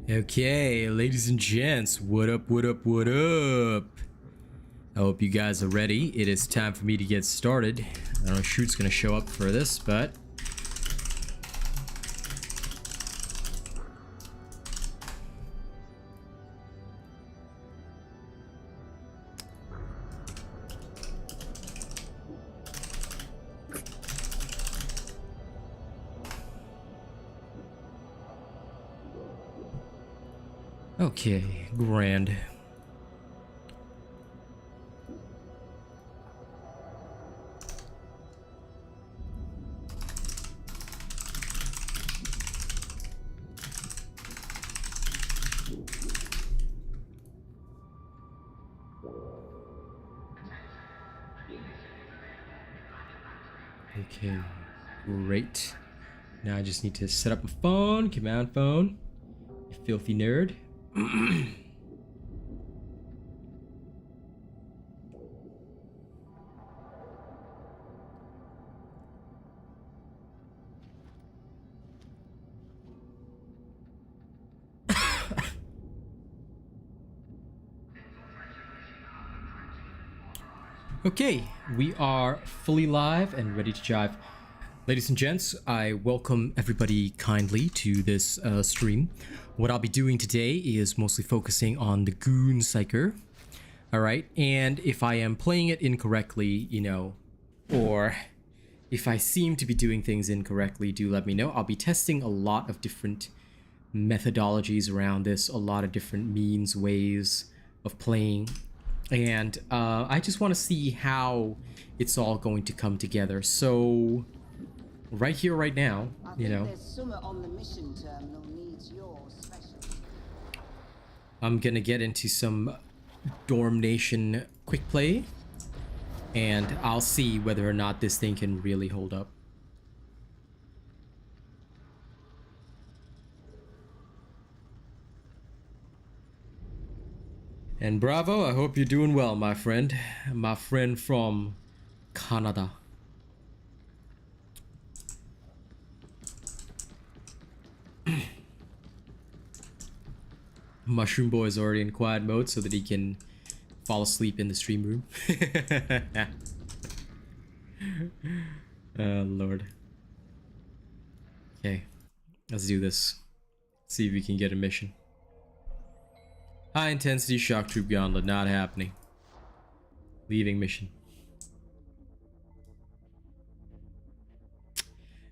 Okay, ladies and gents, what up, what up, what up? I hope you guys are ready. It is time for me to get started. I don't know if Shoot's gonna show up for this, but... Okay, grand. Okay, great. Now I just need to set up a phone, command phone, you filthy nerd. Okay, we are fully live and ready to jive. Ladies and gents, I welcome everybody kindly to this stream. What I'll be doing today is mostly focusing on the Gun Psyker. Alright, and if I am playing it incorrectly, you know, or if I seem to be doing things incorrectly, do let me know. I'll be testing a lot of different methodologies around this, a lot of different means, ways of playing. And I just want to see how it's all going to come together. So right here, right now, you know, I'm gonna get into some Dorm Nation quick play, and I'll see whether or not this thing can really hold up. And Bravo, I hope you're doing well, my friend from Canada. Mushroom Boy is already in quiet mode so that he can fall asleep in the stream room. Oh Lord. Okay, let's do this. See if we can get a mission. High intensity shock troop gauntlet, not happening. Leaving mission.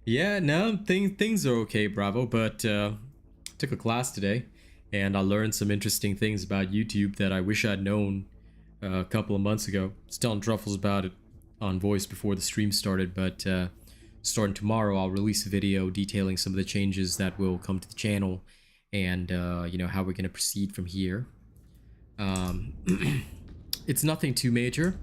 Yeah, no, things are okay, Bravo, but took a class today and I learned some interesting things about YouTube that I wish I'd known a couple of months ago. I was telling Truffles about it on voice before the stream started, but starting tomorrow I'll release a video detailing some of the changes that will come to the channel and you know, how we're going to proceed from here. It's nothing too major,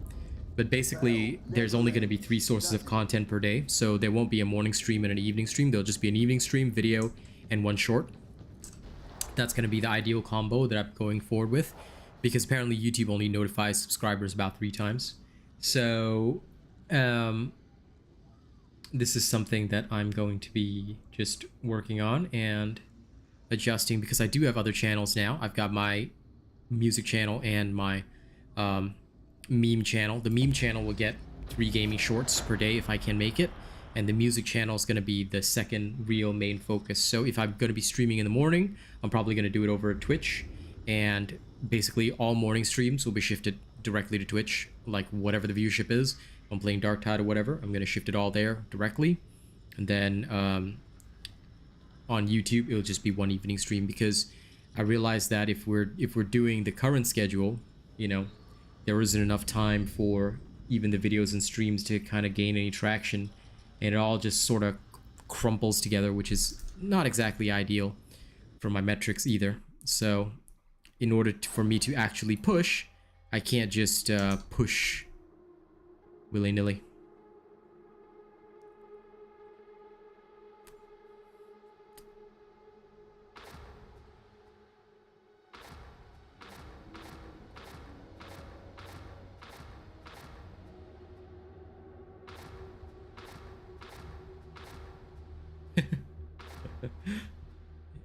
but basically there's only going to be 3 sources of content per day, so there won't be a morning stream and an evening stream. There'll just be an evening stream, video, and 1 short. That's going to be the ideal combo that I'm going forward with, because apparently YouTube only notifies subscribers about 3 times. So this is something that I'm going to be just working on and adjusting, because I do have other channels now. I've got my music channel and my meme channel. The meme channel will get 3 gaming shorts per day if I can make it, and the music channel is going to be the second real main focus. So if I'm going to be streaming in the morning, I'm probably going to do it over at Twitch, and basically all morning streams will be shifted directly to Twitch, like whatever the viewership is. If I'm playing Darktide or whatever, I'm going to shift it all there directly, and then on YouTube it'll just be 1 evening stream, because I realized that if we're doing the current schedule, you know, there isn't enough time for even the videos and streams to kind of gain any traction, and it all just sort of crumples together, which is not exactly ideal for my metrics either. So in order for me to actually push, I can't just push willy-nilly.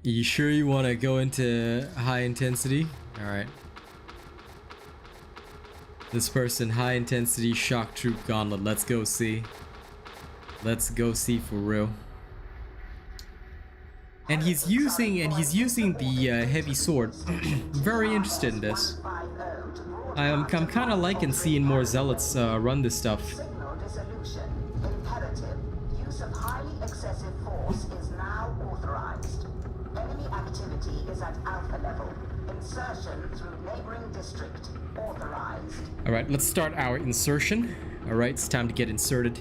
You sure you want to go into high intensity? All right. This person, high intensity shock troop gauntlet. Let's go see. Let's go see for real. And he's using the heavy sword. Very interested in this. I'm kind of liking seeing more zealots run this stuff. Signal dissolution. Imperative. Use of highly excessive force is now authorized. Enemy activity is at alpha level. Insertion through neighboring district authorized. All right, let's start our insertion. All right, it's time to get inserted.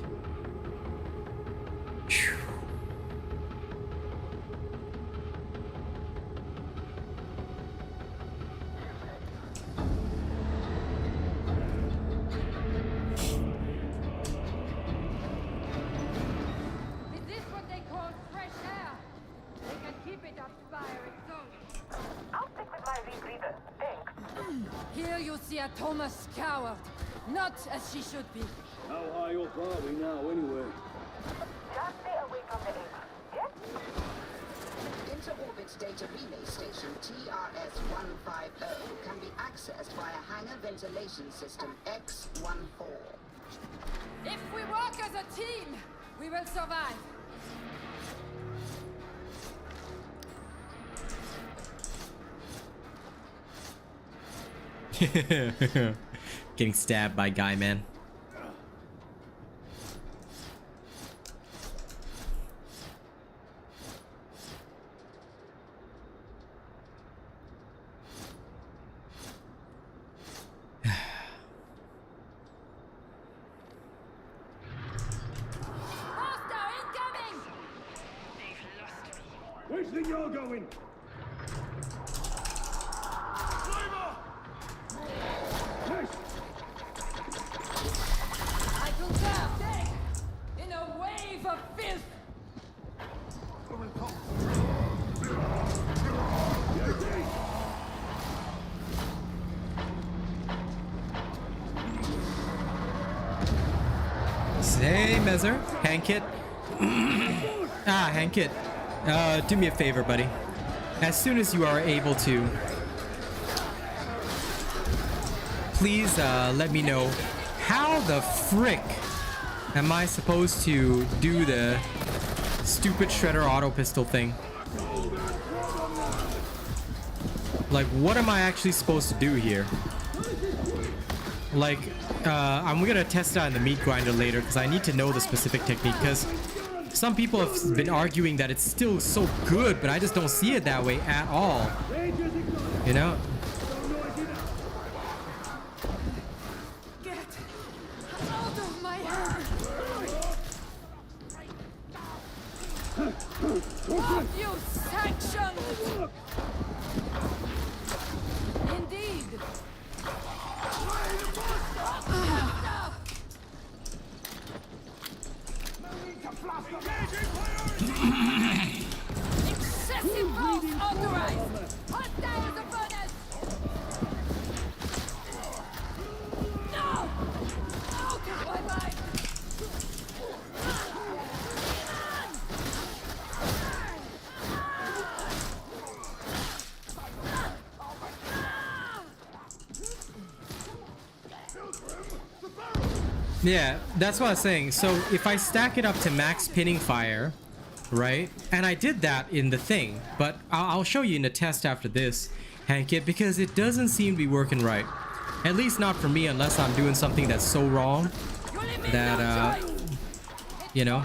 Phew. Thomas coward, not as she should be. How high up are we now, anyway? Just stay away from the egg. Yes? Inter-orbit data relay station TRS-150 can be accessed via hangar ventilation system X-14. If we work as a team, we will survive. Getting stabbed by Guy Man. Hostile incoming! Where's the think you're going? I concur. In a wave of filth. Hey, Mezzer. Hankit. Hankit. Do me a favor, buddy. As soon as you are able to, please let me know how the frick am I supposed to do the stupid shredder auto pistol thing. Like, what am I actually supposed to do here? Like, I'm gonna test it out in the meat grinder later because I need to know the specific technique, because some people have been arguing that it's still so good, but I just don't see it that way at all. You know? Get out of my hand! What you sanctioned! Indeed. Excessive force authorized! Hostile opponents! No! Out of my mind! Yeah, that's what I was saying. So if I stack it up to max pinning fire, right? And I did that in the thing, but I'll show you in the test after this, Hankit, because it doesn't seem to be working right. At least not for me, unless I'm doing something that's so wrong that, you know,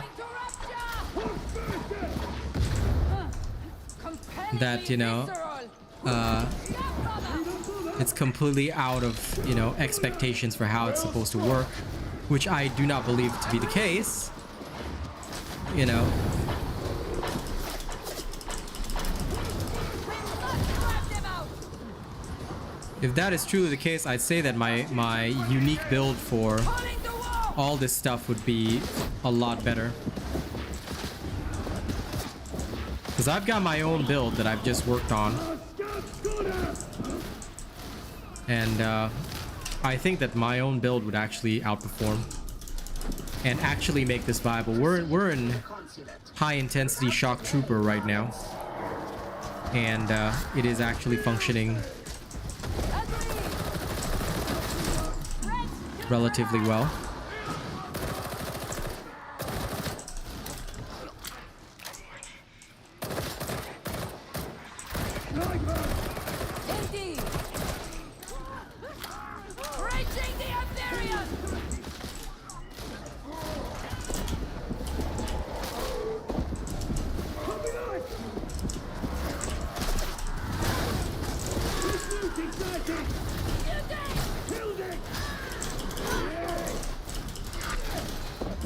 that, you know, it's completely out of, you know, expectations for how it's supposed to work, which I do not believe to be the case, you know. If that is truly the case, I'd say that my unique build for all this stuff would be a lot better. Because I've got my own build that I've just worked on. And I think that my own build would actually outperform and actually make this viable. We're in high intensity shock trooper right now. and it is actually functioning relatively well. Indeed. Reaching the Atherian.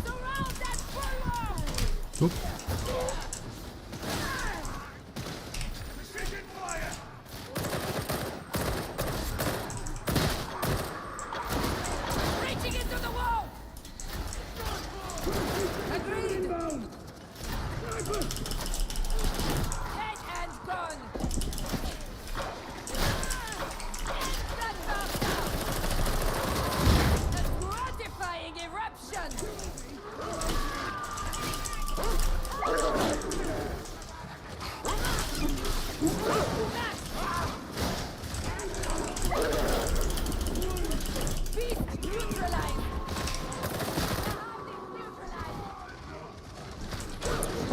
Surround that furrow. Oop. Reaching into the wall. Agreed. Head and gun. That bastard. A gratifying eruption. Beast neutralized.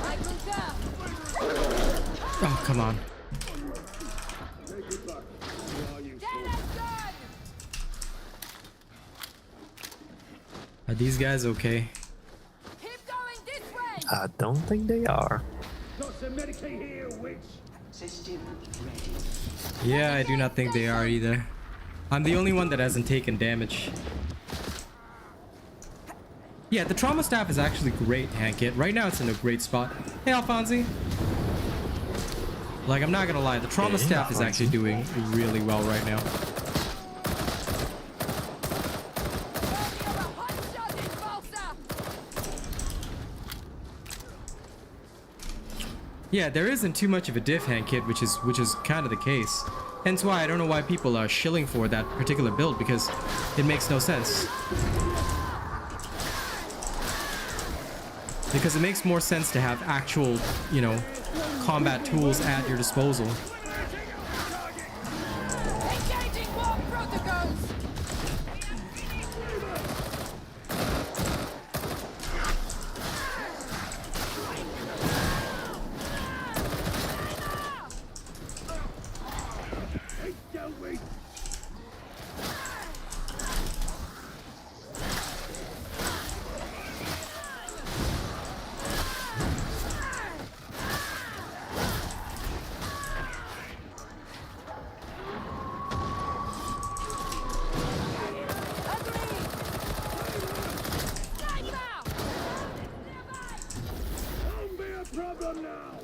I concur. Oh, come on. Dead and gone. Are these guys okay? Keep going this way. I don't think they are. Got some Medicaid here, witch. System ready. Yeah, I do not think they are either. I'm the only one that hasn't taken damage. Yeah, the trauma staff is actually great, Hankit. Right now it's in a great spot. Hey, Alfonsi. Like, I'm not gonna lie, the trauma Hey, staff is Alfonsi. actually doing really well right now. You're a hot-shot impulsor. Yeah, there isn't too much of a diff, Hankit, which is kind of the case. Hence why I don't know why people are shilling for that particular build, because it makes no sense. Because it makes more sense to have actual, you know, combat tools at your disposal. Engaging war protocols. Don't wait. Don't be a problem now.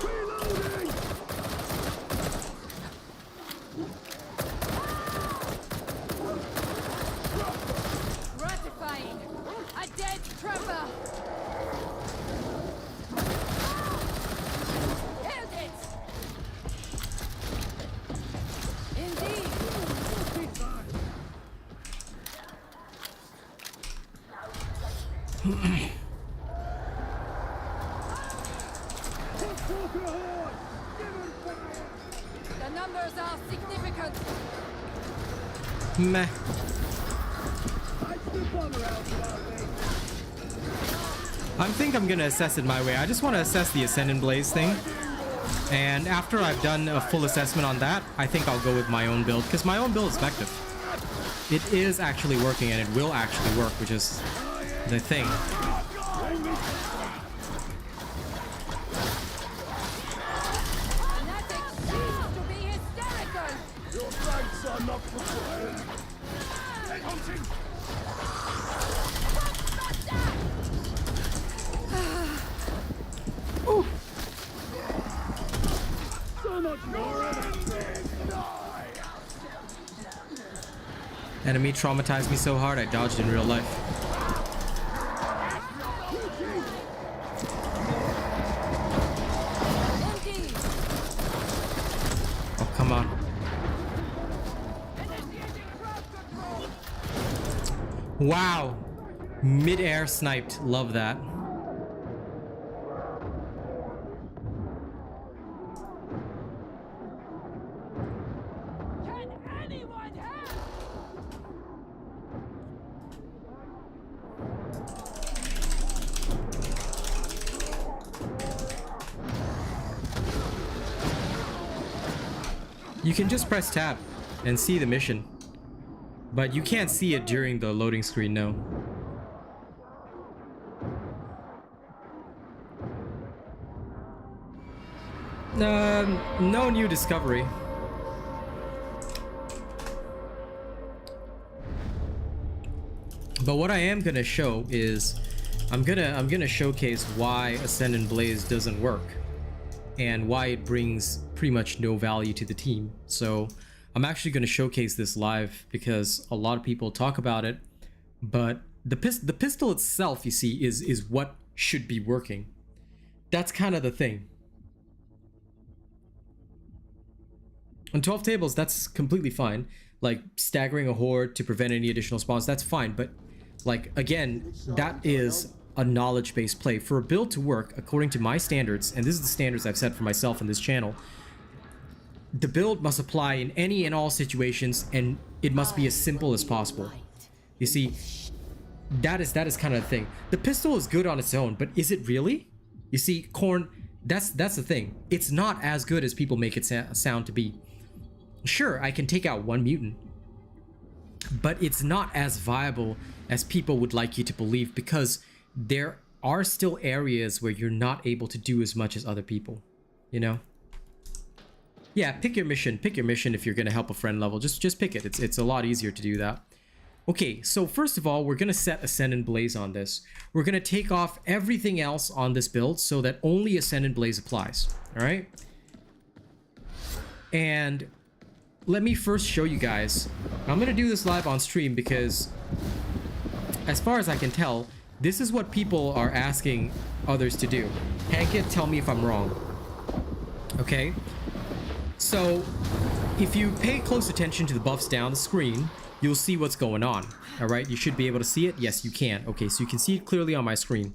Reloading. Gratifying. A dead trapper. Held it. Indeed. Walker hard. Give him fire. The numbers are significant. Meh. Lights the bomber out about me. I think I'm gonna assess it my way. I just want to assess the Ascendant Blaze thing. And after I've done a full assessment on that, I think I'll go with my own build, because my own build is effective. It is actually working, and it will actually work, which is the thing. Nothing seems to be hysterical. Your thanks are not required. Head hunting. So much more energy. Enemy traumatized me so hard I dodged in real life. Indeed. Oh, come on. Wow. Mid-air sniped. Love that. You can just press tab and see the mission, but you can't see it during the loading screen, no. No new discovery. But what I am gonna show is I'm gonna showcase why Ascendant Blaze doesn't work and why it brings pretty much no value to the team. So I'm actually gonna showcase this live because a lot of people talk about it, but the pistol itself, you see, is what should be working. That's kind of the thing. On 12 tables, that's completely fine. Like staggering a horde to prevent any additional spawns, that's fine. But like, again, that is a knowledge-based play. For a build to work, according to my standards, and this is the standards I've set for myself in this channel, the build must apply in any and all situations, and it must be as simple as possible. You see, that is kind of the thing. The pistol is good on its own, but is it really? You see, Corn, that's the thing. It's not as good as people make it sound to be. Sure, I can take out one mutant, but it's not as viable as people would like you to believe, because there are still areas where you're not able to do as much as other people, you know? Yeah, pick your mission if you're gonna help a friend level. Just pick it. It's a lot easier to do that. Okay, so first of all, we're gonna set Ascendant Blaze on this. We're gonna take off everything else on this build so that only Ascendant Blaze applies. All right? And let me first show you guys. I'm gonna do this live on stream because, as far as I can tell, this is what people are asking others to do. Hankit, tell me if I'm wrong. Okay? So, if you pay close attention to the buffs down the screen, you'll see what's going on. Alright, you should be able to see it. Yes, you can. Okay, so you can see it clearly on my screen.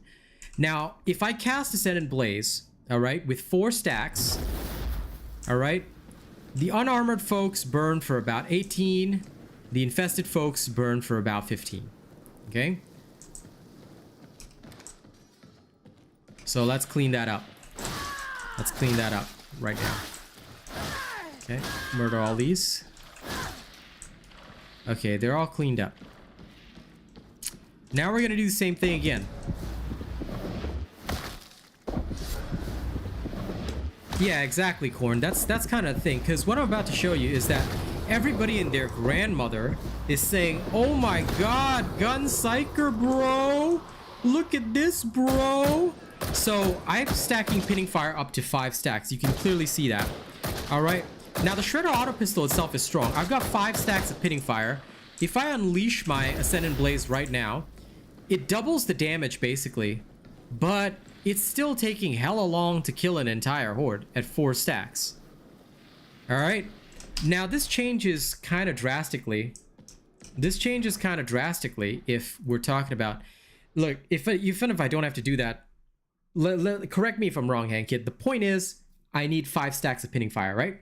Now, if I cast Ascendant Blaze, alright, with 4 stacks, alright, the unarmored folks burn for about 18. The infested folks burn for about 15. Okay? So let's clean that up. Let's clean that up right now. Okay, murder all these. Okay, they're all cleaned up. Now we're gonna do the same thing again. Yeah, exactly, Corn. That's kind of the thing, because what I'm about to show you is that everybody and their grandmother is saying, "Oh my god, Gun Psyker, bro! Look at this, bro!" So I'm stacking pinning fire up to 5 stacks. You can clearly see that. Alright. Now the Shredder auto pistol itself is strong. I've got 5 stacks of pinning fire. If I unleash my Ascendant Blaze right now, it doubles the damage basically, but it's still taking hella long to kill an entire horde at 4 stacks. Alright. Now this changes kind of drastically. This changes kind of drastically if we're talking about... Look, even if I don't have to do that, correct me if I'm wrong, Hankit. The point is, I need 5 stacks of pinning fire, right?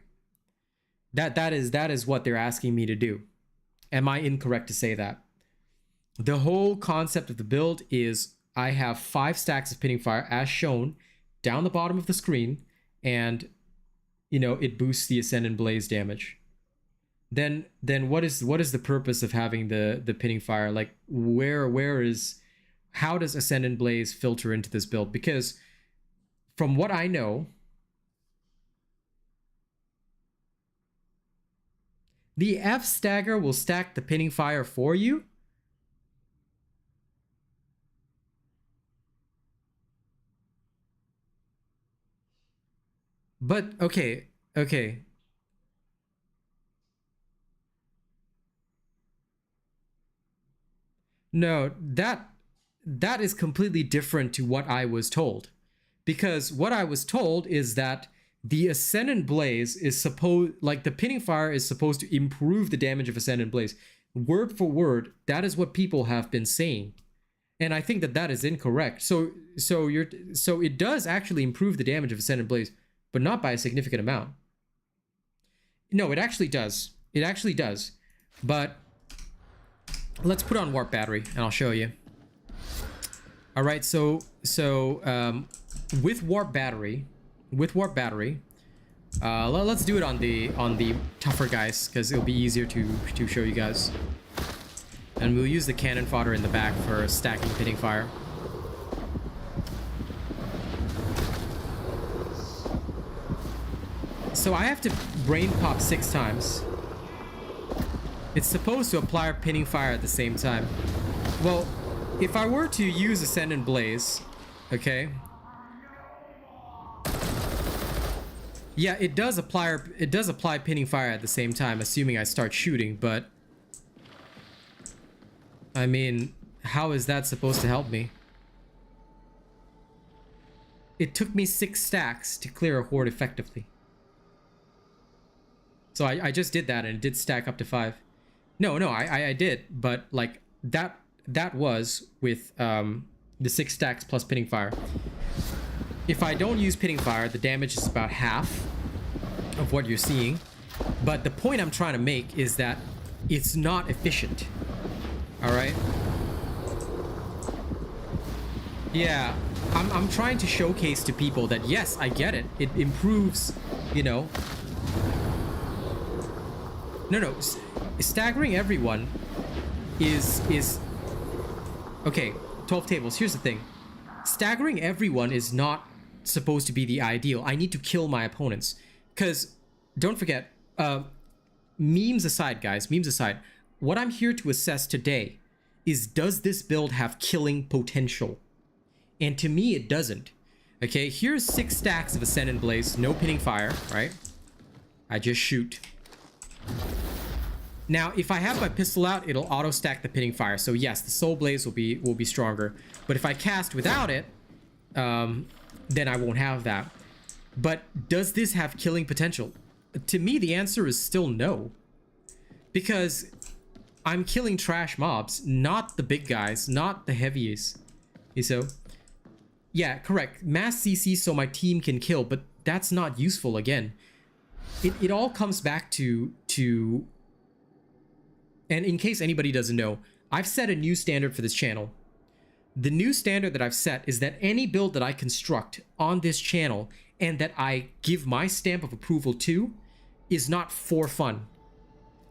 That is what they're asking me to do. Am I incorrect to say that? The whole concept of the build is I have 5 stacks of pinning fire as shown down the bottom of the screen, and you know, it boosts the Ascendant Blaze damage. Then what is the purpose of having the pinning fire? Like how does Ascendant Blaze filter into this build? Because from what I know, the F stagger will stack the pinning fire for you. But okay. No, that is completely different to what I was told. Because what I was told is that the Ascendant Blaze is the pinning fire is supposed to improve the damage of Ascendant Blaze. Word for word, that is what people have been saying. And I think that is incorrect. So it does actually improve the damage of Ascendant Blaze, but not by a significant amount. No, it actually does. It actually does. But let's put on Warp Battery and I'll show you. All right, so with Warp Battery, Let's do it on the tougher guys, because it'll be easier to show you guys. And we'll use the cannon fodder in the back for stacking pitting fire. So I have to brain pop 6 times. It's supposed to apply pinning fire at the same time. Well, if I were to use Ascendant Blaze, okay. Yeah, it does apply pinning fire at the same time, assuming I start shooting, but I mean, how is that supposed to help me? It took me 6 stacks to clear a horde effectively. So I just did that and it did stack up to 5. No, I did, but like that was with the 6 stacks plus pinning fire. If I don't use pitting fire, the damage is about half of what you're seeing. But the point I'm trying to make is that it's not efficient. Alright? Yeah, I'm trying to showcase to people that yes, I get it. It improves, you know. No, staggering everyone is okay. 12 tables. Here's the thing. Staggering everyone is not supposed to be the ideal. I need to kill my opponents. Because, don't forget, memes aside, guys, memes aside, what I'm here to assess today is, does this build have killing potential? And to me, it doesn't. Okay, here's 6 stacks of Ascendant Blaze, no pinning fire, right? I just shoot. Now, if I have my pistol out, it'll auto stack the pinning fire. So yes, the Soul Blaze will be stronger. But if I cast without it, then I won't have that. But does this have killing potential? To me, the answer is still no. Because I'm killing trash mobs, not the big guys, not the heavies. So, yeah, correct. Mass CC so my team can kill, but that's not useful again. It all comes back to... And in case anybody doesn't know, I've set a new standard for this channel. The new standard that I've set is that any build that I construct on this channel and that I give my stamp of approval to is not for fun.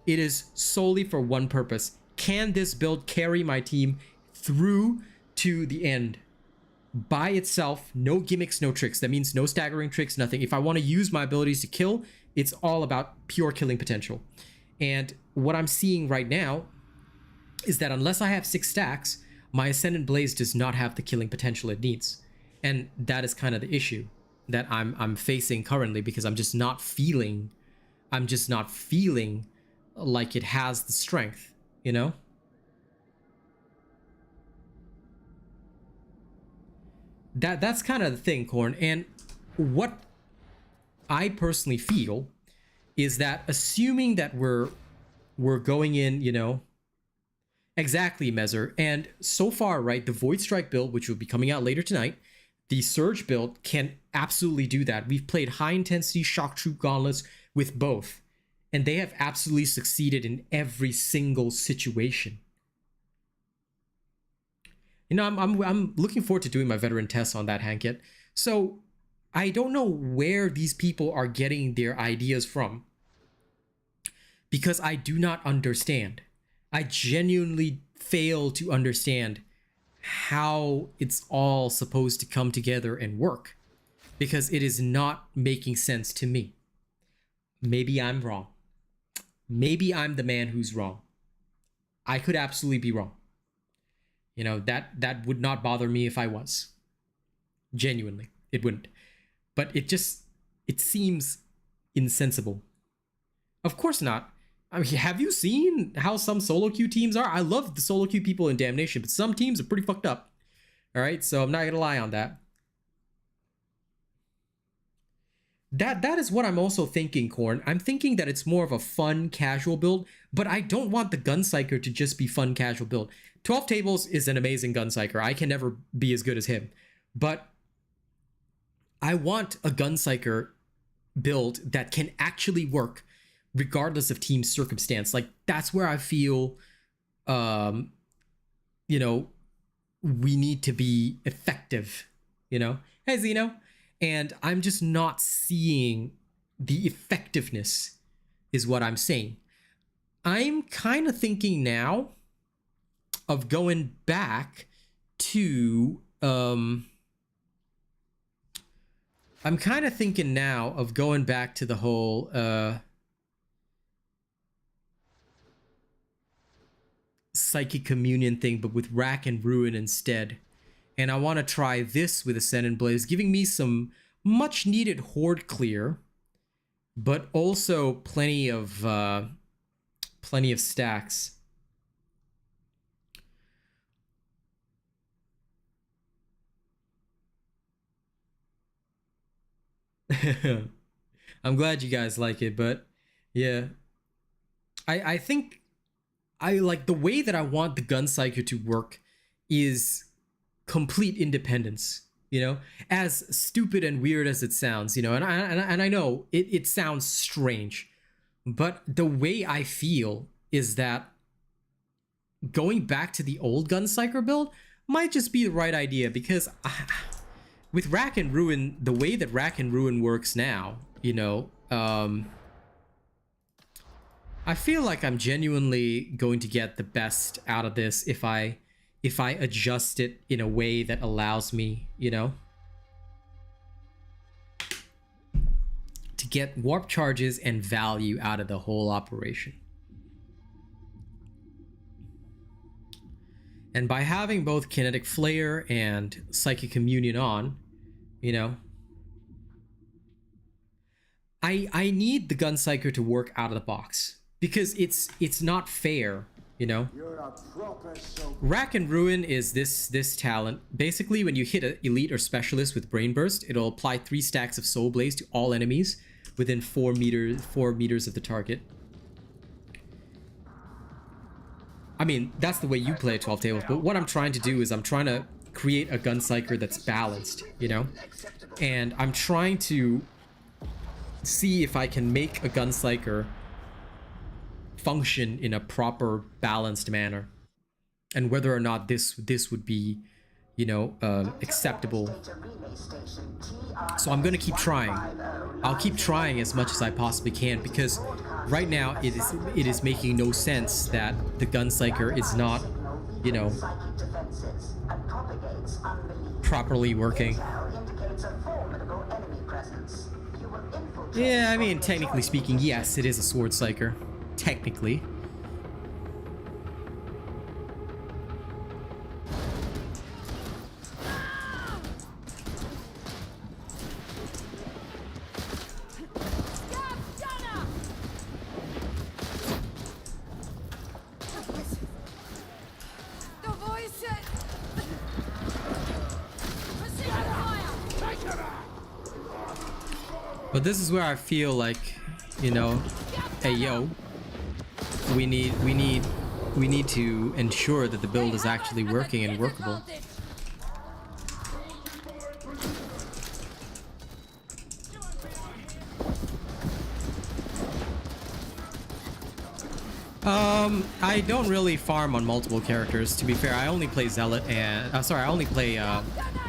It is solely for one purpose. Can this build carry my team through to the end? By itself, no gimmicks, no tricks. That means no staggering tricks, nothing. If I want to use my abilities to kill, it's all about pure killing potential. And what I'm seeing right now is that unless I have 6 stacks, my Ascendant Blaze does not have the killing potential it needs. And that is kind of the issue that I'm facing currently, because I'm just not feeling like it has the strength, you know? That's kind of the thing, Korn. And what I personally feel is that, assuming that we're going in, you know, exactly, Mezer, and so far, right, the Void Strike build, which will be coming out later tonight, the Surge build can absolutely do that. We've played high intensity Shock Troop Gauntlets with both, and they have absolutely succeeded in every single situation. You know, I'm looking forward to doing my veteran tests on that hand kit. So I don't know where these people are getting their ideas from, because I do not understand. I genuinely fail to understand how it's all supposed to come together and work, because it is not making sense to me. Maybe I'm wrong. Maybe I'm the man who's wrong. I could absolutely be wrong. You know, that would not bother me if I was. Genuinely, it wouldn't. But it seems insensible. Of course not. I mean, have you seen how some solo queue teams are? I love the solo queue people in Damnation, but some teams are pretty fucked up. All right, so I'm not gonna lie on that. That is what I'm also thinking, Korn. I'm thinking that it's more of a fun, casual build, but I don't want the Gun Psyker to just be fun, casual build. 12 Tables is an amazing Gun Psyker. I can never be as good as him, but I want a Gun Psyker build that can actually work regardless of team circumstance. Like, that's where I feel, you know, we need to be effective, you know? Hey, Zeno. And I'm just not seeing the effectiveness is what I'm saying. I'm kind of thinking now of going back to I'm kind of thinking now of going back to the whole Psychic Communion thing, but with Rack and Ruin instead. And I want to try this with Ascendant Blaze, giving me some much needed horde clear, but also plenty of stacks. I'm glad you guys like it, but yeah, I think I like the way that I want the Gun Psyker to work is complete independence, you know, as stupid and weird as it sounds, you know, and I know it sounds strange, but the way I feel is that going back to the old Gun Psyker build might just be the right idea, because with Rack and Ruin, the way that Rack and Ruin works now, you know, I feel like I'm genuinely going to get the best out of this if I adjust it in a way that allows me, you know, to get warp charges and value out of the whole operation. And by having both Kinetic Flare and Psychic Communion on, you know, I need the Gun Psyker to work out of the box, because it's not fair, you know. Rack and Ruin is this talent. Basically, when you hit an elite or specialist with Brain Burst, it'll apply 3 stacks of Soul Blaze to all enemies within 4 meters of the target. I mean, that's the way you play 12 tables, but what I'm trying to do is I'm trying to create a Gun Psyker that's balanced, you know? And I'm trying to see if I can make a Gun Psyker function in a proper balanced manner, and whether or not this would be, you know, acceptable. So I'm gonna keep trying. I'll keep trying as much as I possibly can, because right now it is making no sense that the Gun Psyker is not, you know, properly working. Yeah, I mean, technically speaking, yes, it is a Sword Psyker. Technically. But this is where I feel like, you know, hey yo, we need to ensure that the build is actually working and workable. I don't really farm on multiple characters, to be fair. I only play Zealot and I only play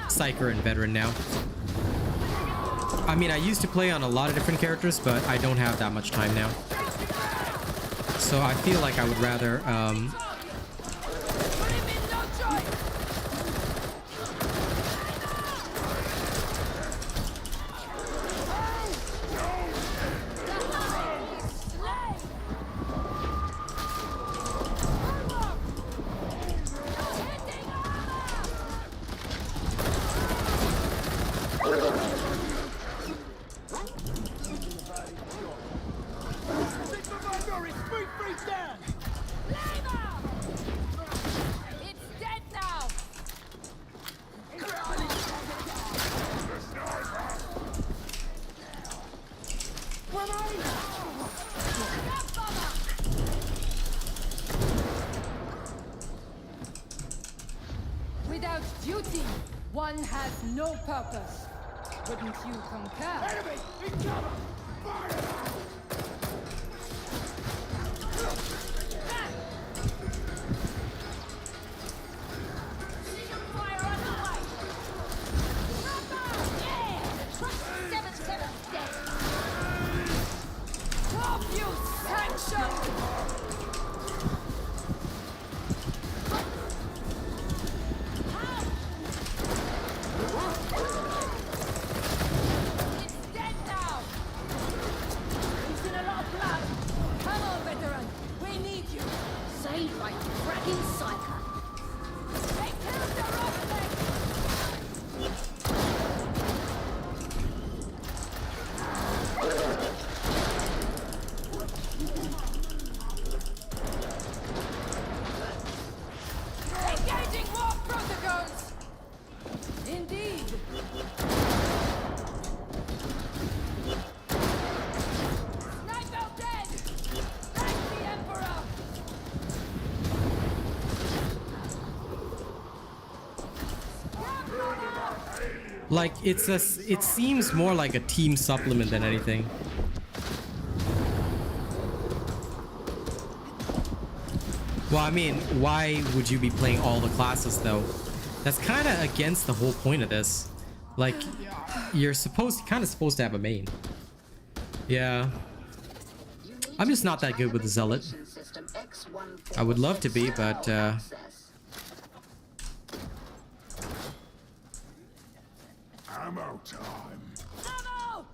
Psyker and Veteran now. I mean, I used to play on a lot of different characters, but I don't have that much time now. So I feel like I would rather Without duty, one has no purpose. Wouldn't you concur? Enemy! In cover! Fire! Indeed. Sniper dead. Thank the Emperor. Like it seems more like a team supplement than anything. Well, I mean, why would you be playing all the classes though? That's kind of against the whole point of this. Like, you're kind of supposed to have a main. Yeah. I'm just not that good with the Zealot. I would love to be, but Ammo time. Ammo!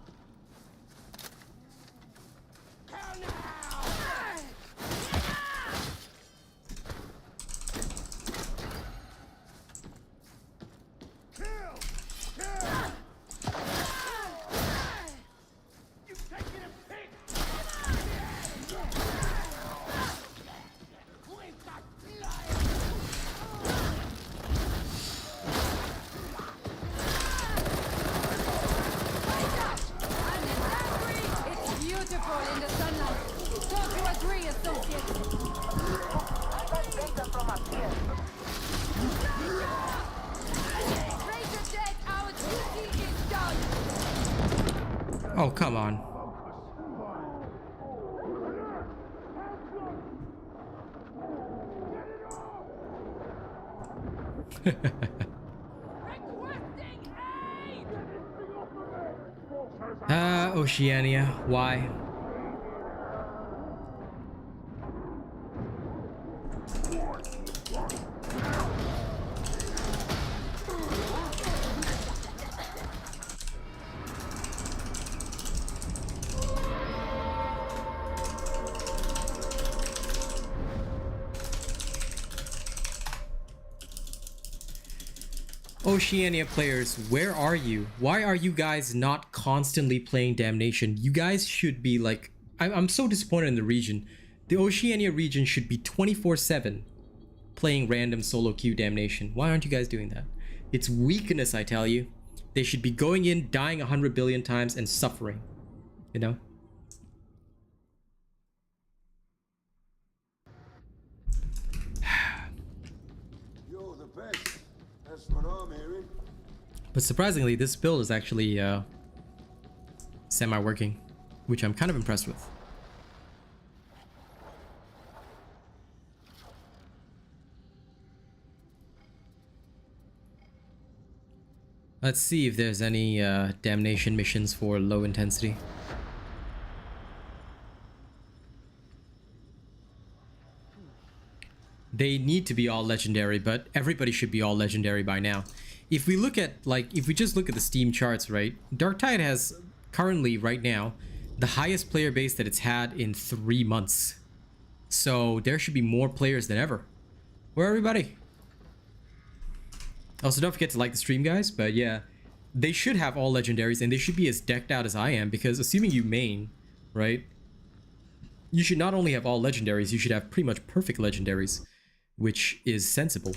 oh, come on. Oceania, why? Oceania players, where are you? Why are you guys not constantly playing Damnation? You guys should be like... I'm so disappointed in the region. The Oceania region should be 24/7 playing random solo queue Damnation. Why aren't you guys doing that? It's weakness, I tell you. They should be going in, dying 100 billion times, and suffering. You know? You're the best. That's what I'm hearing. But surprisingly, this build is actually semi-working, which I'm kind of impressed with. Let's see if there's any damnation missions for low intensity. They need to be all legendary, but everybody should be all legendary by now. If we look at, like, if we just look at the Steam charts, right? Darktide has currently, right now, the highest player base that it's had in 3 months. So there should be more players than ever. Where everybody? Also, don't forget to like the stream, guys. But yeah, they should have all legendaries, and they should be as decked out as I am, because assuming you main, right? You should not only have all legendaries, you should have pretty much perfect legendaries, which is sensible.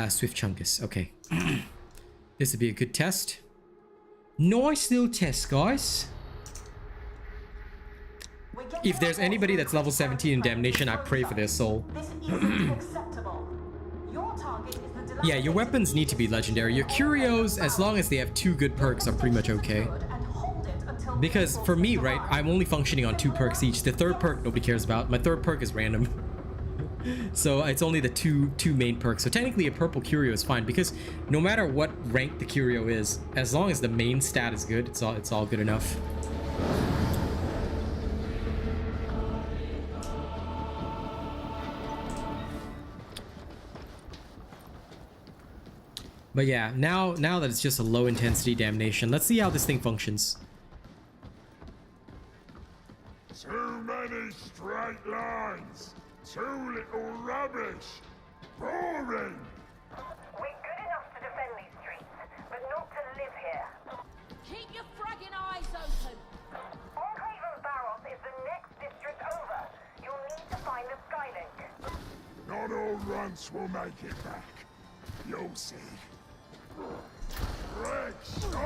Swift Chunkus. Okay. This would be a good test. Nice little test, guys. If there's anybody that's level 17 in Damnation, I pray for their soul. Yeah, your weapons need to be legendary. Your curios, as long as they have 2 good perks, are pretty much okay. Because for me, right, I'm only functioning on 2 perks each. The 3rd perk nobody cares about. My 3rd perk is random. So it's only the two main perks. So technically a purple curio is fine, because no matter what rank the curio is, as long as the main stat is good, it's all good enough. But yeah, now that it's just a low intensity damnation, let's see how this thing functions. Too many straight lines. Too little rubbish. Boring. We're good enough to defend these streets, but not to live here. Keep your fragging eyes open. Enclave of Barroth is the next district over. You'll need to find the Skylink. Not all runts will make it back. You'll see. Red shotgun!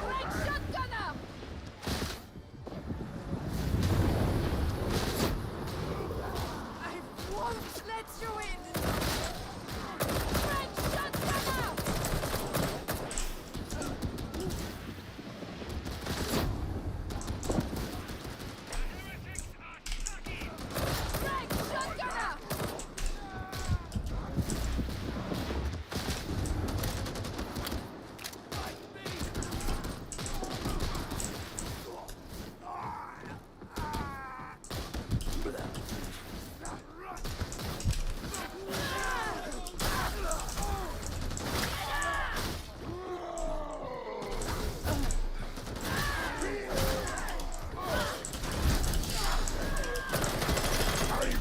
Red shotgunner! I won't let you in! Red shotgunner!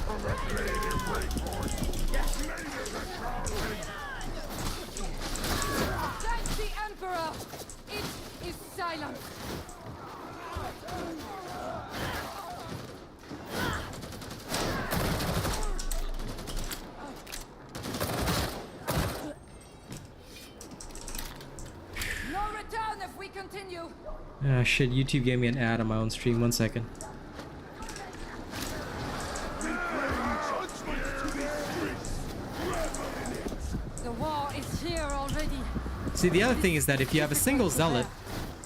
Red shotgunner! Thank the Emperor! It is silent! No return if we continue! Ah, shit, YouTube gave me an ad on my own stream. 1 second. The war is here already. See, the other thing is that if you have a single zealot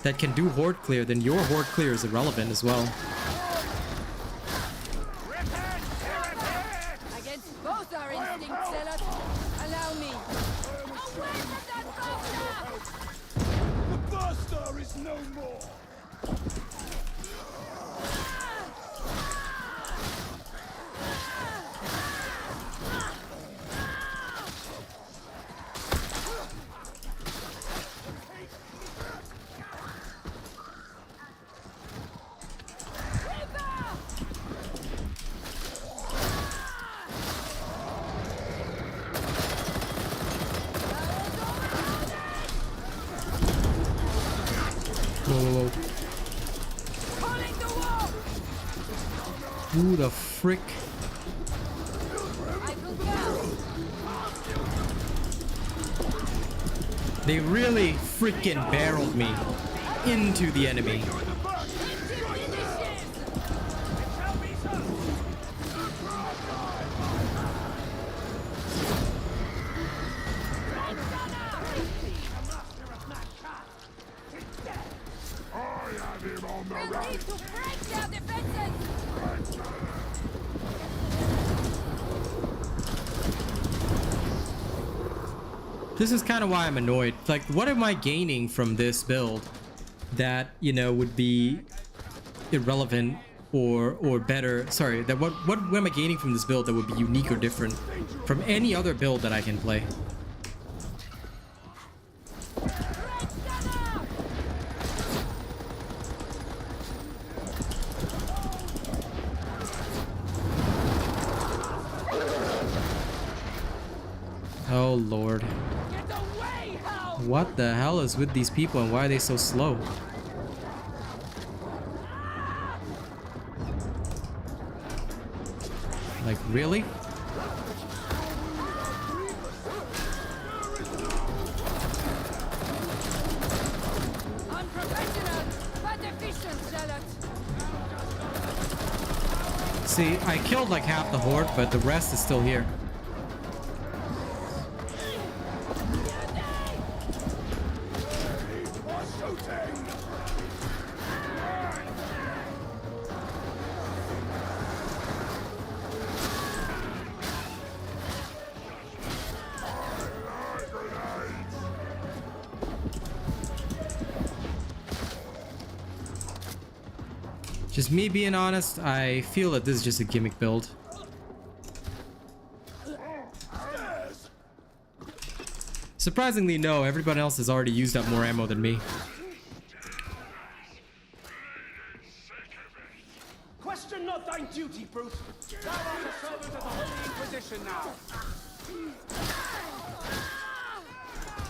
that can do horde clear, then your horde clear is irrelevant as well. Against both our instincts, Zealot. Allow me. Away from that buster! The Buster is no more! Whoa, whoa, Calling the wall! whoa. Who the frick? I could go! They really freaking barreled me into the enemy. We'll need to break their defenses! This is kind of why I'm annoyed. Like, what am I gaining from this build that, you know, would be irrelevant or better? Sorry, that what am I gaining from this build that would be unique or different from any other build that I can play? Oh lord. Get away, Hal! What the hell is with these people and why are they so slow? Like, really? Unprofessional, but efficient, Zealot! See, I killed like half the horde, but the rest is still here. Just me being honest, I feel that this is just a gimmick build. Surprisingly, no, everybody else has already used up more ammo than me. Question not thine duty, Bruce. Thou art a servant of the Holy Inquisition now.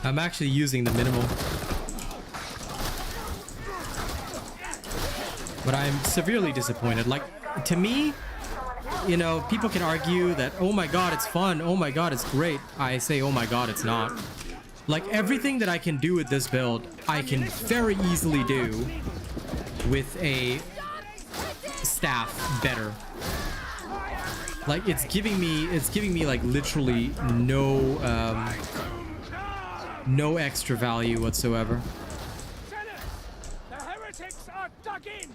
I'm actually using the minimal. But I'm severely disappointed. Like, to me, you know, people can argue that, oh my god, it's fun, oh my god, it's great. I say, oh my god, it's not. Like, everything that I can do with this build, I can very easily do with a staff better. Like, it's giving me like literally no extra value whatsoever. The heretics are dug in.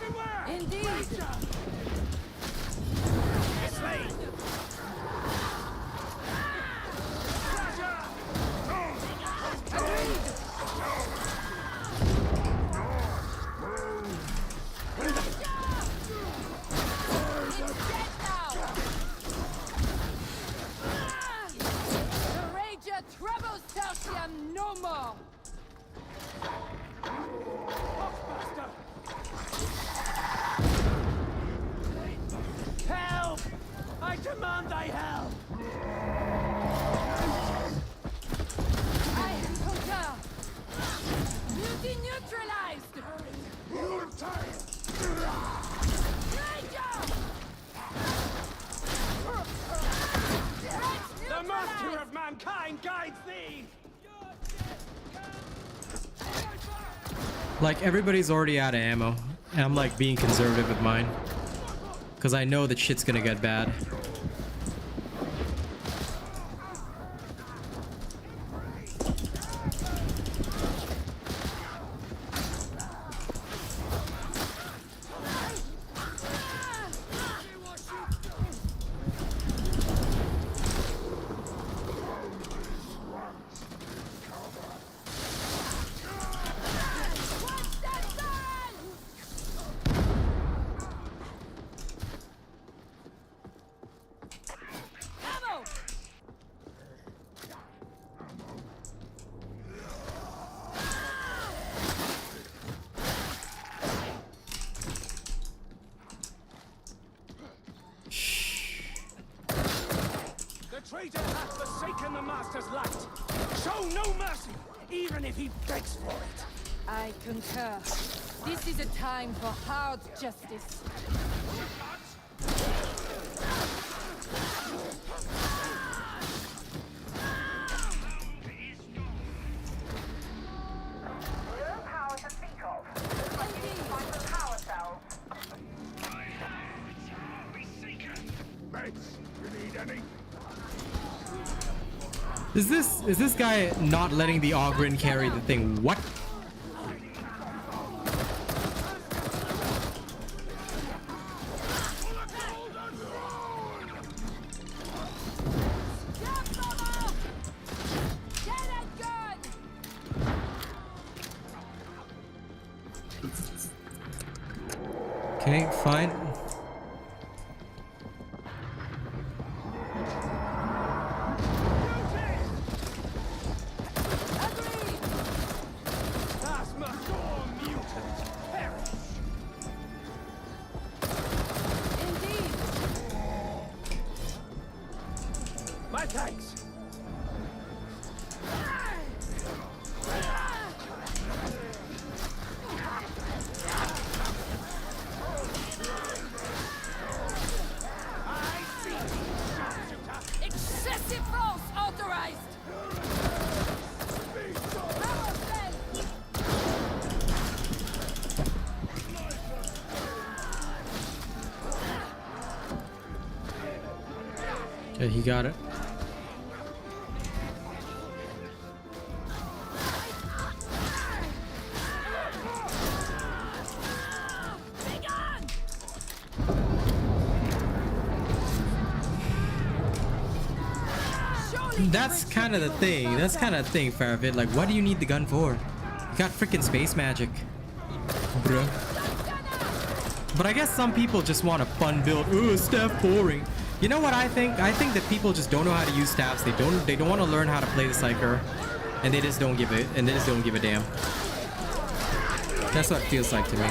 Beware! Indeed. Slain. Agreed. It's dead now. The Rager troubles Tertium no more. Buster. Help! I demand thy help! I conquer. Beauty neutralized. Ranger! The master of mankind guides thee! Like, everybody's already out of ammo, and I'm like being conservative with mine, because I know that shit's gonna get bad. Ammo! The traitor hath forsaken the master's light. Show no mercy, even if he begs for it. I concur. This is a time for hard justice. No power to speak of. Vital power cells. Mates, you need any? Is this guy not letting the Ogren carry the thing? What? Jump, Mama! Get that gun! Okay, fine. Agreed! Thus must all mutants perish. Indeed! My thanks. I see thee, sharpshooter. Excessive force authorized! Power cell! Okay, he got it. Be gone! Surely That's kind of the thing. That's kind of the thing, Farvid. Like, what do you need the gun for? You got freaking space magic, bruh. But I guess some people just want a fun build. Ooh, staff boring. You know what I think? I think that people just don't know how to use staffs. They don't want to learn how to play the Psyker, and they just don't give it. And they just don't give a damn. That's what it feels like to me.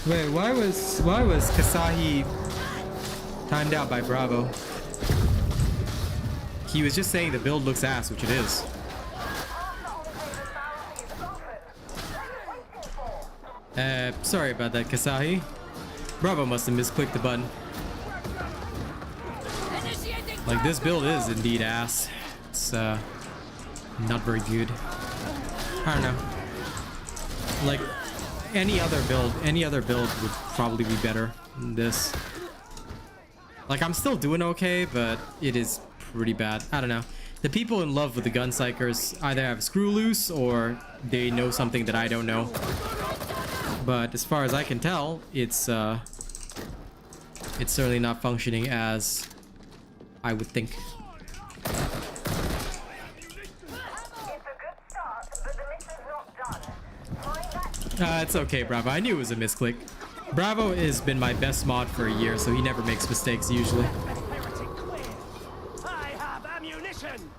Wait, why was Kasahi timed out by Bravo? He was just saying the build looks ass, which it is. Sorry about that, Kasahi. Bravo must have misclicked the button. Like, this build is indeed ass. It's not very good. I don't know. Like, any other build would probably be better than this. Like, I'm still doing okay, but it is pretty bad. I don't know. The people in love with the Gun Psykers either have a screw loose or they know something that I don't know. But as far as I can tell, it's certainly not functioning as I would think. It's okay, Bravo. I knew it was a misclick. Bravo has been my best mod for a year, so he never makes mistakes usually. I have ammunition.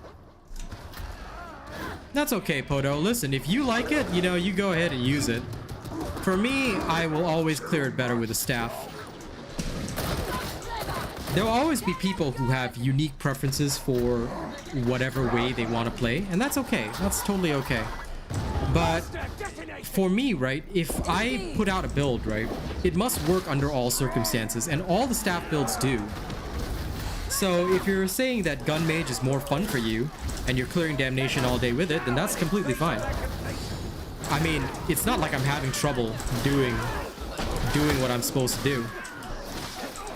That's okay, Poto. Listen, if you like it, you know, you go ahead and use it. For me, I will always clear it better with a staff. There will always be people who have unique preferences for whatever way they want to play, and that's okay. That's totally okay. But for me, right, if I put out a build, right, it must work under all circumstances, and all the staff builds do. So if you're saying that Gun Mage is more fun for you, and you're clearing Damnation all day with it, then that's completely fine. I mean, it's not like I'm having trouble doing what I'm supposed to do.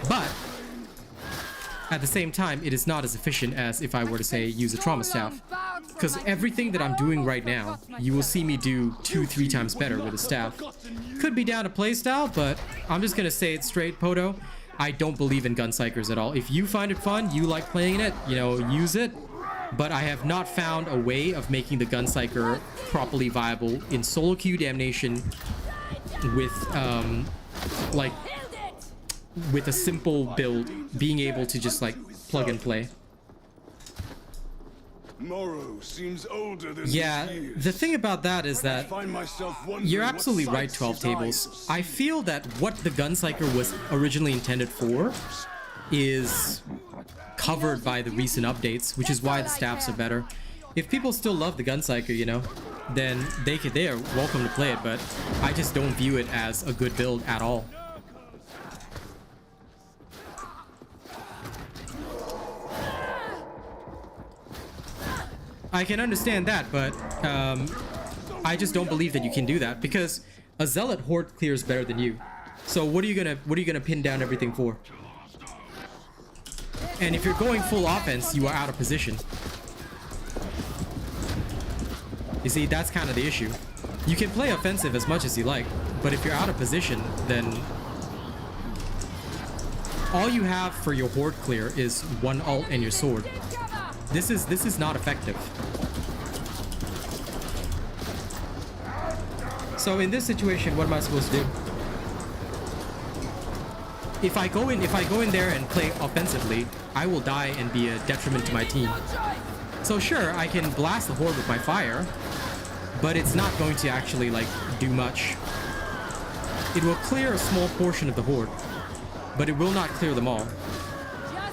But at the same time, it is not as efficient as if I were to say use a trauma staff. Because everything that I'm doing right now, you will see me do 2-3 times better with a staff. Could be down to playstyle, but I'm just gonna say it straight, Poto. I don't believe in Gun Psykers at all. If you find it fun, you like playing it, you know, use it. But I have not found a way of making the Gun Psyker properly viable in solo queue Damnation with, like, with a simple build, being able to just, like, plug and play. Morrow seems older than Yeah, the thing about that is that you're absolutely right, 12 tables. I feel that what the Gun Psyker was originally intended for is covered by the recent updates, which is why the staffs are better. If people still love the Gun Psyker, you know, then they are welcome to play it, but I just don't view it as a good build at all. I can understand that, but I just don't believe that you can do that, because a Zealot Horde clears better than you. So what are you gonna pin down everything for? And if you're going full offense, you are out of position. You see, that's kind of the issue. You can play offensive as much as you like, but if you're out of position, then all you have for your Horde clear is one ult and your sword. This is not effective. So in this situation, what am I supposed to do? If I go in there and play offensively, I will die and be a detriment to my team. So sure, I can blast the Horde with my fire, but it's not going to actually, like, do much. It will clear a small portion of the Horde, but it will not clear them all.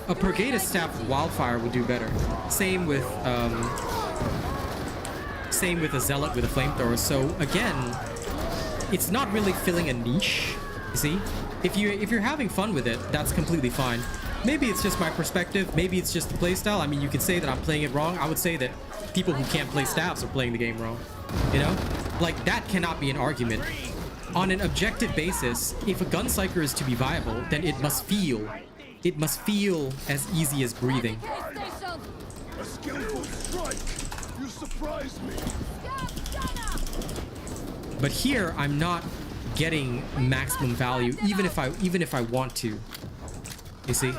A Pergatus staff with Wildfire would do better. Same with a Zealot with a Flamethrower. So again, it's not really filling a niche. You see, if you're having fun with it, that's completely fine. Maybe it's just my perspective. Maybe it's just the playstyle. I mean, you could say that I'm playing it wrong. I would say that people who can't play staffs are playing the game wrong. You know, like, that cannot be an argument. On an objective basis, if a Gun Psyker is to be viable, then it must feel as easy as breathing. a skillful strike. You surprised me. But here, I'm not getting maximum value, even if I want to. You see?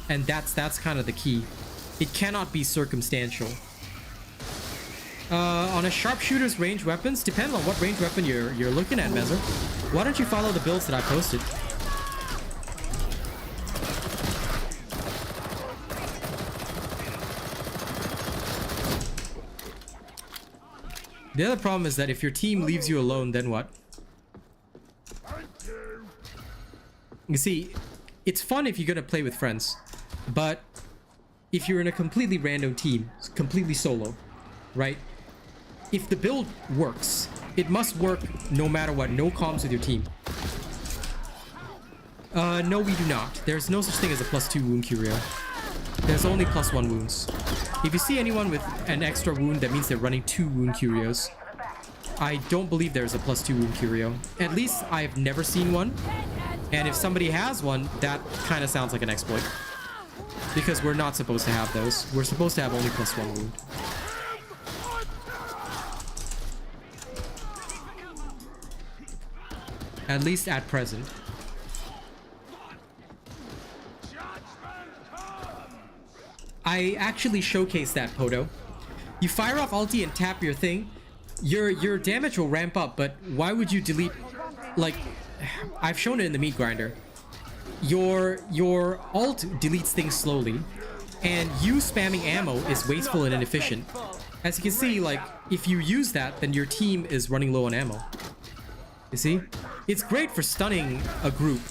And that's kind of the key. It cannot be circumstantial. On a sharpshooter's ranged weapons, depends on what ranged weapon you're looking at, Mezzer. Why don't you follow the builds that I posted? The other problem is that if your team leaves you alone, then what? You see, it's fun if you're gonna play with friends, but if you're in a completely random team, completely solo, right? If the build works, it must work no matter what. No comms with your team. No, we do not. There's no such thing as a +2 wound curio. There's only +1 wounds. If you see anyone with an extra wound, that means they're running 2 wound curios. I don't believe there's a +2 wound curio. At least I've never seen one. And if somebody has one, that kind of sounds like an exploit. Because we're not supposed to have those. We're supposed to have only +1 wound. At least at present. I actually showcased that, Poto. You fire off ulti and tap your thing, your damage will ramp up, but why would you delete, like, I've shown it in the meat grinder. Your ult deletes things slowly, and you spamming ammo is wasteful and inefficient. As you can see, like, if you use that, then your team is running low on ammo. You see? It's great for stunning a group.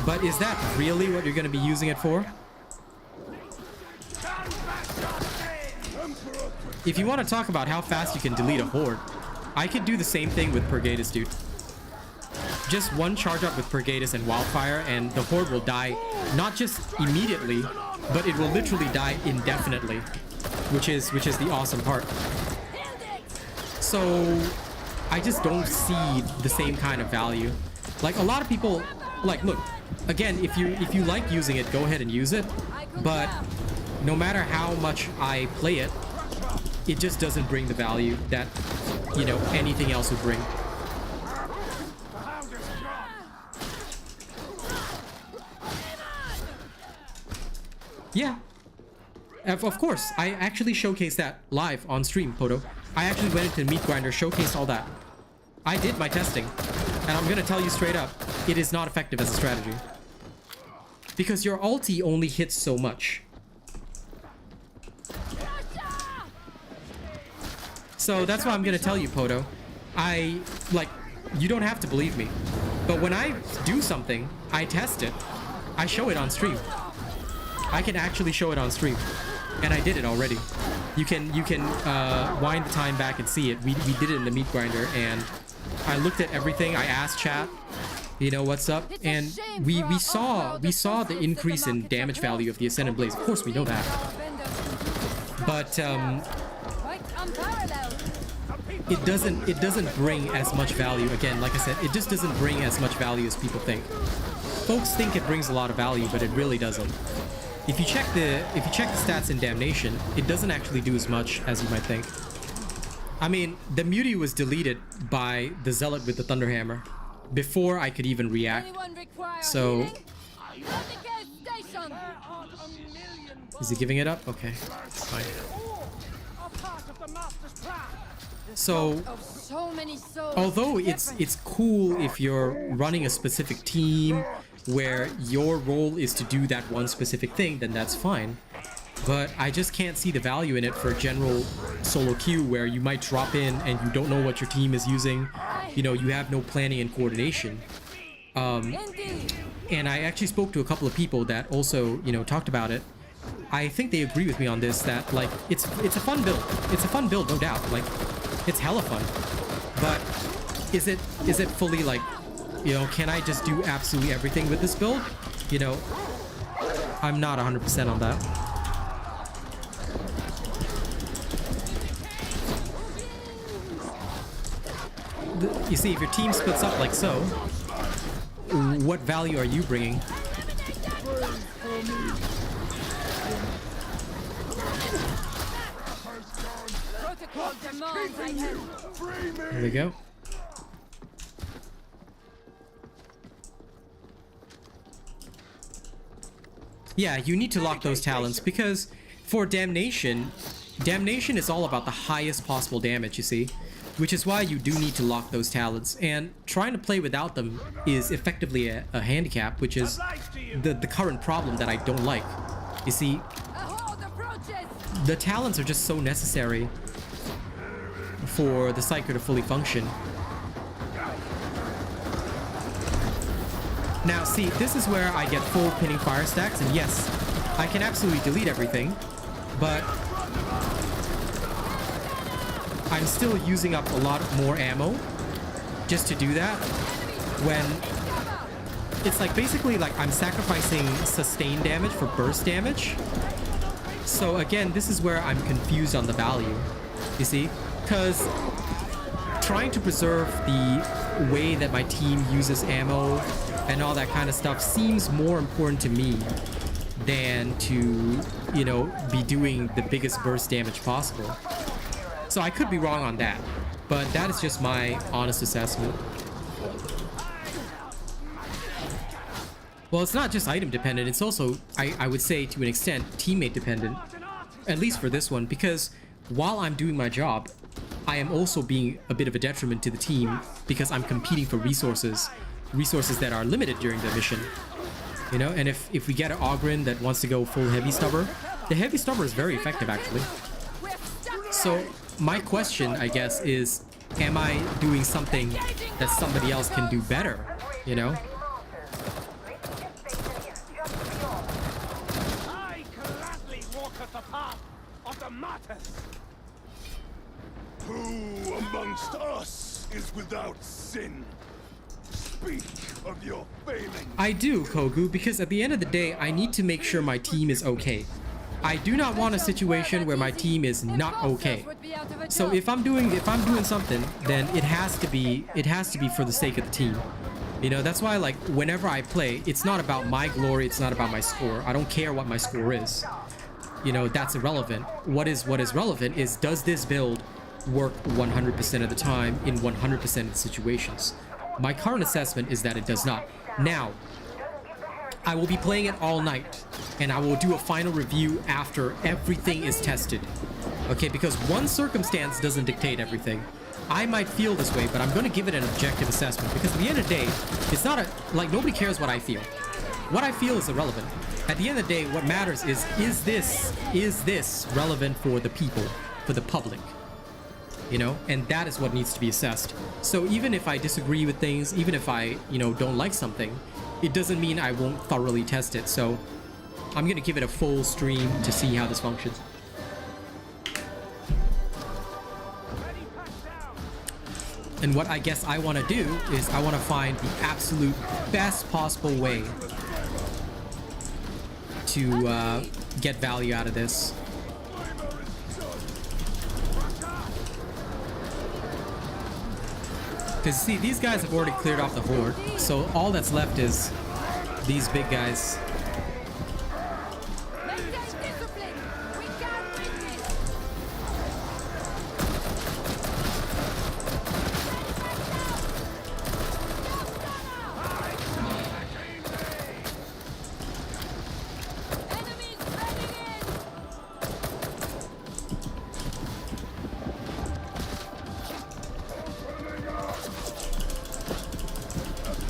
But is that really what you're going to be using it for? If you want to talk about how fast you can delete a horde, I could do the same thing with Pergatus, dude. Just one charge up with Pergatus and Wildfire, and the horde will die not just immediately, but it will literally die indefinitely, which is the awesome part. So I just don't see the same kind of value. Like, a lot of people, like, look, again, if you like using it, go ahead and use it, but no matter how much I play it, it just doesn't bring the value that, you know, anything else would bring. Yeah, of course. I actually showcased that live on stream, Poto. I actually went into Meat Grinder, showcased all that. I did my testing, and I'm gonna tell you straight up, it is not effective as a strategy. Because your ulti only hits so much. So that's why I'm gonna tell you, Poto. You don't have to believe me, but when I do something, I test it, I show it on stream. I can actually show it on stream, and I did it already. You can wind the time back and see it. We did it in the Meat Grinder, and I looked at everything. I asked chat, you know, what's up, and we saw the increase in damage value of the Ascendant Blaze. Of course, we know that, but it doesn't bring as much value. Again, like I said, it just doesn't bring as much value as people think. Folks think it brings a lot of value, but it really doesn't. If you check the stats in Damnation, it doesn't actually do as much as you might think. I mean, the Muti was deleted by the Zealot with the Thunderhammer before I could even react. So, is he giving it up? Okay, it's fine. So, although it's cool if you're running a specific team where your role is to do that one specific thing, then that's fine. But I just can't see the value in it for a general solo queue where you might drop in and you don't know what your team is using. You know, you have no planning and coordination. And I actually spoke to a couple of people that also, you know, talked about it. I think they agree with me on this, that, like, it's a fun build. It's a fun build, no doubt. Like, it's hella fun. But is it fully, like, you know, can I just do absolutely everything with this build? You know, I'm not 100% on that. You see, if your team splits up like so, what value are you bringing? There we go. Yeah, you need to lock those talents, because for Damnation is all about the highest possible damage, you see? Which is why you do need to lock those talents, and trying to play without them is effectively a handicap, which is the current problem that I don't like. You see, the talents are just so necessary. for the Psyker to fully function. Now, see, this is where I get full pinning fire stacks, and yes, I can absolutely delete everything, but I'm still using up a lot more ammo just to do that, when it's like basically like I'm sacrificing sustained damage for burst damage. So again, this is where I'm confused on the value, you see, because trying to preserve the way that my team uses ammo and all that kind of stuff seems more important to me than to, you know, be doing the biggest burst damage possible. So I could be wrong on that, but that is just my honest assessment. Well, it's not just item dependent, it's also, I would say to an extent, teammate dependent. At least for this one, because while I'm doing my job, I am also being a bit of a detriment to the team because I'm competing for resources that are limited during the mission. You know, and if we get an Ogren that wants to go full heavy stubber, the heavy stubber is very effective actually. So my question, I guess, is, am I doing something that somebody else can do better, you know? I gladly walketh the path of the martyrs. Who amongst us is without sin? Speak of your failing. I do, Kogu, because at the end of the day, I need to make sure my team is okay. I do not want a situation where my team is not okay. So if I'm doing something, then it has to be for the sake of the team. You know, that's why, like, whenever I play, it's not about my glory, it's not about my score. I don't care what my score is. You know, that's irrelevant. What is relevant is, does this build work 100% of the time in 100% of the situations? My current assessment is that it does not. Now, I will be playing it all night, and I will do a final review after everything is tested. Okay, because one circumstance doesn't dictate everything. I might feel this way, but I'm going to give it an objective assessment, because at the end of the day, it's not like, nobody cares what I feel. What I feel is irrelevant. At the end of the day, what matters is this relevant for the people, for the public? You know, and that is what needs to be assessed. So even if I disagree with things, even if I, you know, don't like something, it doesn't mean I won't thoroughly test it. So I'm gonna give it a full stream to see how this functions. And what I guess I want to do is I want to find the absolute best possible way to get value out of this. Because, see, these guys have already cleared off the horde, so all that's left is these big guys. Maintain discipline. We can't win this. Enemies heading in.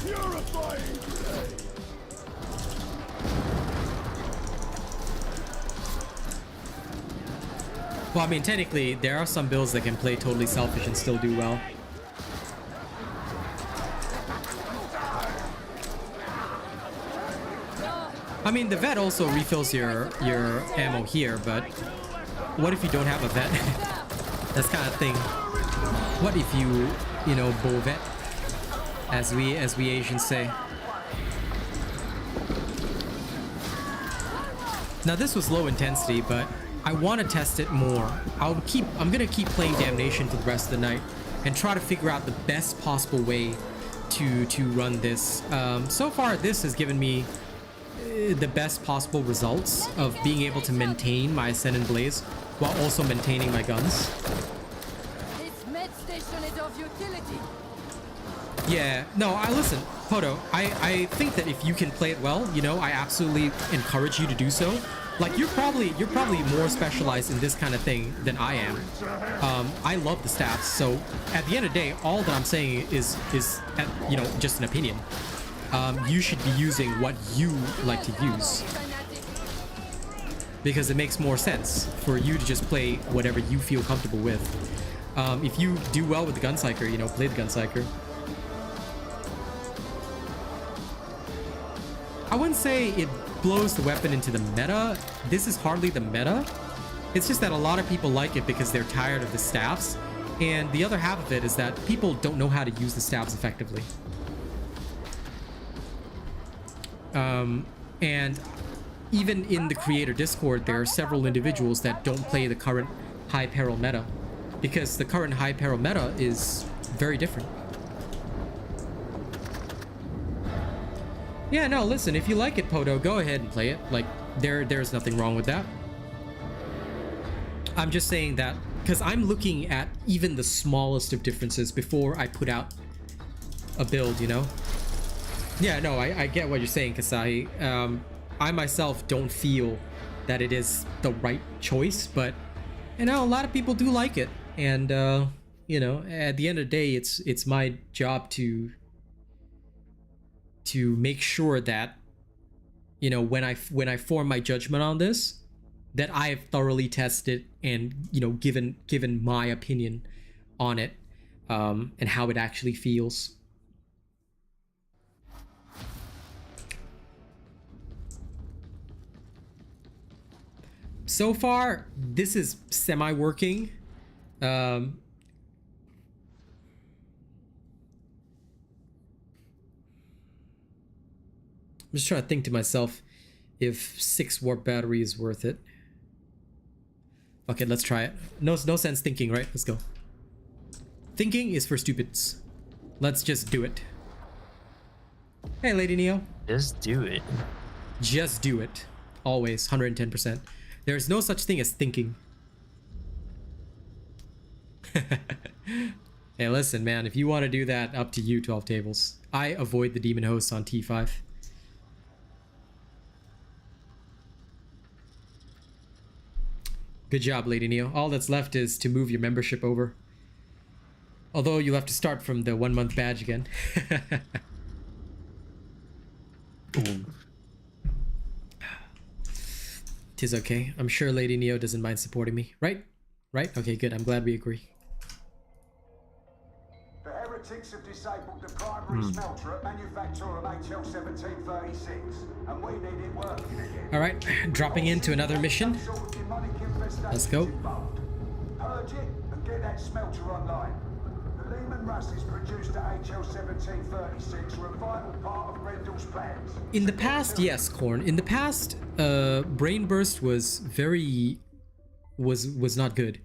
Purifying ray. Well, I mean, technically, there are some builds that can play totally selfish and still do well. I mean, the vet also refills your ammo here, but what if you don't have a vet? That's kind of thing. What if you know, bow vet, as we Asians say. Now this was low intensity, but I want to test it more. I'm gonna keep playing Damnation for the rest of the night and try to figure out the best possible way to run this. So far, this has given me the best possible results of being able to maintain my Ascendant Blaze while also maintaining my guns. This med station is of utility. Yeah, no, listen, Poto, I think that if you can play it well, you know, I absolutely encourage you to do so. Like, you're probably more specialized in this kind of thing than I am. I love the stats, so at the end of the day, all that I'm saying is you know, just an opinion. You should be using what you like to use, because it makes more sense for you to just play whatever you feel comfortable with. If you do well with the Gun Psyker, you know, play the Gun Psyker. I wouldn't say it blows the weapon into the meta. This is hardly the meta. It's just that a lot of people like it because they're tired of the staffs. And the other half of it is that people don't know how to use the staffs effectively. And even in the creator Discord, there are several individuals that don't play the current high peril meta because the current high peril meta is very different. Yeah, no, listen, if you like it, Poto, go ahead and play it. Like, there's nothing wrong with that. I'm just saying that because I'm looking at even the smallest of differences before I put out a build, you know? Yeah, no, I get what you're saying, because I myself don't feel that it is the right choice, but, you know, a lot of people do like it. And, you know, at the end of the day, it's my job to make sure that, you know, when I form my judgment on this, that I have thoroughly tested and, you know, given my opinion on it, and how it actually feels. So far, this is semi-working. I'm just trying to think to myself if 6 warp battery is worth it. Okay, let's try it. No sense thinking, right? Let's go. Thinking is for stupids. Let's just do it. Hey, Lady Neo. Just do it. Just do it. Always, 110%. There is no such thing as thinking. Hey, listen, man. If you want to do that, up to you, 12 tables. I avoid the demon hosts on T5. Good job, Lady Neo. All that's left is to move your membership over. Although you'll have to start from the 1 month badge again. Tis okay. I'm sure Lady Neo doesn't mind supporting me. Right? Right? Okay, good. I'm glad we agree. The heretics have disabled the primary smelter at manufacture of HL 1736, and we need it working again. Alright, dropping into another mission. Let's go. Purge it and get that smelter online. The Lehman Russes produced at HL 1736 were a vital part of Rendell's plans. In the past, yes, Korn. In the past, Brain Burst was was not good.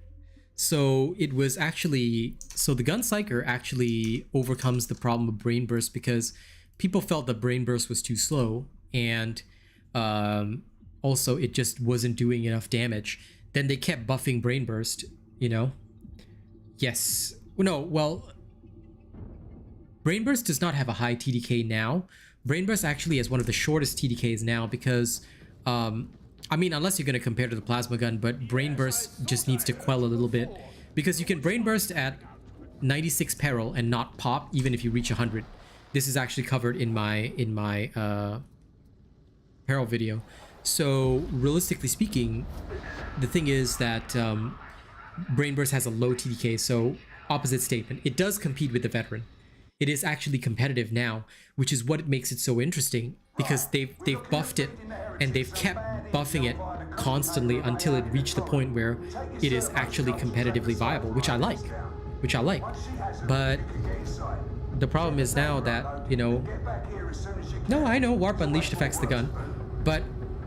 So it was actually, so the Gun Psyker actually overcomes the problem of Brain Burst because people felt that Brain Burst was too slow, and also it just wasn't doing enough damage. Then they kept buffing Brain Burst, you know? Yes. No, well, Brain Burst does not have a high TDK now. Brain Burst actually has one of the shortest TDKs now because, I mean, unless you're going to compare to the Plasma Gun, but Brain Burst just needs to quell a little bit. Because you can Brain Burst at 96 peril and not pop even if you reach 100. This is actually covered in my peril video. So, realistically speaking, the thing is that Brain Burst has a low TDK, so opposite statement. It does compete with the Veteran. It is actually competitive now, which is what makes it so interesting, because they've buffed it and they've kept buffing it constantly until it reached the point where it is actually competitively viable, which I like. But the problem is now that, you know, no, I know Warp Unleashed affects the gun, but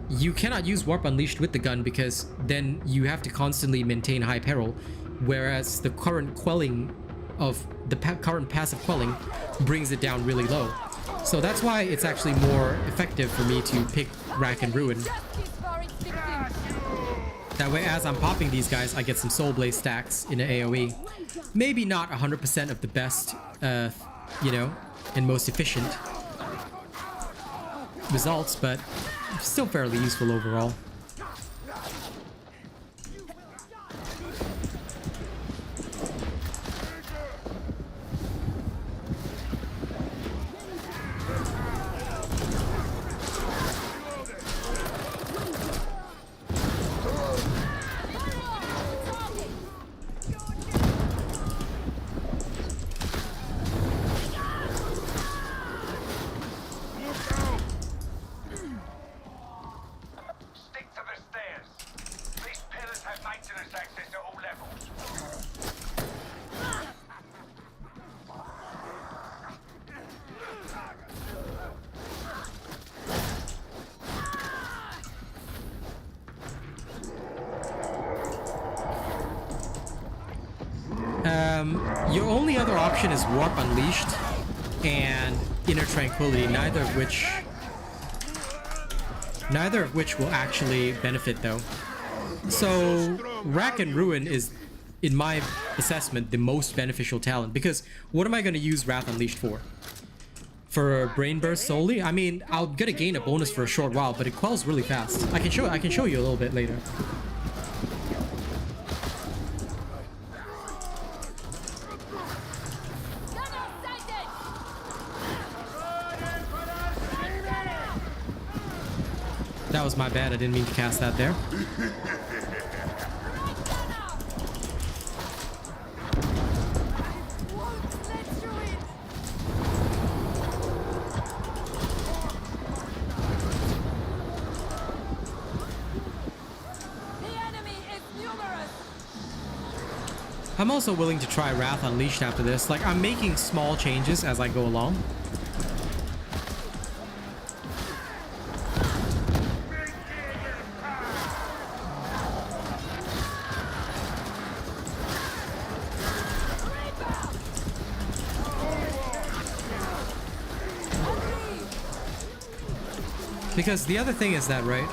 you cannot use Warp Unleashed with the gun because then you have to constantly maintain high peril, whereas the current quelling of the current passive quelling brings it down really low. So that's why it's actually more effective for me to pick Rack and Ruin. That way, as I'm popping these guys, I get some Soul Blaze stacks in an AoE. Maybe not 100% of the best, you know, and most efficient results, but still fairly useful overall. Your only other option is Warp Unleashed and Inner Tranquility, neither of which will actually benefit though. So Rack and Ruin is, in my assessment, the most beneficial talent, because what am I going to use Wrath Unleashed for? For Brain Burst solely? I mean, I'll gonna gain a bonus for a short while, but it quells really fast. I can show you a little bit later. That was my bad. I didn't mean to cast that there. I'm also willing to try Wrath Unleashed after this. Like, I'm making small changes as I go along. Because the other thing is that, right,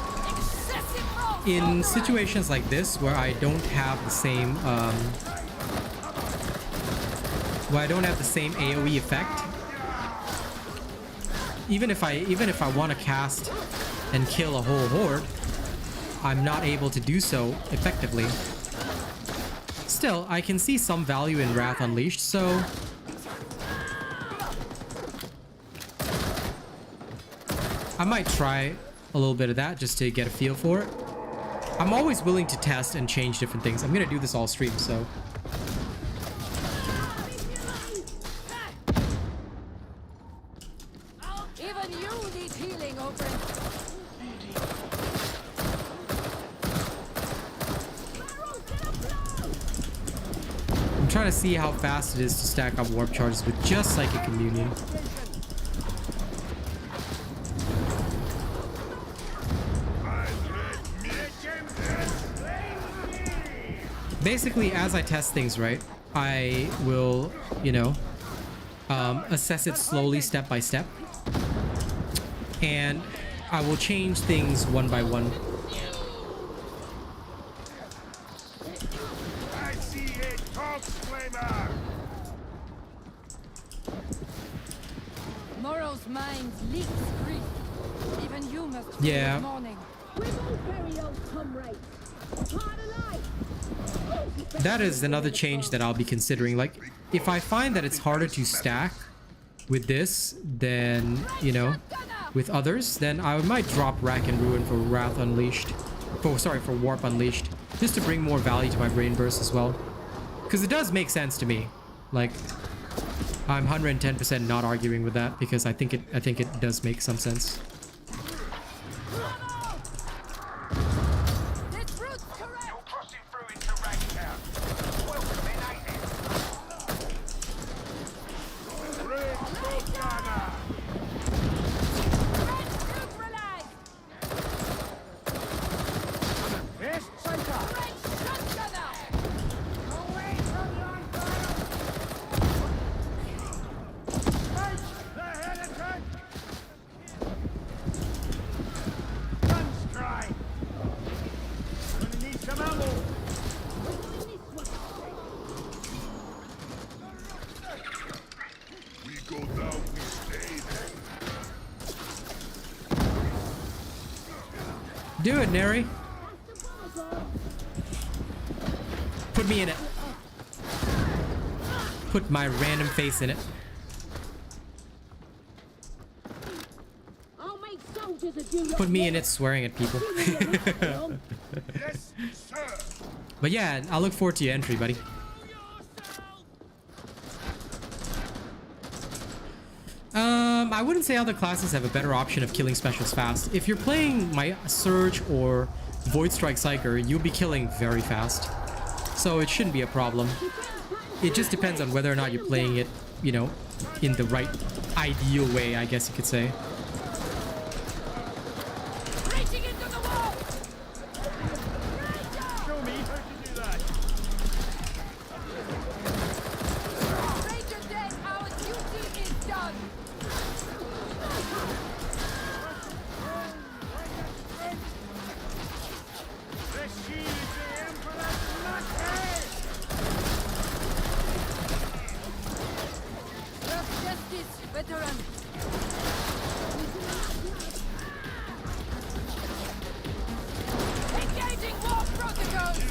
in situations like this where I don't have the same AoE effect, even if I want to cast and kill a whole horde, I'm not able to do so effectively. Still, I can see some value in Wrath Unleashed, so I might try a little bit of that just to get a feel for it. I'm always willing to test and change different things. I'm gonna do this all stream, so. Even you need healing, Open. I'm trying to see how fast it is to stack up warp charges with just Psychic Communion. Basically, as I test things, right, I will, you know, assess it slowly, step by step. And I will change things one by one. I see a corpse flamer. Morrow's mind leaks grief. Even you must Yeah. feel mourning. That is another change that I'll be considering. Like, if I find that it's harder to stack with this than, you know, with others, then I might drop Rack and Ruin for Wrath Unleashed. For Warp Unleashed. Just to bring more value to my Brain Burst as well. Because it does make sense to me. Like, I'm 110% not arguing with that, because I think it does make some sense. Do it, Neri. Put me in it. Put my random face in it. Put me in it swearing at people. Yes, sir. But yeah, I'll look forward to your entry, buddy. I wouldn't say other classes have a better option of killing specials fast. If you're playing my Surge or Void Strike Psyker, you'll be killing very fast. So it shouldn't be a problem. It just depends on whether or not you're playing it, you know, in the right ideal way, I guess you could say. Reaching into the wall! Show me how to do that. veteran. Engaging war protocols.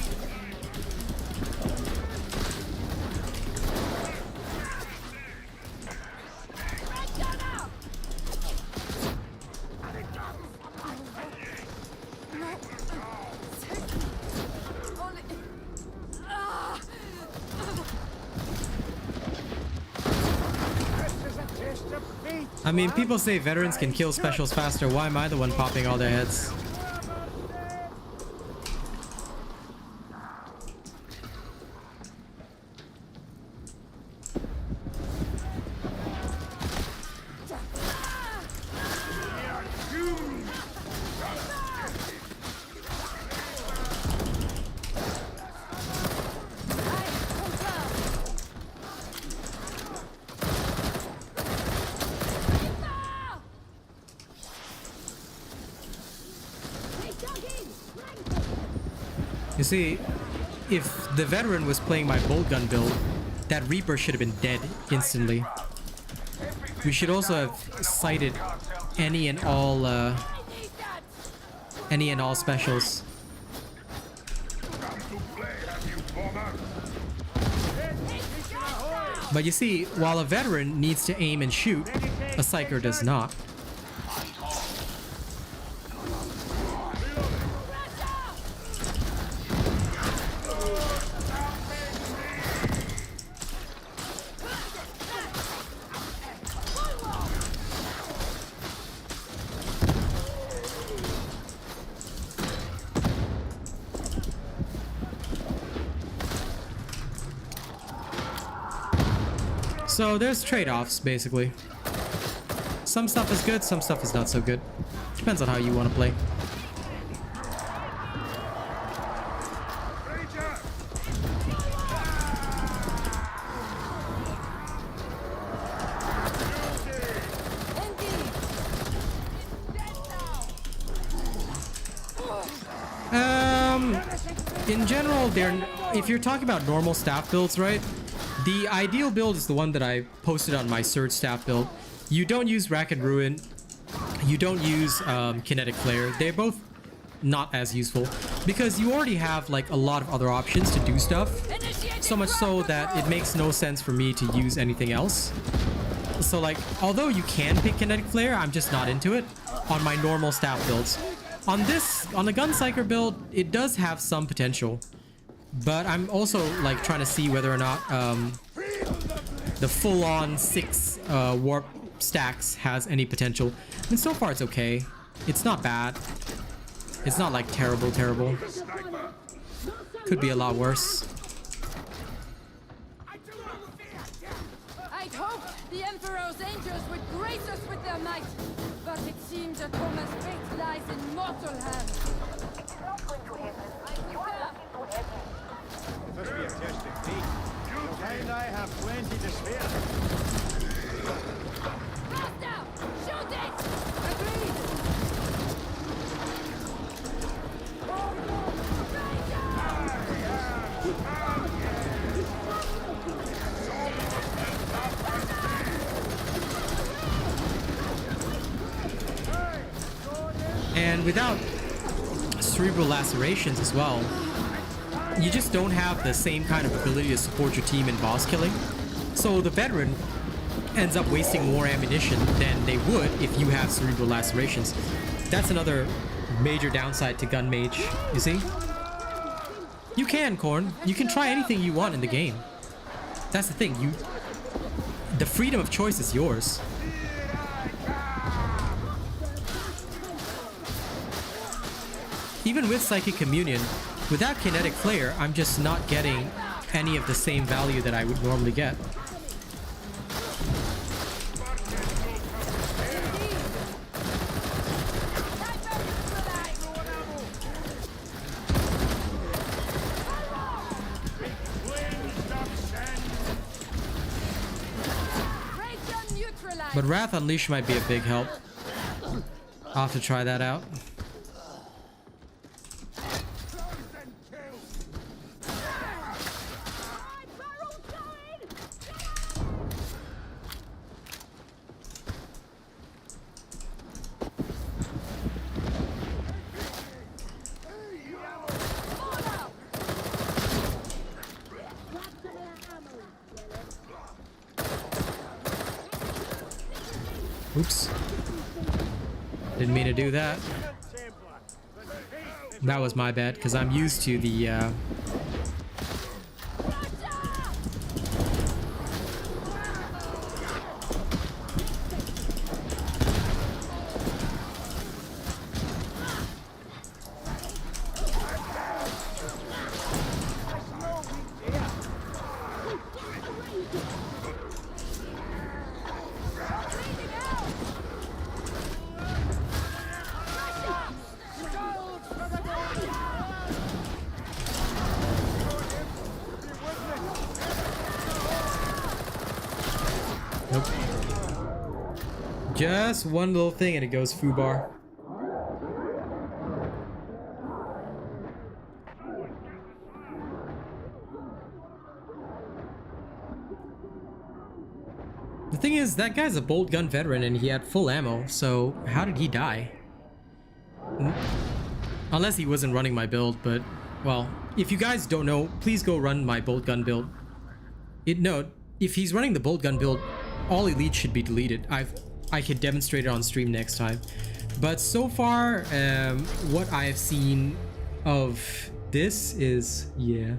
I mean, people say veterans can kill specials faster. Why am I the one popping all their heads? You see, if the veteran was playing my bolt gun build, that Reaper should have been dead instantly. We should also have cited any and all specials. But you see, while a veteran needs to aim and shoot, a Psyker does not. So there's trade-offs, basically. Some stuff is good, some stuff is not so good. Depends on how you want to play. In general, if you're talking about normal staff builds, right? The ideal build is the one that I posted on my Surge staff build. You don't use Rack and Ruin. You don't use Kinetic Flare. They're both not as useful because you already have like a lot of other options to do stuff. So much so that it makes no sense for me to use anything else. So like, although you can pick Kinetic Flare, I'm just not into it on my normal staff builds. On the Gun Psyker build, it does have some potential. But I'm also like trying to see whether or not the full-on 6 warp stacks has any potential. And so far it's okay. It's not bad. It's not like terrible. Could be a lot worse. I'd hoped the Emperor's angels would grace us with their might, but it seems that Thomas' fate lies in mortal hands. It's not going to happen. You are looking to heaven. Must be a test of fate. And I have plenty to spare. Faster! Shoot it! Agreed! And without cerebral lacerations as well, you just don't have the same kind of ability to support your team in boss killing. So the veteran ends up wasting more ammunition than they would if you have cerebral lacerations. That's another major downside to Gun Mage, you see? You can, Korn. You can try anything you want in the game. That's the thing. The freedom of choice is yours. Even with Psychic Communion, without Kinetic Flare, I'm just not getting any of the same value that I would normally get. But Wrath Unleashed might be a big help. I'll have to try that out. Oops. Didn't mean to do that. That was my bad, because I'm used to the Nope. Just one little thing and it goes foobar. The thing is, that guy's a bolt gun veteran and he had full ammo, so how did he die? Unless he wasn't running my build, but, well, if you guys don't know, please go run my bolt gun build. No, if he's running the bolt gun build, all elites should be deleted. I could demonstrate it on stream next time. But so far, what I have seen of this is, yeah.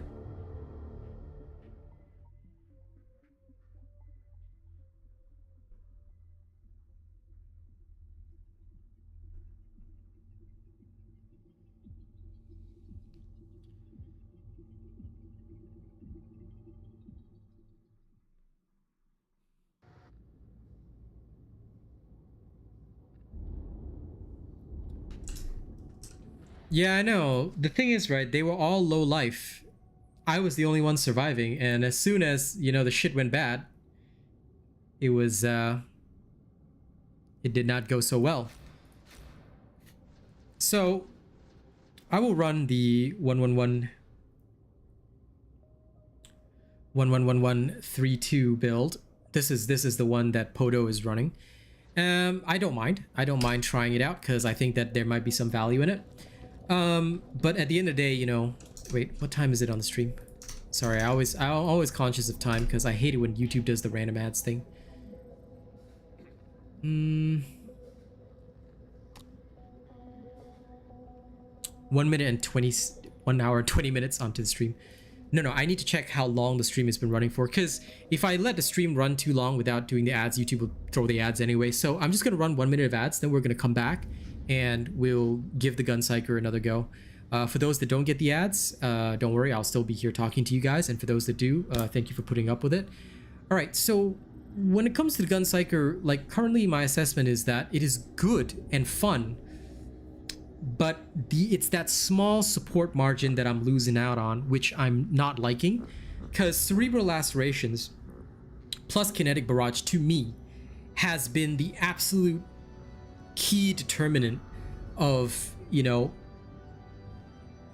Yeah, I know. The thing is, right, they were all low life. I was the only one surviving, and as soon as, you know, the shit went bad, it was, it did not go so well. So, I will run the 1132 build. This is the one that Podo is running. I don't mind. I don't mind trying it out, because I think that there might be some value in it. But at the end of the day, you know, wait, what time is it on the stream? Sorry, I'm always conscious of time because I hate it when YouTube does the random ads thing. 1 minute and 1 hour and 20 minutes onto the stream. No, I need to check how long the stream has been running for, because if I let the stream run too long without doing the ads, YouTube will throw the ads anyway. So I'm just gonna run 1 minute of ads, then we're gonna come back and we'll give the Gun Psyker another go. For those that don't get the ads, don't worry, I'll still be here talking to you guys. And for those that do, thank you for putting up with it. All right, so when it comes to the Gun Psyker, like currently my assessment is that it is good and fun, but it's that small support margin that I'm losing out on, which I'm not liking, because cerebral lacerations plus kinetic barrage to me has been the absolute key determinant of, you know,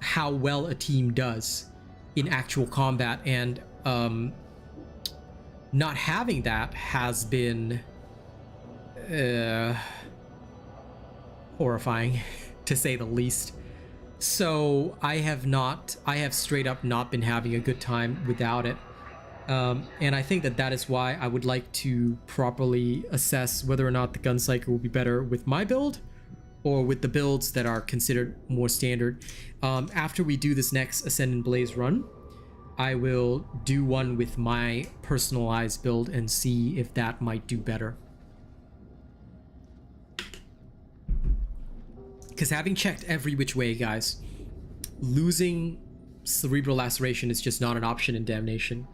how well a team does in actual combat, and not having that has been horrifying to say the least. So I have straight up not been having a good time without it. And I think that is why I would like to properly assess whether or not the Gun Psyker will be better with my build or with the builds that are considered more standard. After we do this next Ascendant Blaze run, I will do one with my personalized build and see if that might do better. Because having checked every which way, guys, losing cerebral laceration is just not an option in Damnation.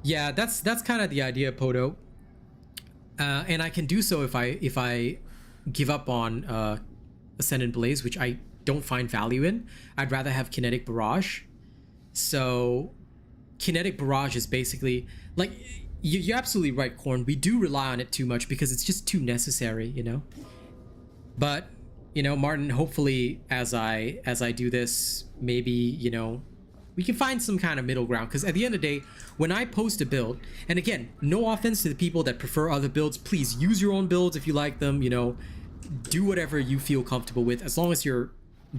Yeah, that's kind of the idea, Podo. And I can do so if I give up on Ascendant Blaze, which I don't find value in. I'd rather have Kinetic Barrage. So Kinetic Barrage is basically like, you're absolutely right, Korn. We do rely on it too much because it's just too necessary, you know. But you know, Martin, hopefully as I do this, maybe, you know, we can find some kind of middle ground, because at the end of the day, when I post a build, and again, no offense to the people that prefer other builds, please use your own builds if you like them, you know, do whatever you feel comfortable with, as long as you're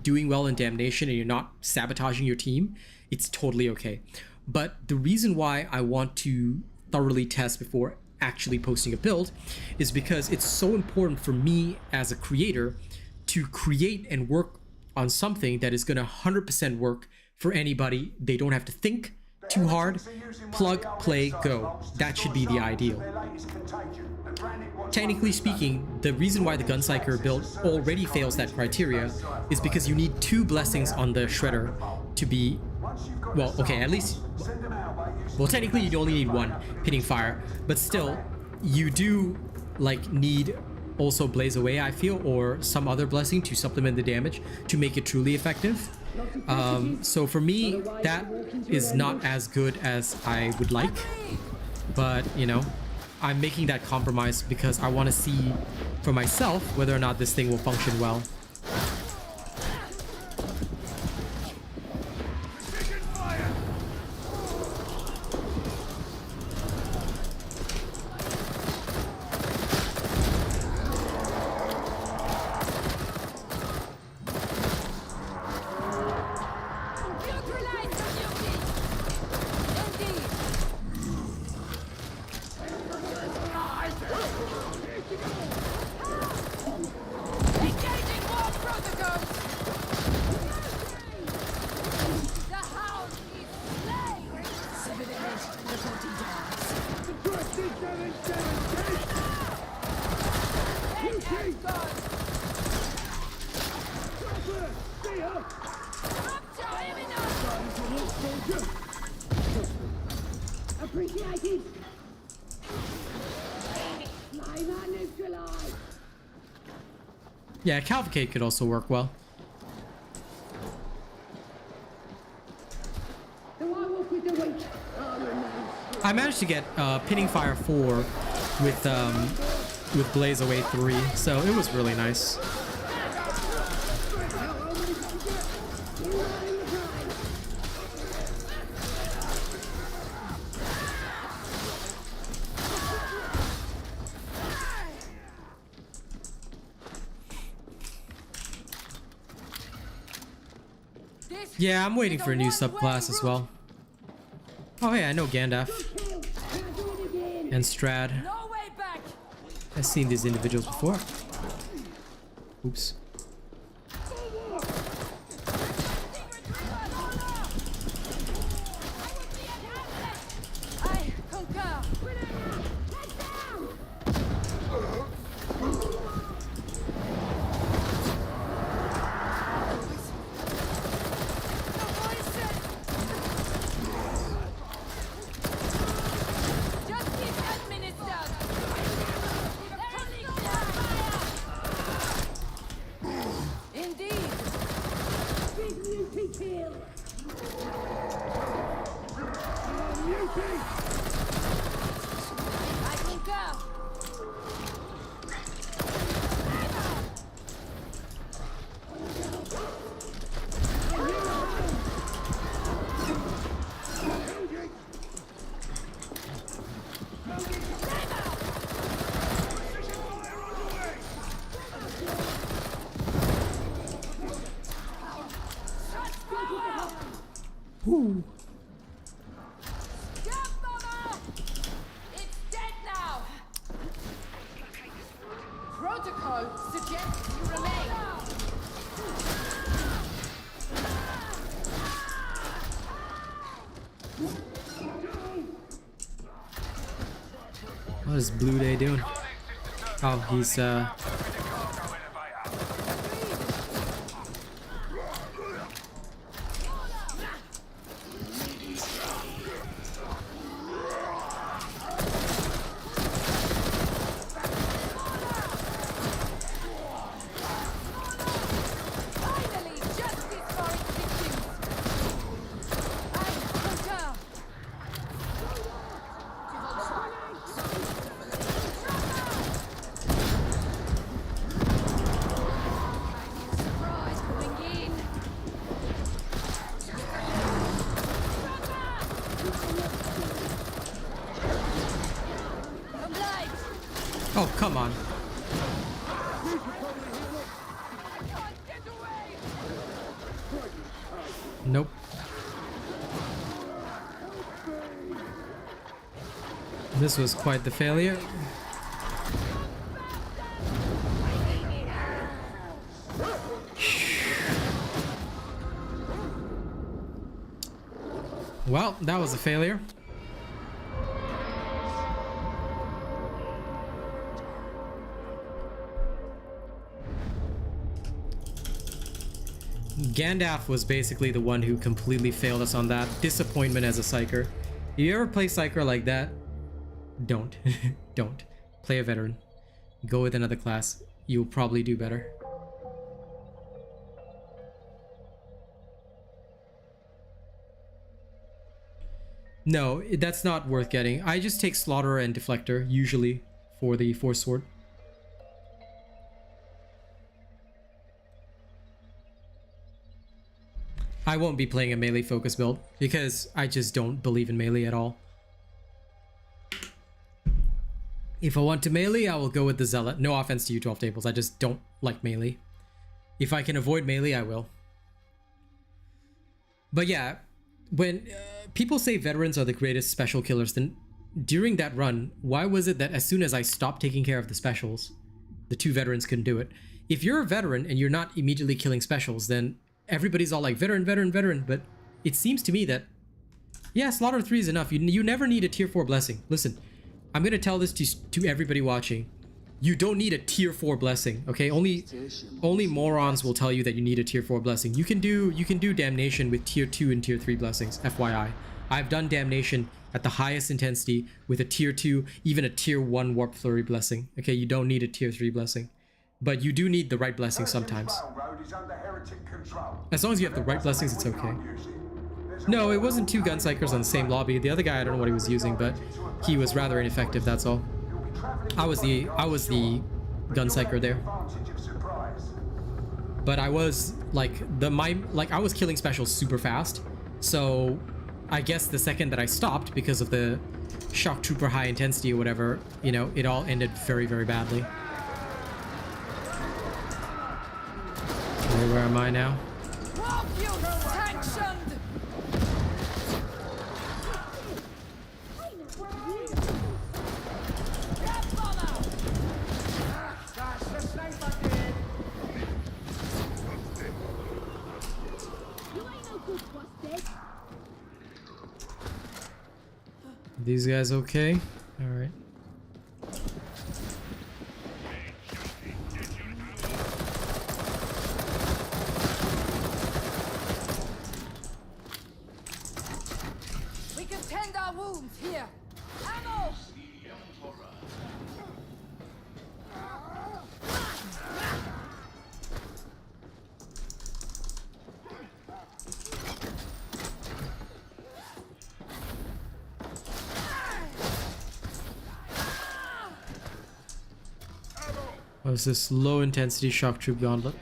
doing well in Damnation and you're not sabotaging your team, it's totally okay. But the reason why I want to thoroughly test before actually posting a build is because it's so important for me as a creator to create and work on something that is going to 100% work for anybody. They don't have to think too hard. Plug, play, go. That should be the ideal. Technically speaking, the reason why the Gun Psyker build already fails that criteria is because you need 2 blessings on the shredder to be, well, okay, at least, well, technically you only need 1 pitting fire, but still you do like need also blaze away, I feel, or some other blessing to supplement the damage to make it truly effective. So for me, that is not as good as I would like, but you know, I'm making that compromise because I want to see for myself whether or not this thing will function well. Yeah, Cavalcade could also work well. I managed to get Pinning Fire 4 with Blaze Away 3, so it was really nice. Yeah, I'm waiting for a new subclass as well. Oh yeah, I know Gandalf and Strad. I've seen these individuals before. Oops. Ooh. It's dead now. Protocol suggests you remain. What is Blue Day doing? Oh, he's oh, come on. This was quite the failure. Well, that was a failure. Gandalf was basically the one who completely failed us on that. Disappointment as a Psyker. You ever play Psyker like that? Don't. Don't. Play a veteran. Go with another class. You'll probably do better. No, that's not worth getting. I just take Slaughterer and Deflector, usually, for the Force Sword. I won't be playing a melee focus build, because I just don't believe in melee at all. If I want to melee, I will go with the Zealot. No offense to you 12 tables, I just don't like melee. If I can avoid melee, I will. But yeah, when people say veterans are the greatest special killers, then during that run, why was it that as soon as I stopped taking care of the specials, the two veterans couldn't do it? If you're a veteran and you're not immediately killing specials, then everybody's all like veteran, veteran, veteran. But it seems to me that, yeah, Slaughter 3 is enough. You never need a tier 4 blessing. Listen, I'm gonna tell this to everybody watching. You don't need a tier 4 blessing, okay? Only morons will tell you that you need a tier 4 blessing. You can do damnation with tier 2 and tier 3 blessings, FYI. I've done damnation at the highest intensity with a tier 2, even a tier 1 warp flurry blessing. Okay, you don't need a tier 3 blessing. But you do need the right blessing sometimes. As long as you have the right blessings, it's okay. No, it wasn't two Gun Psykers on the same lobby. The other guy, I don't know what he was using, but he was rather ineffective, that's all. I was the Gun Psyker there. But I was like I was killing specials super fast. So I guess the second that I stopped because of the shock trooper high intensity or whatever, you know, it all ended very, very badly. Okay, where am I now? These guys okay? All right. We can tend our wounds here. Ammo! What's this low intensity shock troop gauntlet?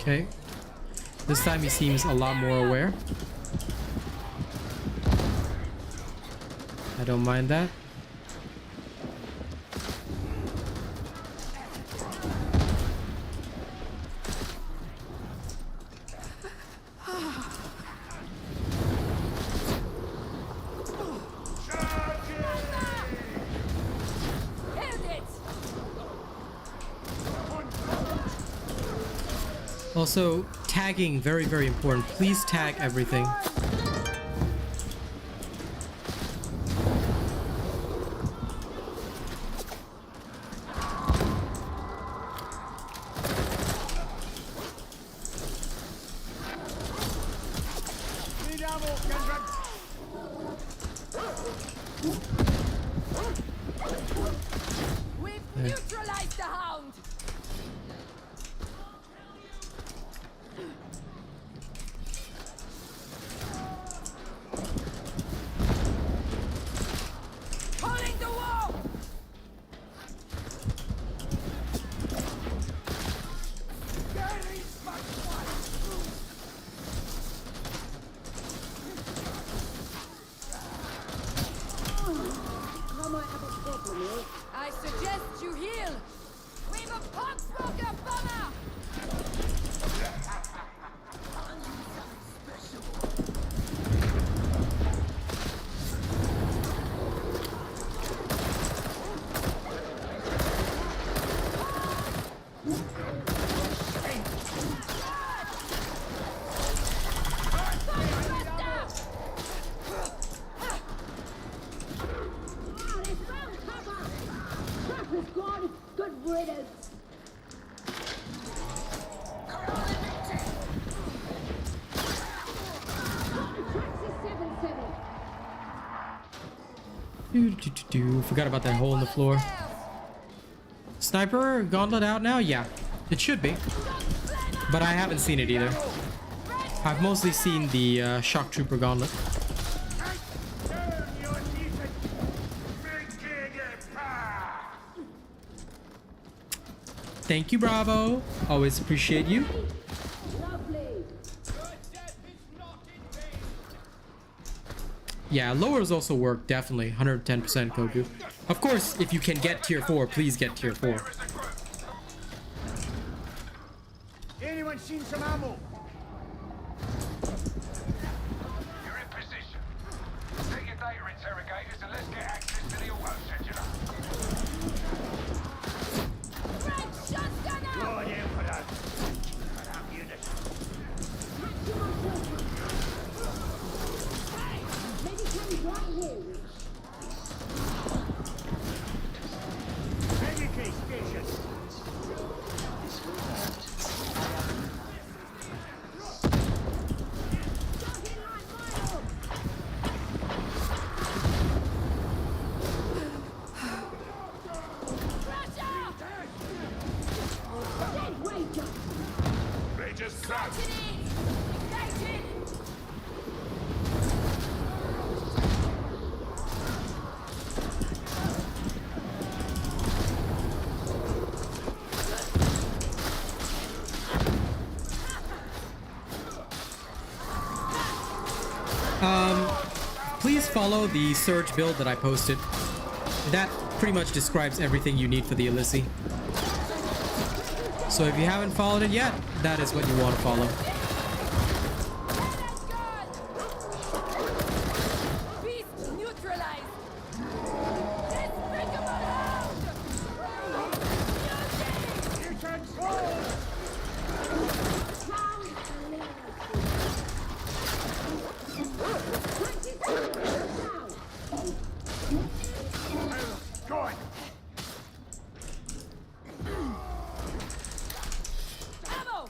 Okay. This time he seems a lot more aware. I don't mind that. Also, tagging, very, very important. Please tag everything. I suggest you heal. We've a pogsmoker bomber. Forgot about that hole in the floor. Sniper gauntlet out now? Yeah, it should be. But I haven't seen it either. I've mostly seen the shock trooper gauntlet. Thank you, Bravo. Always appreciate you. Yeah, lowers also work, definitely. 110% Koku. Of course, if you can get tier 4, please get tier 4. Anyone seen some ammo? You're in position. Take your data interrogators and let's get access to the auto scheduler. God, Emperor. I'm unit. Medicaid station. Major South. Please follow the Surge build that I posted. That pretty much describes everything you need for the Elyssi. So if you haven't followed it yet, that is what you want to follow. Beast neutralized. Going. Ammo.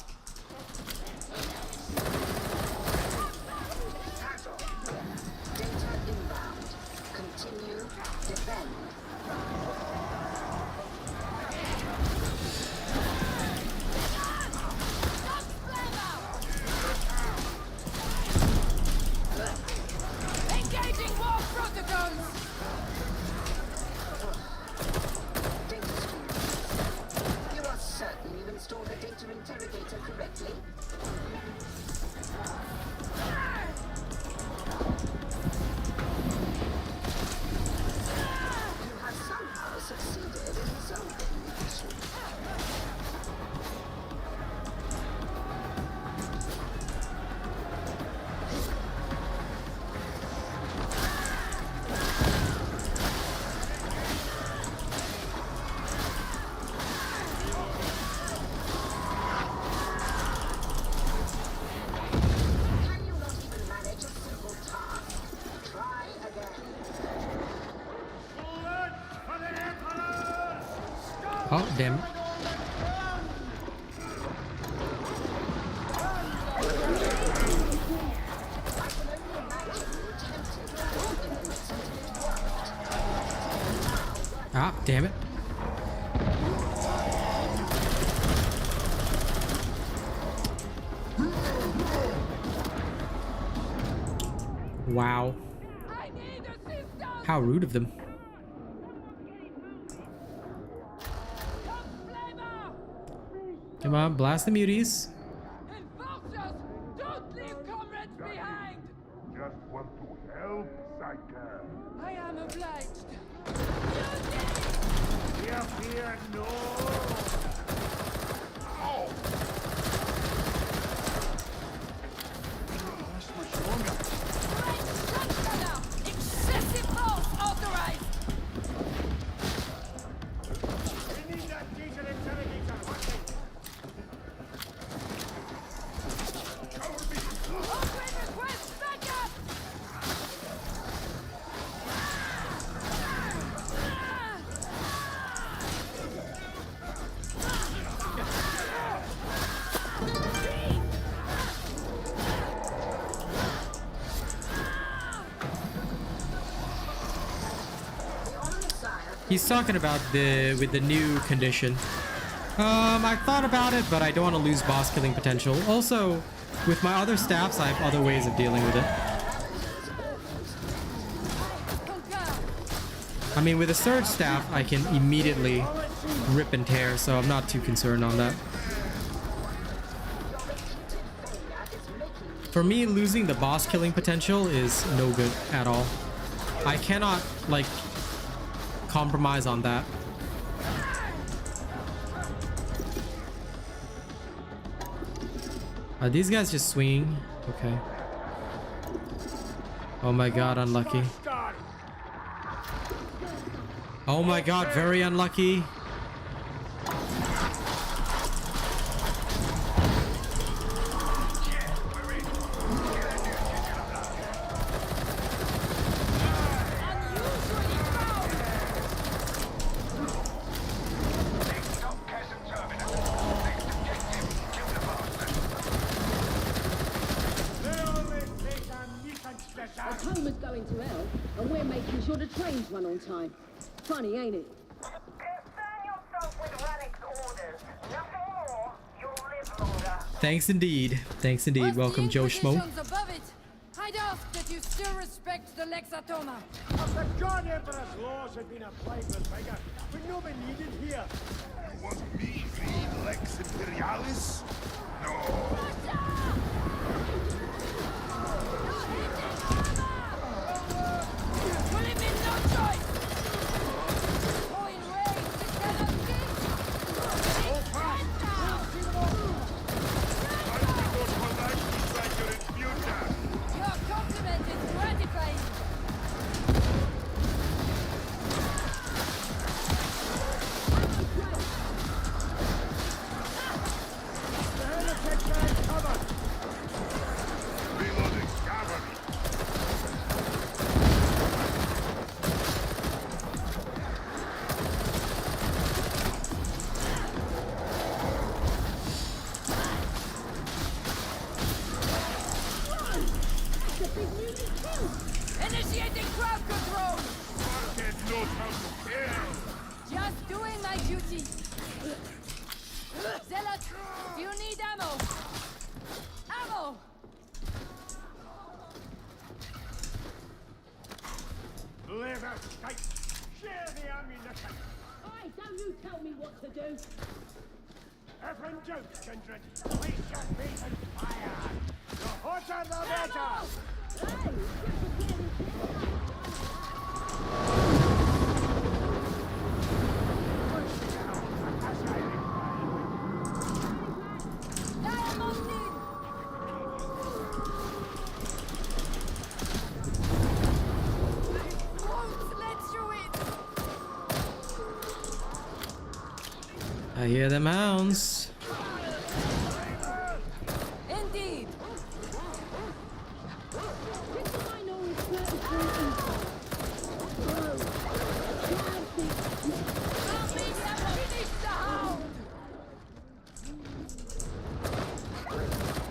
Data inbound. Continue. Defend. Engaging war protocols. Data stream. You are certain you installed the data interrogator correctly? You have somehow succeeded in solving the issue. Can you not even manage a simple task? Try again. Forward for the Emperor! Stop! Oh, damn it. Ah, damn it. Wow. I need assistance. How rude of them. Come on, blast the muties. Enforcers, don't leave comrades behind. Just want to help, Psyker. I am obliged. You did it! fear no. That's much longer. Right, Shotgunner! Excessive force authorized! We need that diesel interrogator. Watch it. Open request backup! He's talking about with the new condition. I thought about it, but I don't want to lose boss killing potential. Also, with my other staffs, I have other ways of dealing with it. I mean, with a surge staff, I can immediately rip and tear, so I'm not too concerned on that. For me, losing the boss killing potential is no good at all. I cannot, like, compromise on that. Are these guys just swinging? Okay. Oh my god, unlucky. Oh my god, very unlucky. Homer's going to hell, and we're making sure the trains run on time. Funny, ain't it? Concern yourself with Radix orders. Nothing more. You'll live longer. Thanks indeed. Thanks indeed. What's Welcome, the Joe Schmo. Inquisitions above it? I'd ask that you still respect the Lexatoma. If the God Emperor's laws had been applied with vigor, we'd not be needed here. You want me to read Lex Imperialis? No. Will it be no choice? Point raised, it cannot Your compliment is gratifying. The heretic guy's covered. Reloading cavalry. Initiating crowd control. Market knows how to kill. Just doing my duty. Zealot, do you need ammo? Ammo! Liver tight. Share the ammunition. Aye, don't you tell me what to do. Everyone jokes, kindred. Place your feet and fire. The hotter the better. Diamond in! Won't let you in! I hear them hounds. Indeed! Finish the hound!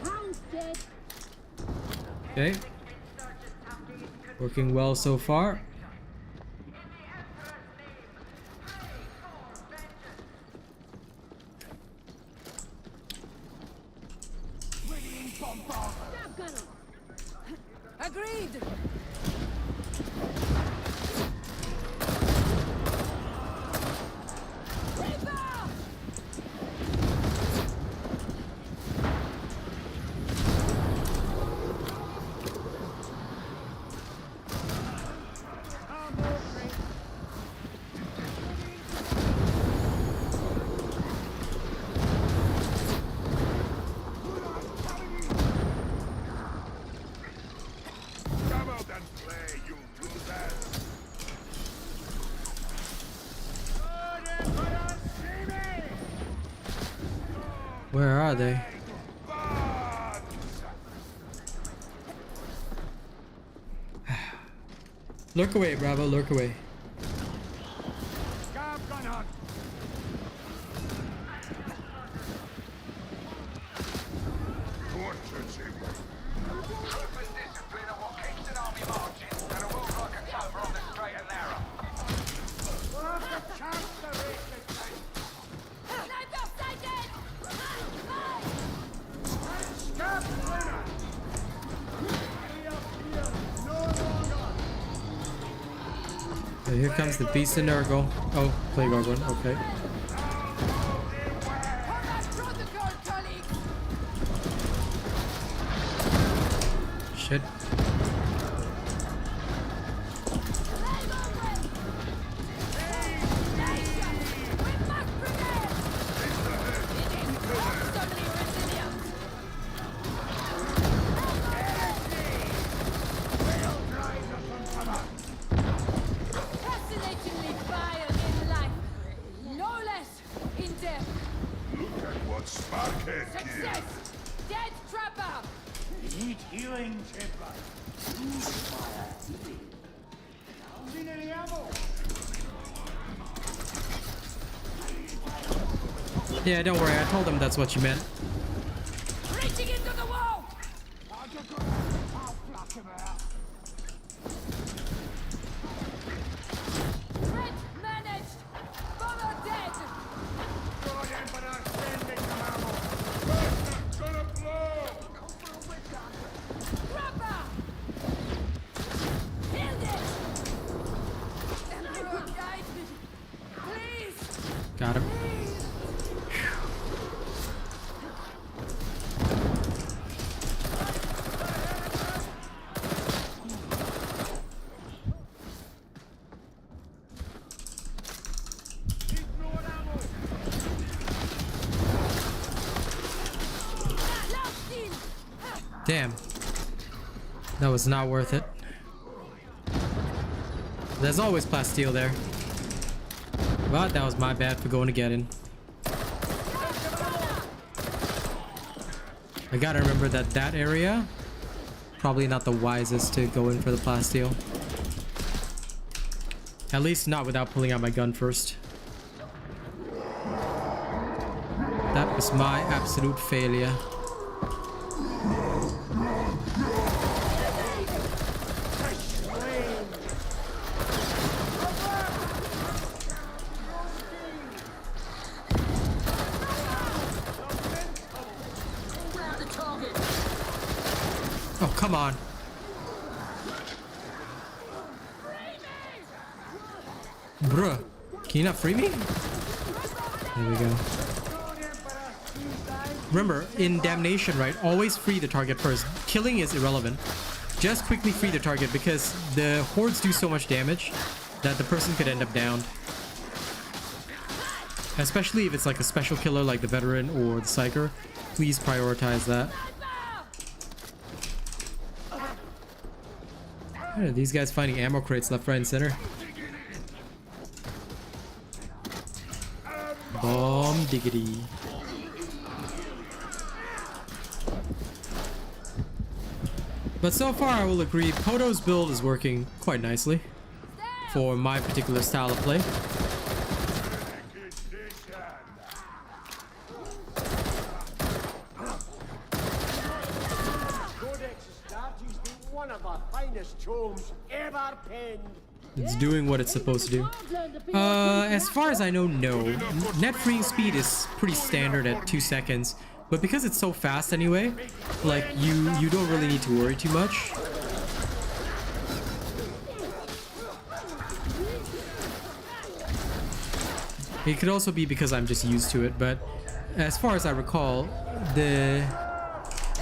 Hound's dead. Okay. Working well so far. Agreed! Reaper! Where are they? Lurk away, Bravo, lurk away. Troopers' discipline are what keeps an army marching, and a world like a clover on the straight and narrow. Sniper sighted! Okay, here comes the beast in Nurgle. Oh, play Gargoyle, okay. Combat protocol, colleagues! Shit. Fascinatingly vile in life, no less in death. Look at what Sparkhead Success! Dead trapper! Need healing, Templar. Use fire healing. Using any ammo? Yeah, don't worry, I told him that's what you meant. Reaching into the wall! I'll flush him out. Threat managed! Bomber dead! Lord Emperor, send me some ammo. Gonna blow! Trapper! Killed it! Emperor, guide me! Please! Got him. Damn. That was not worth it. There's always plasteel there. But that was my bad for going to get in. I gotta remember that that area, probably not the wisest to go in for the plasteel. At least not without pulling out my gun first. That was my absolute failure. Oh, come on. Bruh, can you not free me? There we go. Remember, in Damnation, right, always free the target first. Killing is irrelevant. Just quickly free the target because the hordes do so much damage that the person could end up downed. Especially if it's like a special killer like the Veteran or the Psyker. Please prioritize that. What are these guys finding ammo crates left, right, and center? Bomb diggity. But so far I will agree, Poto's build is working quite nicely for my particular style of play. One of the finest tomes ever penned. It's doing what it's supposed to do. As far as I know, no. Net freeing speed is pretty standard at 2 seconds, but because it's so fast anyway, like you don't really need to worry too much. It could also be because I'm just used to it, but as far as I recall, the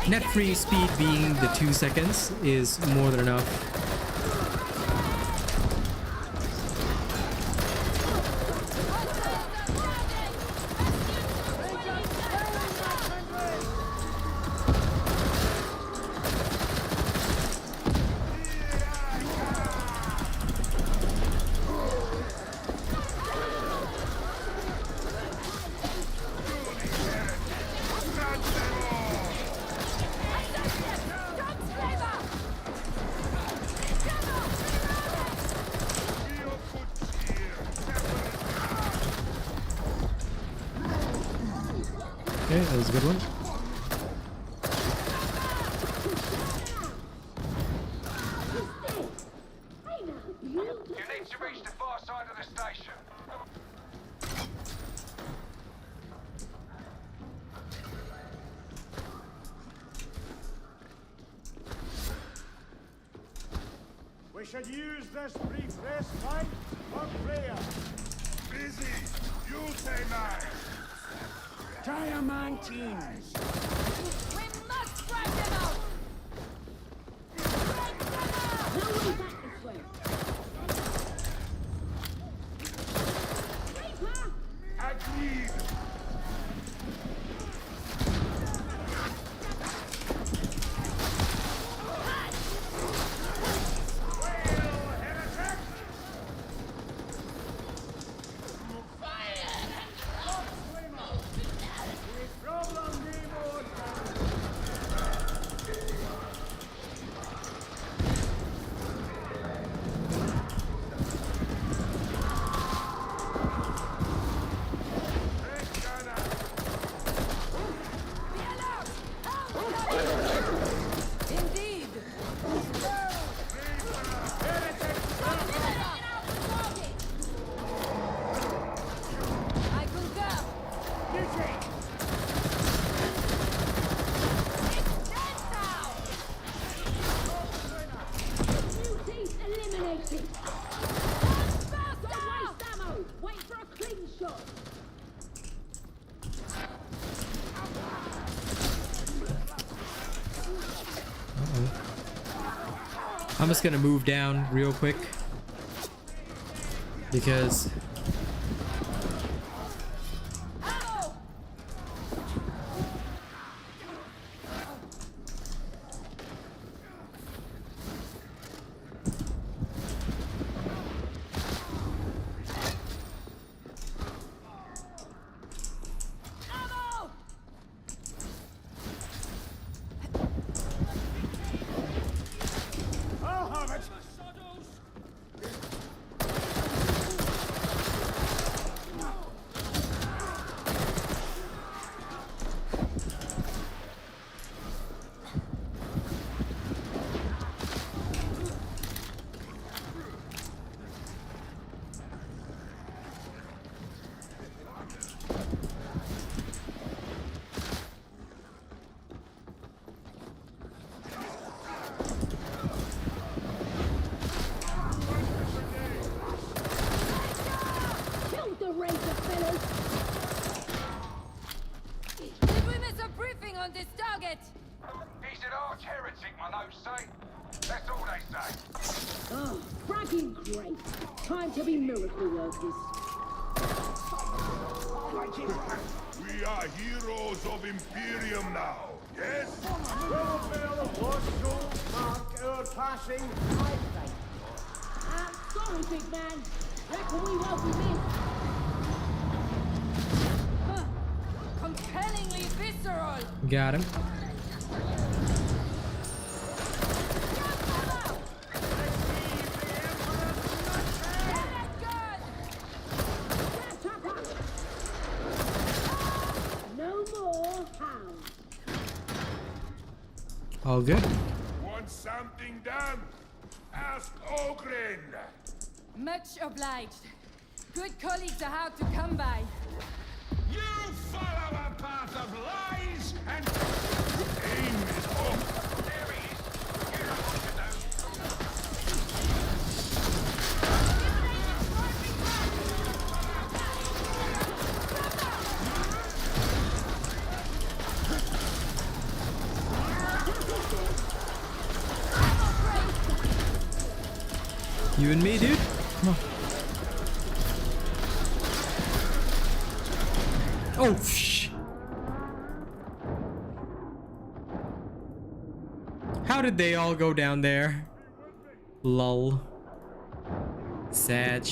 net freeing speed being the 2 seconds is more than enough. Okay, that was a good one. You need to reach the far side of the station. We should use this brief respite for prayer. Busy! You say nine! Diamantines! We must drive them out! Break them out! No way back this way. Reaper! Agreed! Indeed! I concur! It's dead now! New teeth eliminated. Faster! Don't waste ammo. Wait for a clean shot. I'm just gonna move down real quick because Ammo! Ammo! I'll have it! Kill the Ranger, fellas. Did we miss a briefing on this target? He's an arch heretic, my notes say. That's all they say. Oh, fragging great. Time to be miracle workers. We are heroes of Imperium now, yes? Will of lost souls mark our passing lifetime. Sorry, big man. Reckon we won't be missed. Huh. Compellingly visceral! got him. No more hounds. All good. Want something done? Ask Ogren! Much obliged. Good colleagues are hard to come by. You follow a path of lies and... Aim is off! There he is. You know what to do. You and me, dude. Come on. Oh, shh. How did they all go down there? Lol. Sag.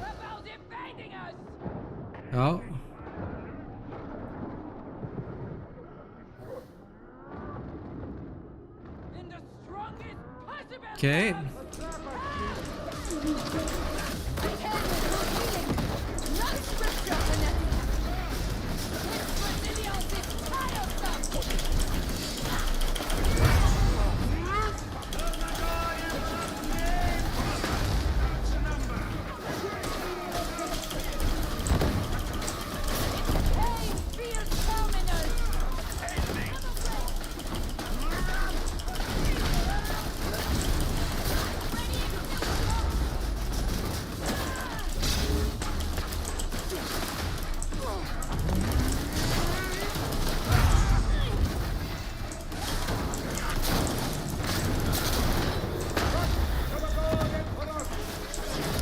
Rebels invading us! Oh. In the strongest possible Okay. terms. Pretend we're not healing. Not scripture, fanatic.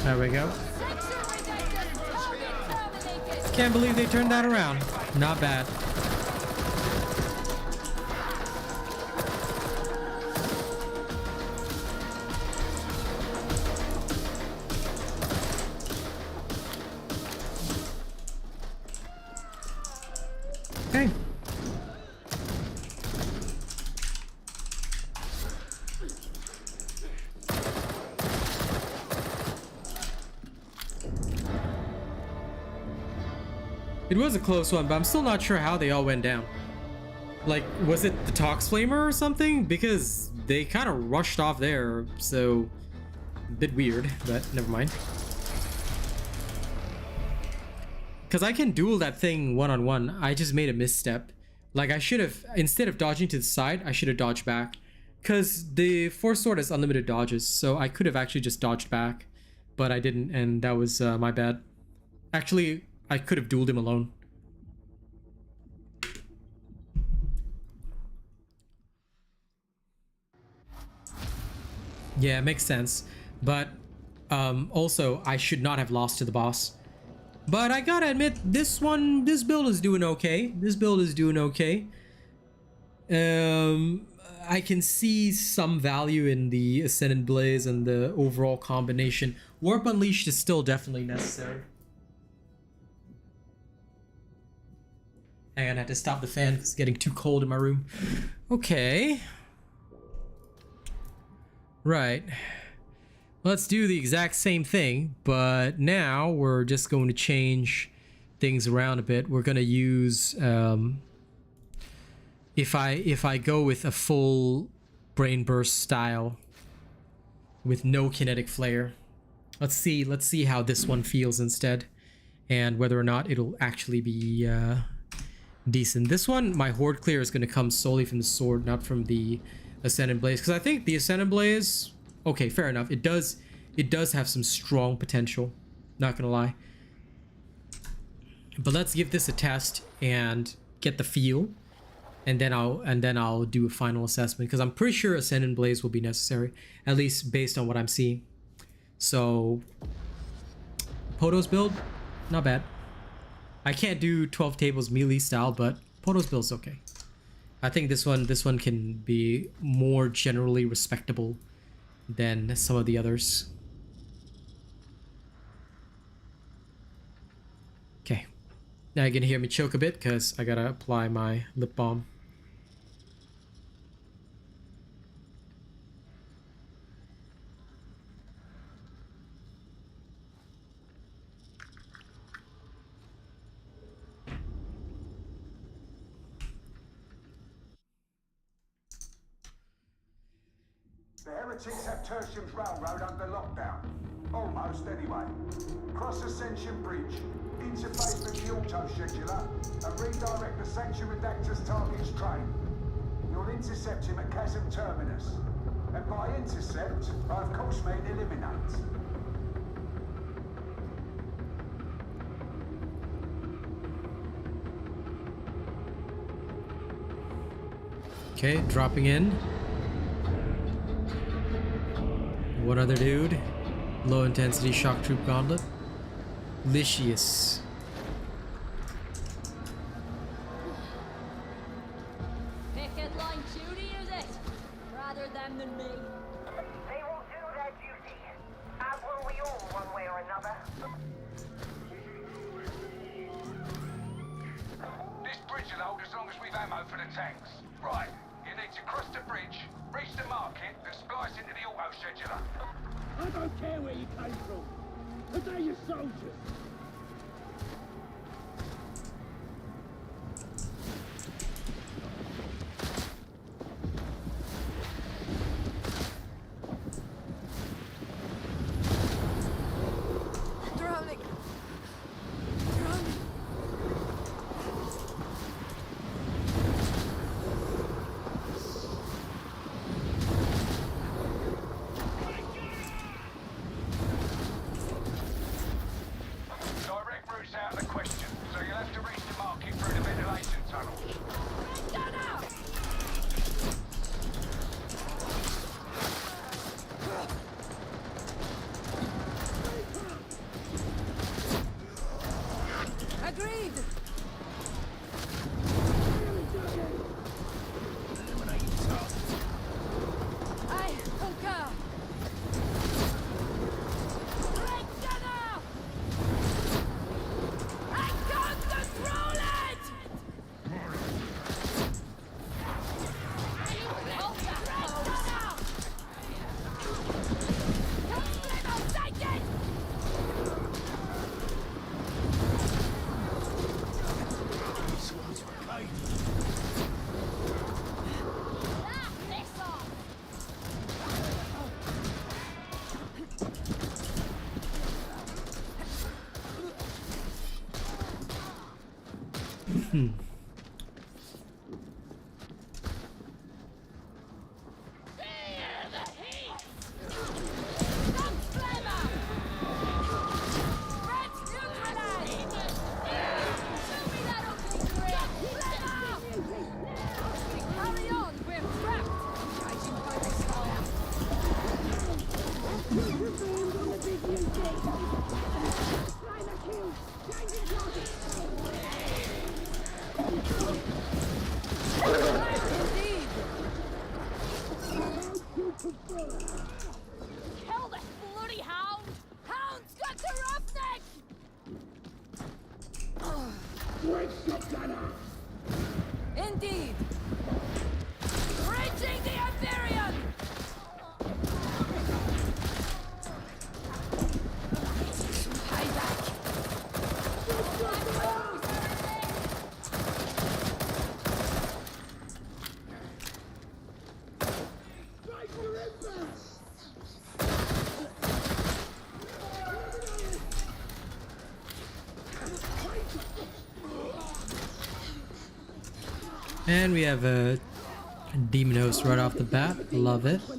There we go. Sanctuary Gates are totally terminated. Can't believe they turned that around. Not bad. Okay. It was a close one, but I'm still not sure how they all went down. Like, was it the Tox Flamer or something? Because they kind of rushed off there, so a bit weird, but never mind. Because I can duel that thing one-on-one. I just made a misstep. Like, I should have, instead of dodging to the side, I should have dodged back. Because the Force Sword has unlimited dodges, so I could have actually just dodged back. But I didn't, and that was my bad. Actually, I could have dueled him alone. Yeah, it makes sense. But also, I should not have lost to the boss. But I gotta admit, this build is doing okay. This build is doing okay. I can see some value in the Ascendant Blaze and the overall combination. Warp Unleashed is still definitely necessary. Hang on, I had to stop the fan because it's getting too cold in my room. Okay. Right. Let's do the exact same thing, but now we're just going to change things around a bit. We're going to use if I go with a full brain burst style with no kinetic flare. Let's see how this one feels instead, and whether or not it'll actually be decent. This one, my horde clear is going to come solely from the sword, not from the Ascendant Blaze, because I think the Ascendant Blaze, okay, fair enough, it does have some strong potential, not gonna lie. But let's give this a test and get the feel, and then I'll do a final assessment, because I'm pretty sure Ascendant Blaze will be necessary, at least based on what I'm seeing. So Poto's build, not bad. I can't do 12 tables melee style, but Poto's build's okay. I think this one can be more generally respectable than some of the others. Okay, now you can hear me choke a bit because I gotta apply my lip balm. The heretics have Tertium's railroad under lockdown. Almost, anyway. Cross Ascension Bridge, interface with the auto-scheduler, and redirect the Sanctuary Redactor's target's train. You'll intercept him at Chasm Terminus. And by intercept, I of course mean eliminate. Okay, dropping in. What other dude? Low intensity shock troop gauntlet. Licious. Picket line duty, is it? Rather them than me. They will do their duty, as will we all, one way or another. This bridge will hold as long as we've ammo for the tanks. Right, you need to cross the bridge, reach the market, and splice into the auto-scheduler. I don't care where you came from. But they're your soldiers. Drowning. Drowning. Kill this bloody hound! Hound's got the roughneck! Indeed! Reaching the Iberian! Payback! And we have a demon host right off the bat. Love it. You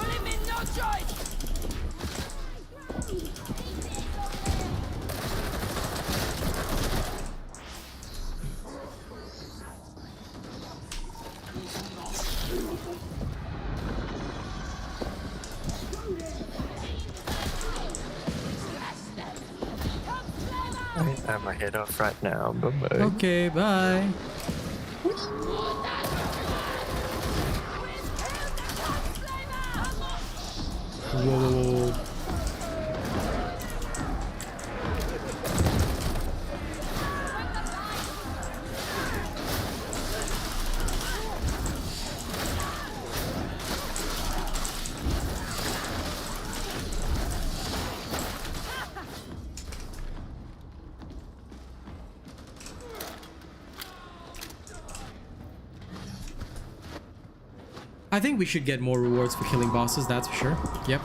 leave me no choice! I have my head off right now. Bye-bye. Okay, bye. Whoa. I think we should get more rewards for killing bosses, that's for sure. Yep.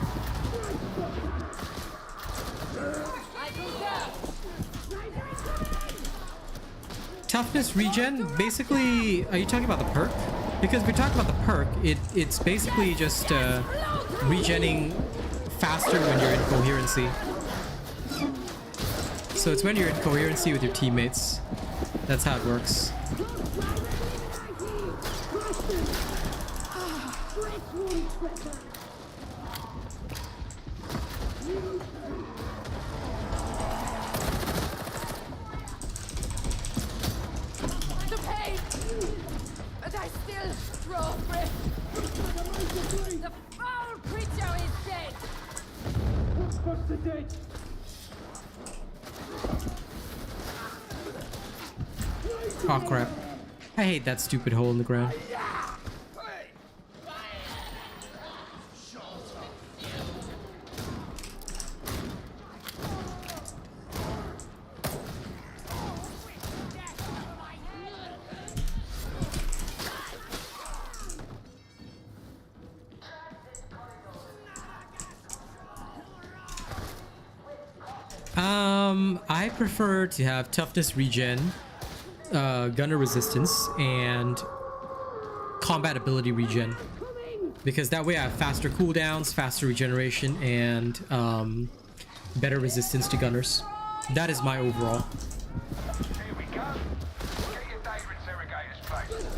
Toughness regen, basically, are you talking about the perk? Because if we're talking about the perk, it's basically just regenning faster when you're in coherency. So it's when you're in coherency with your teammates. That's how it works. The pain! But I still draw breath. The foul creature is dead! What's the date? Oh crap. I hate that stupid hole in the ground. I prefer to have toughness regen, gunner resistance, and combat ability regen, because that way I have faster cooldowns, faster regeneration, and better resistance to gunners. That is my overall. Here we go. Get your data interrogators placed.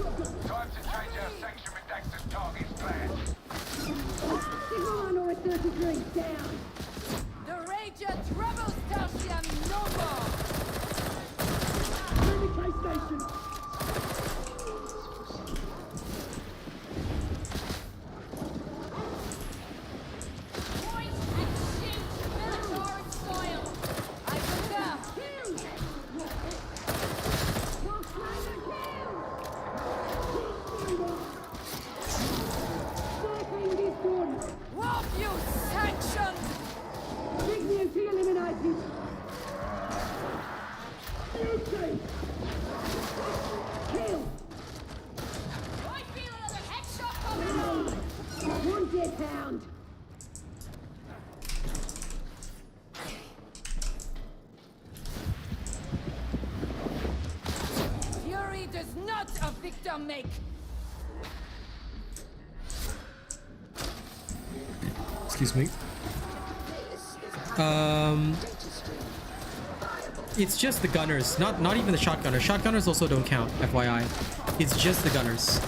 Time to change our sanction redactors targets plans. Minority 33 down. The Ranger troubles Calcium no more! Station. Point and shoot! Military spoil! I concur! Whoop, you sanctioned Bloodhound! Fury does not a victor make. Excuse me. It's just the gunners, not even the shotgunners. Shotgunners also don't count, FYI. It's just the gunners.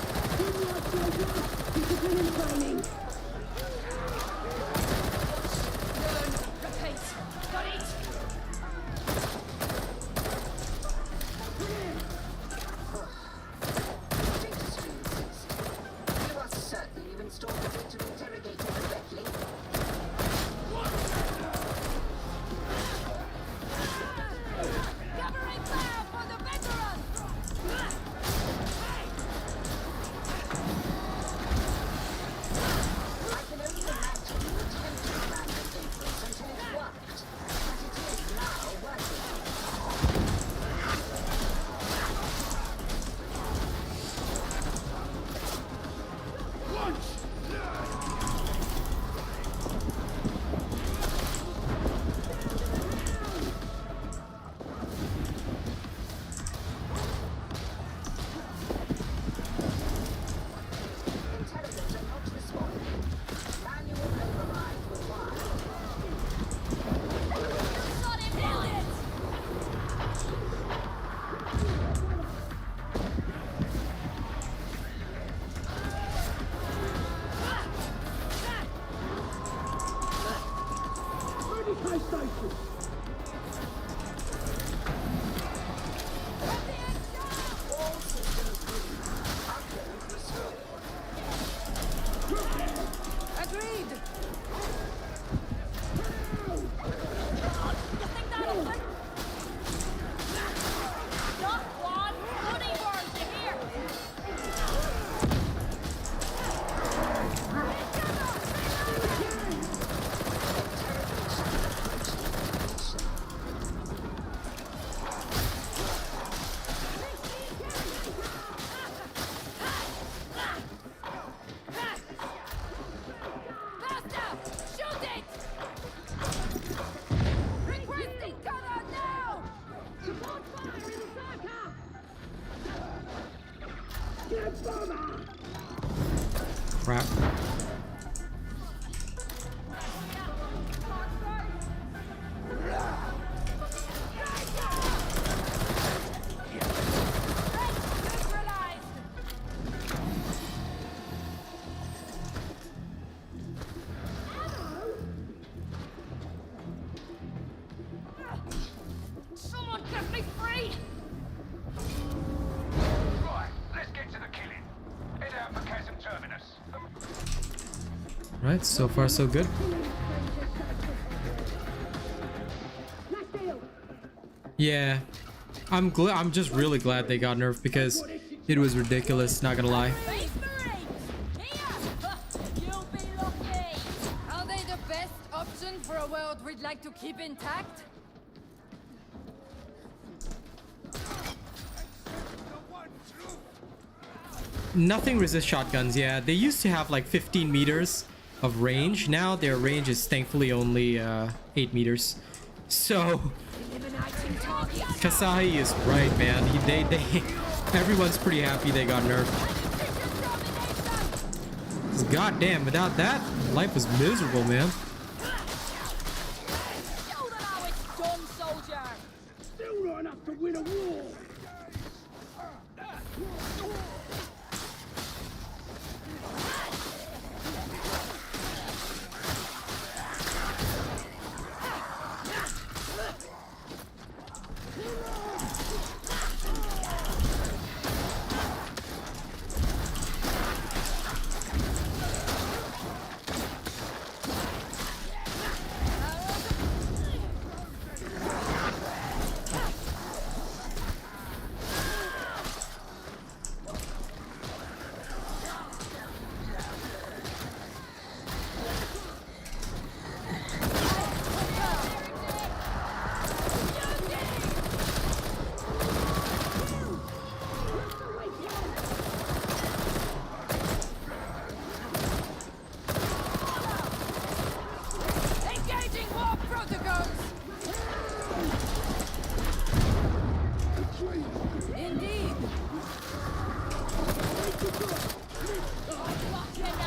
Crap. Someone get me free! Right, let's get to the killing. Head out for Chasm Terminus. Right, so far so good. Yeah, I'm just really glad they got nerfed because it was ridiculous, not gonna lie. Space Marines! Here! You'll be lucky! Are they the best option for a world we'd like to keep intact? Nothing resists shotguns, yeah. They used to have like 15 meters of range. Now their range is thankfully only 8 meters. So Kasahi is right, man. Everyone's pretty happy they got nerfed. God damn, without that, life was miserable, man. Still not enough to win a war!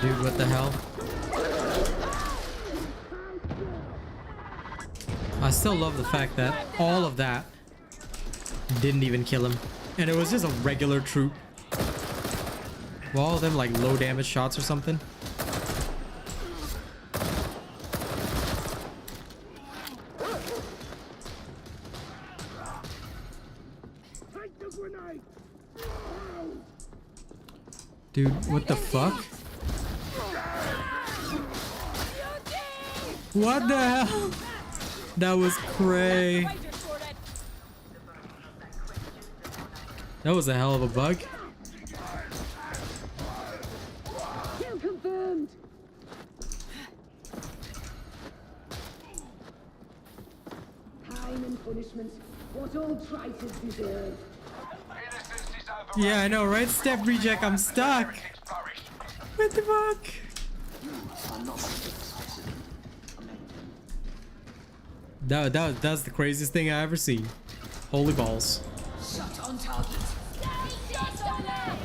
dude, what the hell? I still love the fact that all of that didn't even kill him. And it was just a regular troop. Were all of them like low damage shots or something? Dude, what the fuck? What the hell? That was cray. That was a hell of a bug. Kill confirmed. Time and punishment. What all traitors deserve. Yeah, I know, right? Step reject, I'm stuck. What the fuck? That's the craziest thing I ever seen. Holy balls. Shot on target. Shot on them.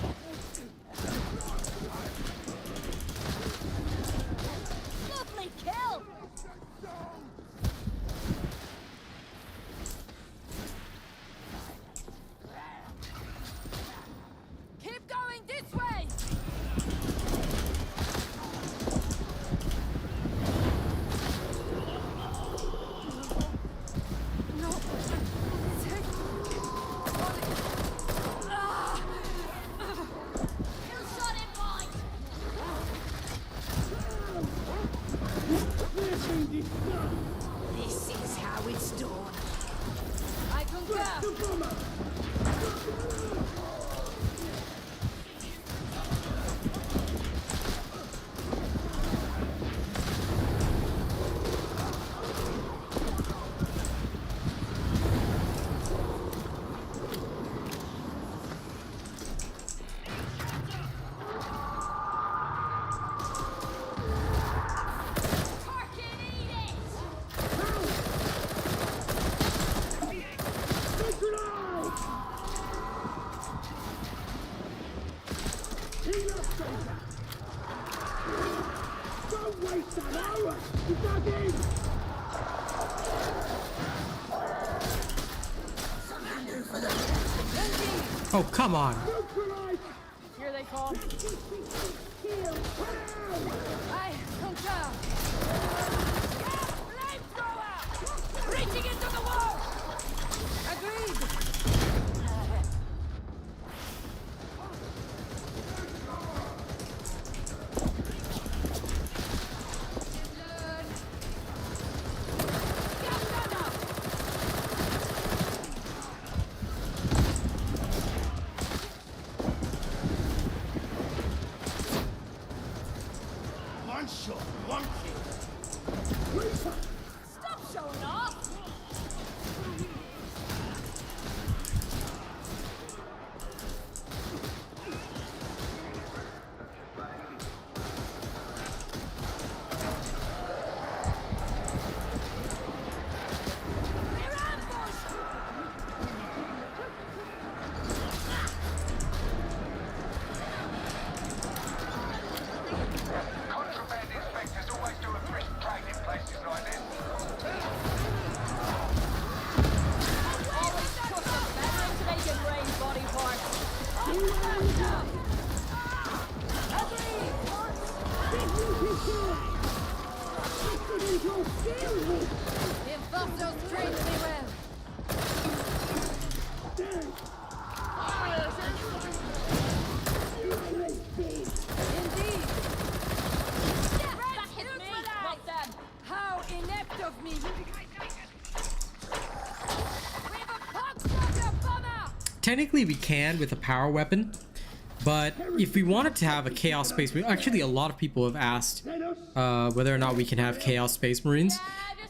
Lovely kill. Keep going this way. This is how it's done. I concur. Oh, come on. Here they come. I concur. Flamethrower! Reaching into the wall! Agreed! Stop showing off! Contraband inspectors always do a brisk trade in places like this. Always trust a veteran to make a brain body parts. The imposters treat me well. Indeed. Back at me, not them. How inept of me. We have a Pogstalker bomber. Technically we can with a power weapon, but if we wanted to have a Chaos Space Marine, actually a lot of people have asked whether or not we can have Chaos Space Marines.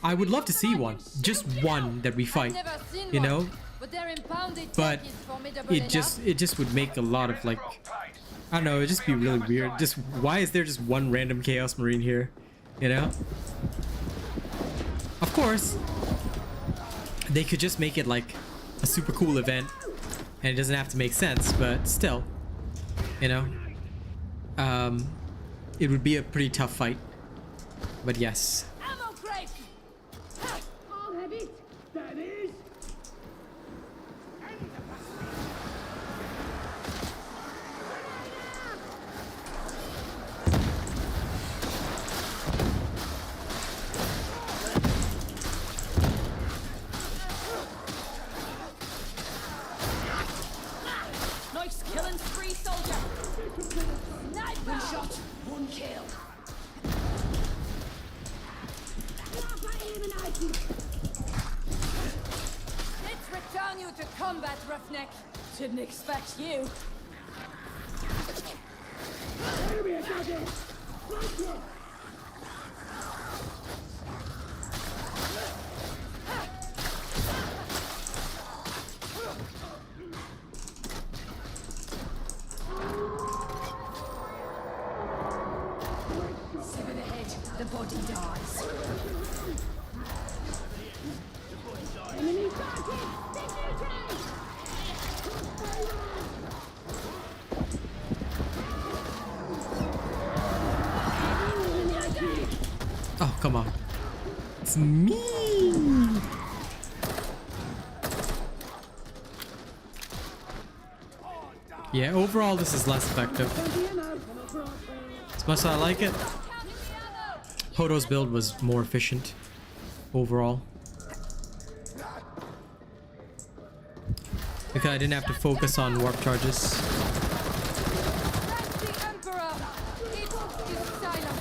I would love to see one, just one that we fight, Never seen you one, know, but their impounded but tech is formidable it just would make a lot of like, I don't know, it'd just be really weird. Just why is there just one random Chaos Marine here, you know? Of course, they could just make it like a super cool event and it doesn't have to make sense, but still, you know, it would be a pretty tough fight. But yes. Ammo crate! I'll have it. That is. Nice killing spree, soldier! Sniper! One shot, one kill. Let's return you to combat, roughneck. Didn't expect you. Enemy attacker! Sniper! Sever the head, the body dies. Enemy target! Dignity! Oh, come on. It's me. Yeah, overall this is less effective. As much as I like it, Poto's build was more efficient overall. Because I didn't have to focus on warp charges. That's the Emperor! It is silent.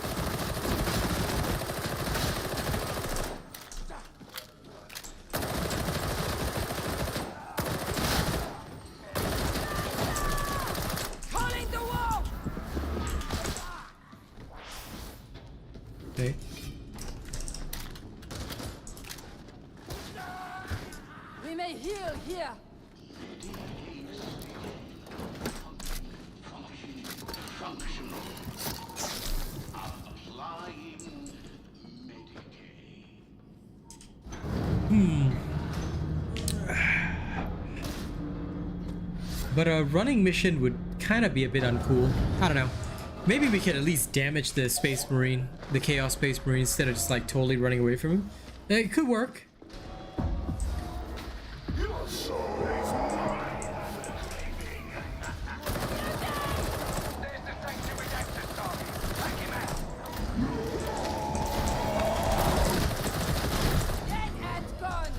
Calling the wall! Okay. We may heal here. But a running mission would kind of be a bit uncool. I don't know. Maybe we could at least damage the Space Marine, the Chaos Space Marine, instead of just like totally running away from him. It could work. There's the sanctuary access target. Take him out. Dead and gone.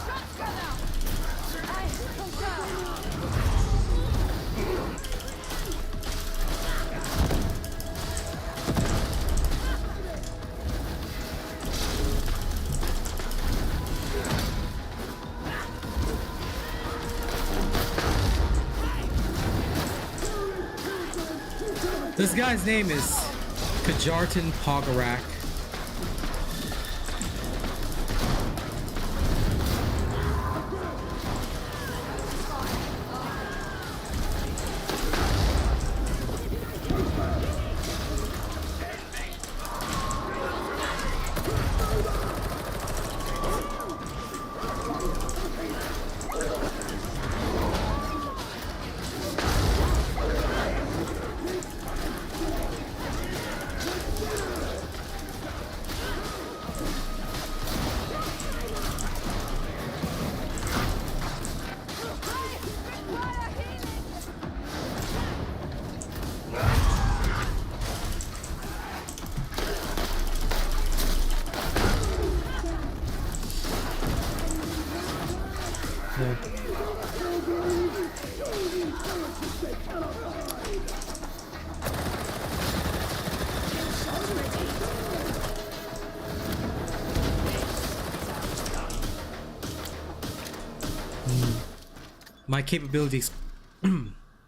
Shotgunner! I concur. This guy's name is Kajartan Pogarak.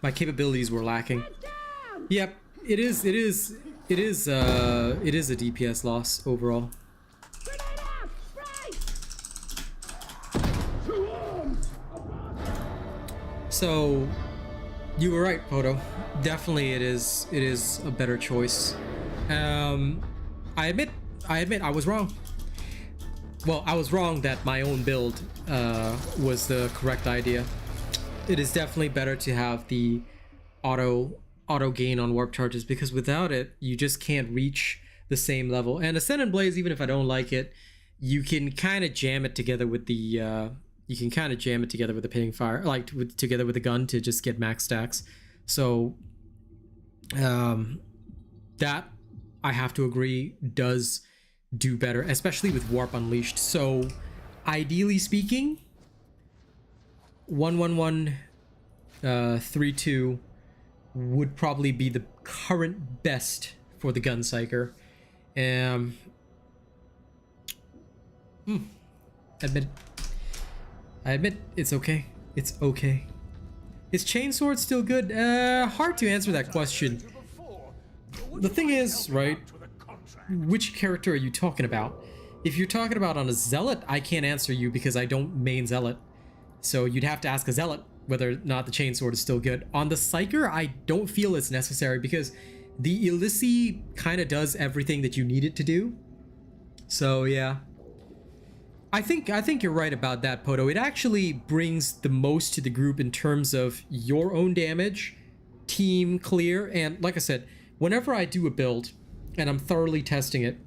My capabilities were lacking. Yep, it is a DPS loss overall. So you were right, Poto. Definitely it is a better choice. I admit I was wrong. Well, I was wrong that my own build was the correct idea. It is definitely better to have the auto auto gain on warp charges, because without it, you just can't reach the same level. And Ascendant Blaze, even if I don't like it, you can kind of jam it together with the pinning fire, like together with the gun to just get max stacks. So that I have to agree does do better, especially with Warp Unleashed. So ideally speaking, 11132 would probably be the current best for the Gun Psyker. I admit it's okay. It's okay. Is Chainsword still good? Hard to answer that question. The thing is, right, which character are you talking about? If you're talking about on a Zealot, I can't answer you because I don't main Zealot. So you'd have to ask a Zealot whether or not the Chainsword is still good. On the Psyker, I don't feel it's necessary because the Illici kind of does everything that you need it to do. So yeah. I think you're right about that, Poto. It actually brings the most to the group in terms of your own damage, team clear, and like I said, whenever I do a build and I'm thoroughly testing it,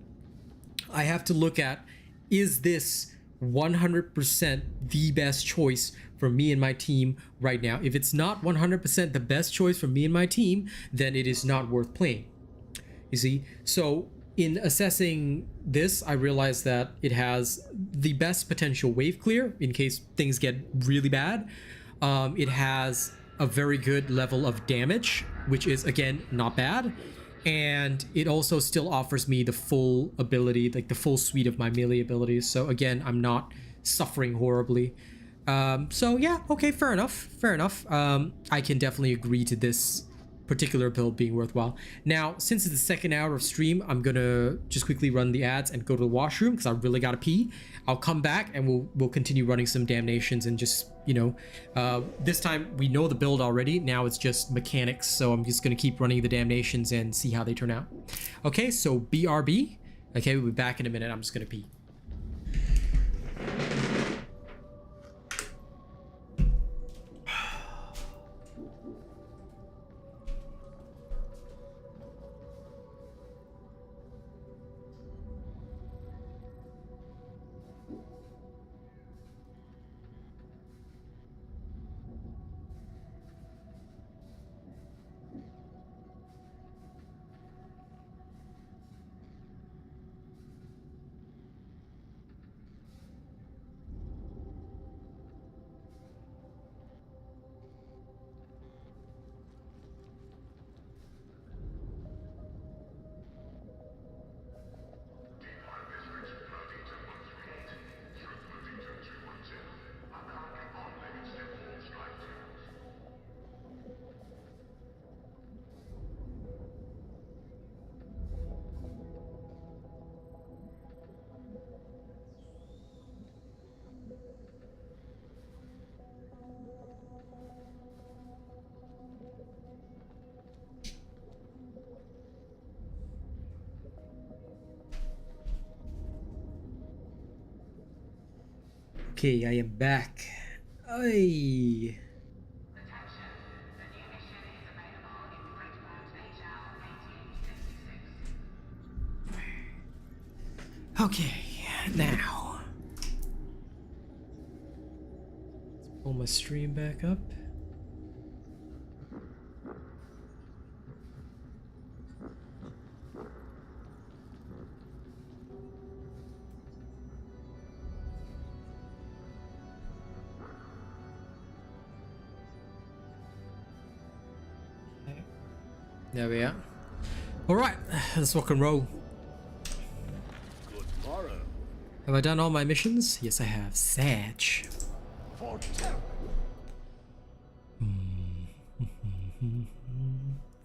I have to look at, is this 100% the best choice for me and my team right now? If it's not 100% the best choice for me and my team, then it is not worth playing. You see? So in assessing this, I realized that it has the best potential wave clear in case things get really bad. It has a very good level of damage, which is, again, not bad. And it also still offers me the full ability, like the full suite of my melee abilities. So again, I'm not suffering horribly. So yeah, okay, fair enough. Fair enough. I can definitely agree to this particular build being worthwhile. Now, since it's the second hour of stream, I'm gonna just quickly run the ads and go to the washroom because I really gotta pee. I'll come back and we'll continue running some damnations and just, you know, this time we know the build already. Now it's just mechanics, so I'm just gonna keep running the damnations and see how they turn out. Okay, so BRB. Okay, we'll be back in a minute. I'm just gonna pee. Okay, I am back. Ay. Okay, now let's pull my stream back up. There we are. All right, let's rock and roll. Good morrow. Have I done all my missions? Yes, I have. Satch.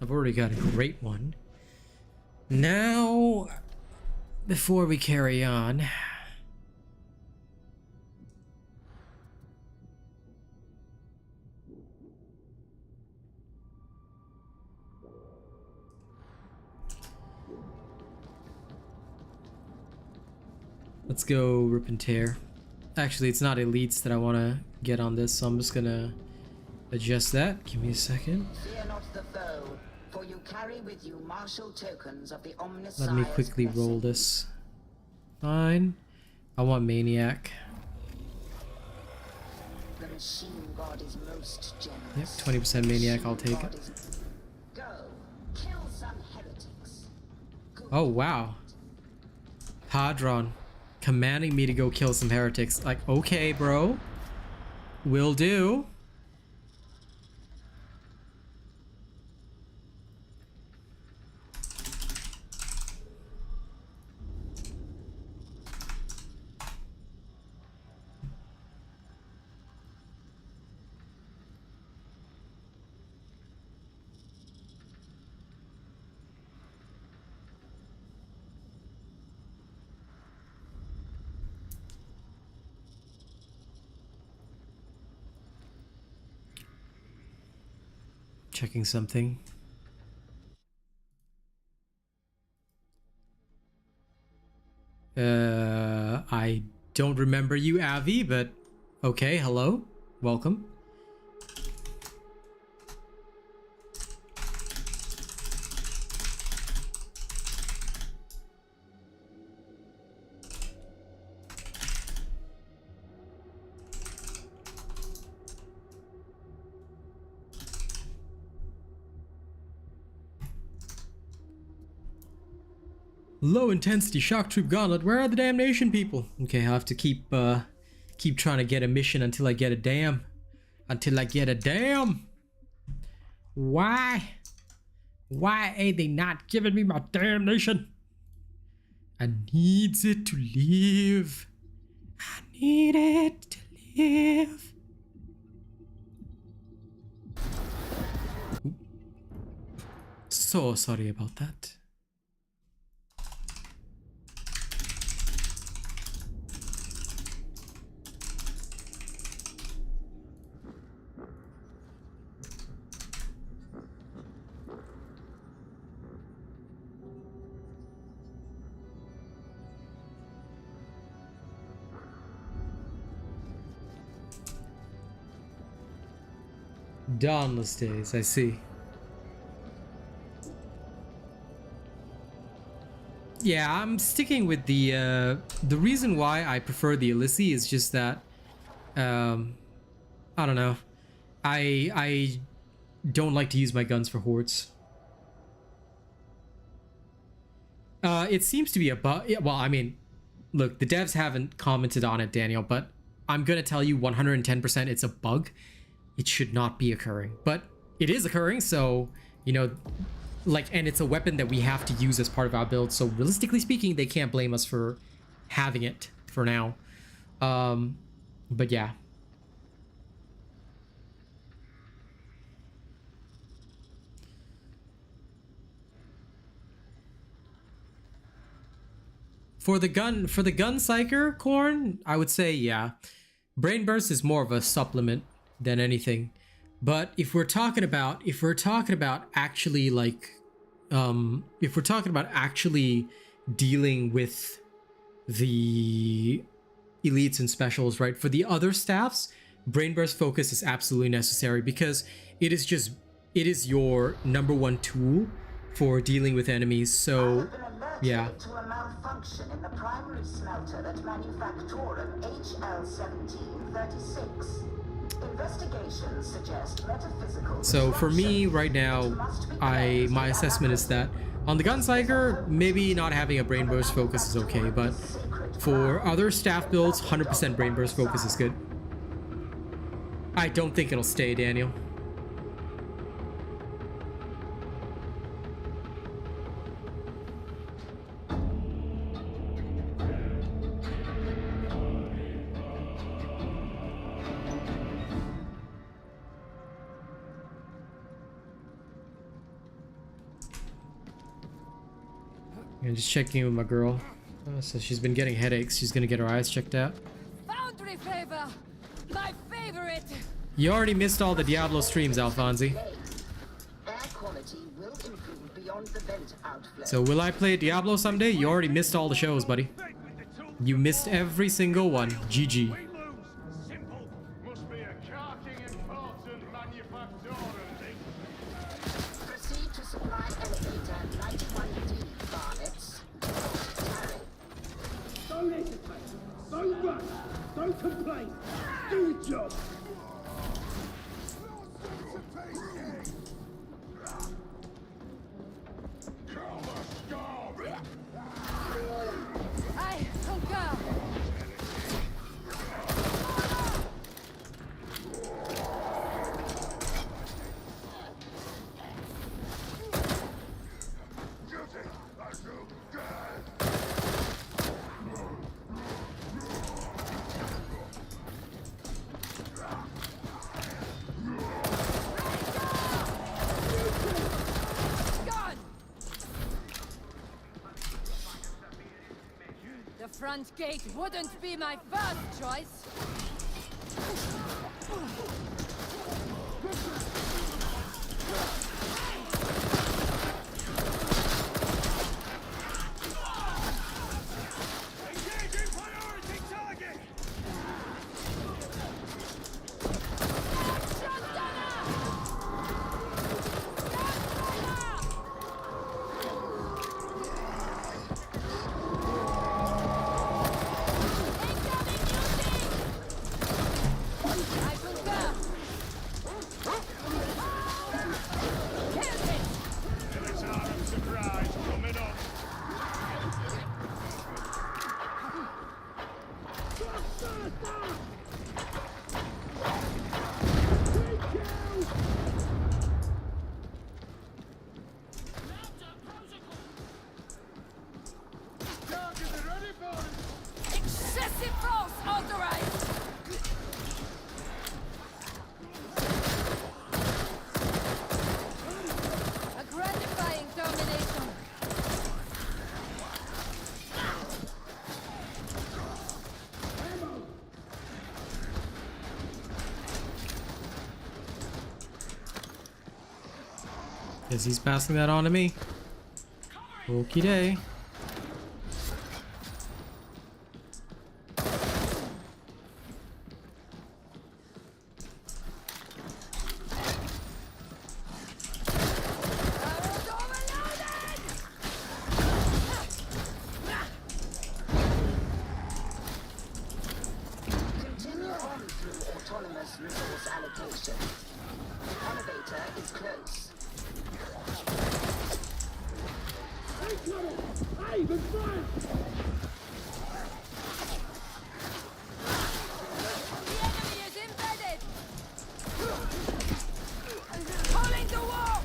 I've already got a great one. Now, before we carry on, let's go rip and tear. Actually, it's not elites that I want to get on this, so I'm just gonna adjust that. Give me a second. Fear not the foe, for you carry with you martial tokens of the Omnissiah's Let me quickly roll blessing. this. Fine. I want Maniac. The machine god is most Yep, generous. 20% Maniac, I'll take God it. is- Go, kill some heretics. Good. Oh, wow. Hadron commanding me to go kill some heretics. Like, okay, bro. Will do. Checking something. I don't remember you, Avi, but okay, hello. Welcome. Low intensity shock troop gauntlet. Where are the damnation people? Okay, I'll have to keep trying to get a mission until I get a damn. Until I get a damn. Why? Why ain't they not giving me my damnation? I needs it to live. I need it to live. Ooh. So sorry about that. Dawnless days, I see. Yeah, I'm sticking with the reason why I prefer the Elysee is just that I don't know. I don't like to use my guns for hordes. It seems to be a bug. Well, I mean, look, the devs haven't commented on it, Daniel, but I'm gonna tell you 110% it's a bug. It should not be occurring, but it is occurring, so, you know, like, and it's a weapon that we have to use as part of our build, so realistically speaking, they can't blame us for having it for now. But yeah. For the Gun Psyker, Corn, I would say, yeah. Brain Burst is more of a supplement than anything. But if we're talking about actually like if we're talking about actually dealing with the elites and specials, right? For the other staffs, Brain Burst Focus is absolutely necessary because it is your number 1 tool for dealing with enemies. So yeah. To a malfunction in the primary smelter at Manufactorum HL1736. Investigations suggest metaphysical. So for me right now, my assessment is that on the Gun Psyker, maybe not having a Brain Burst Focus is okay, but for other staff builds, 100% Brain Burst Focus is good. I don't think it'll stay, Daniel. I'm just checking in with my girl. So she's been getting headaches. She's gonna get her eyes checked out. Foundry flavor, my favorite. You already missed all the Diablo streams, Alfonsi. Air quality will improve beyond the vent outflow. So will I play Diablo someday? You already missed all the shows, buddy. You missed every single one. GG. We lose. Simple. Must be a carking important manufacturer. Proceed to supply complaint. Do the job. I concur. The front gate wouldn't be my first choice. Engaging priority target. Excessive force authorized. A gratifying termination. Guess he's passing that on to me. Okie day. Continue on through autonomous resource allocation. Elevator is close. Hey, the front! The enemy is embedded. Pulling the wall.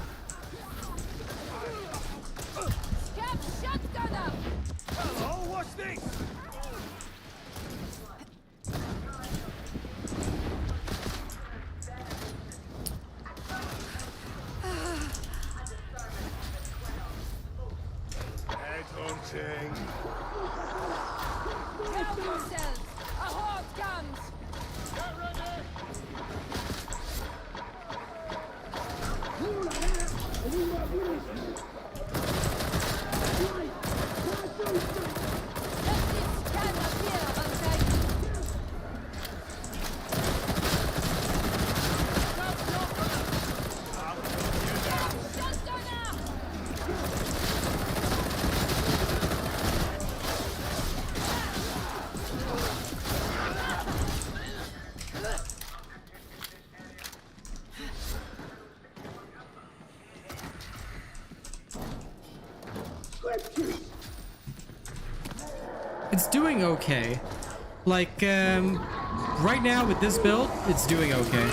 Scab shotgunner. Oh, what's this? Headhunting. Help yourselves. A horde comes. Get ready! Let this can appear untidy. Shotgunner. It's doing okay. Like, right now with this build, it's doing okay.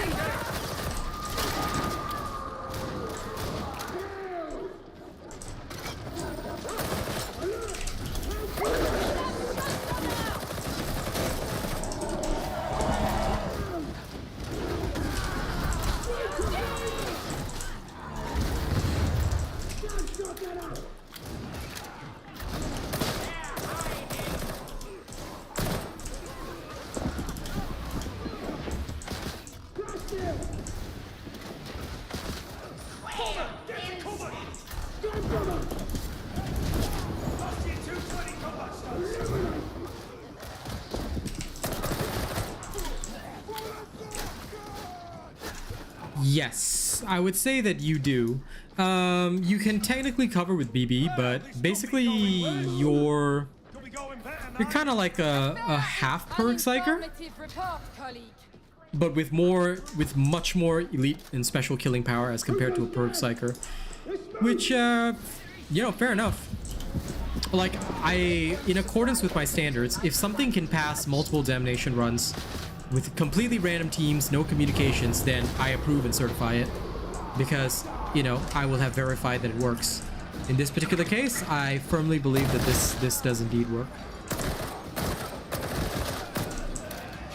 Yes, I would say that you do. You can technically cover with BB, but basically your You're kind of like a half Perk Psyker, Informative report, colleague. but with much more elite and special killing power as compared to a Perk Psyker, which you know, fair enough. Like, in accordance with my standards, if something can pass multiple damnation runs with completely random teams, no communications, then I approve and certify it, because, you know, I will have verified that it works. In this particular case, I firmly believe that this does indeed work.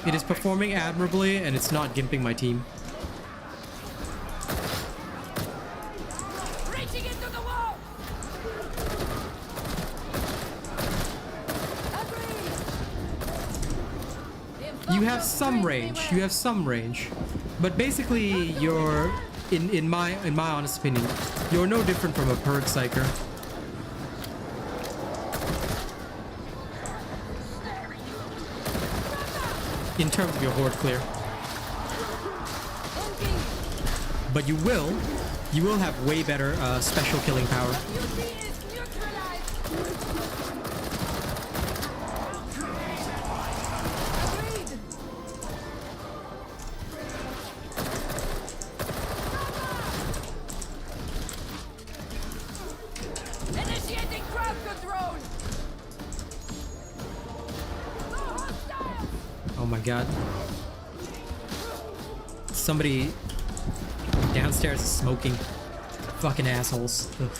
It is performing admirably, and it's not gimping my team. Reaching into the wall. You have some range. You have some range, but basically, you're in my honest opinion, you're no different from a Perk Psyker. In terms of your horde clear. But you will have way better special killing power. Initiating crowd control. Oh my god. Somebody downstairs is smoking. Fucking assholes. Ugh.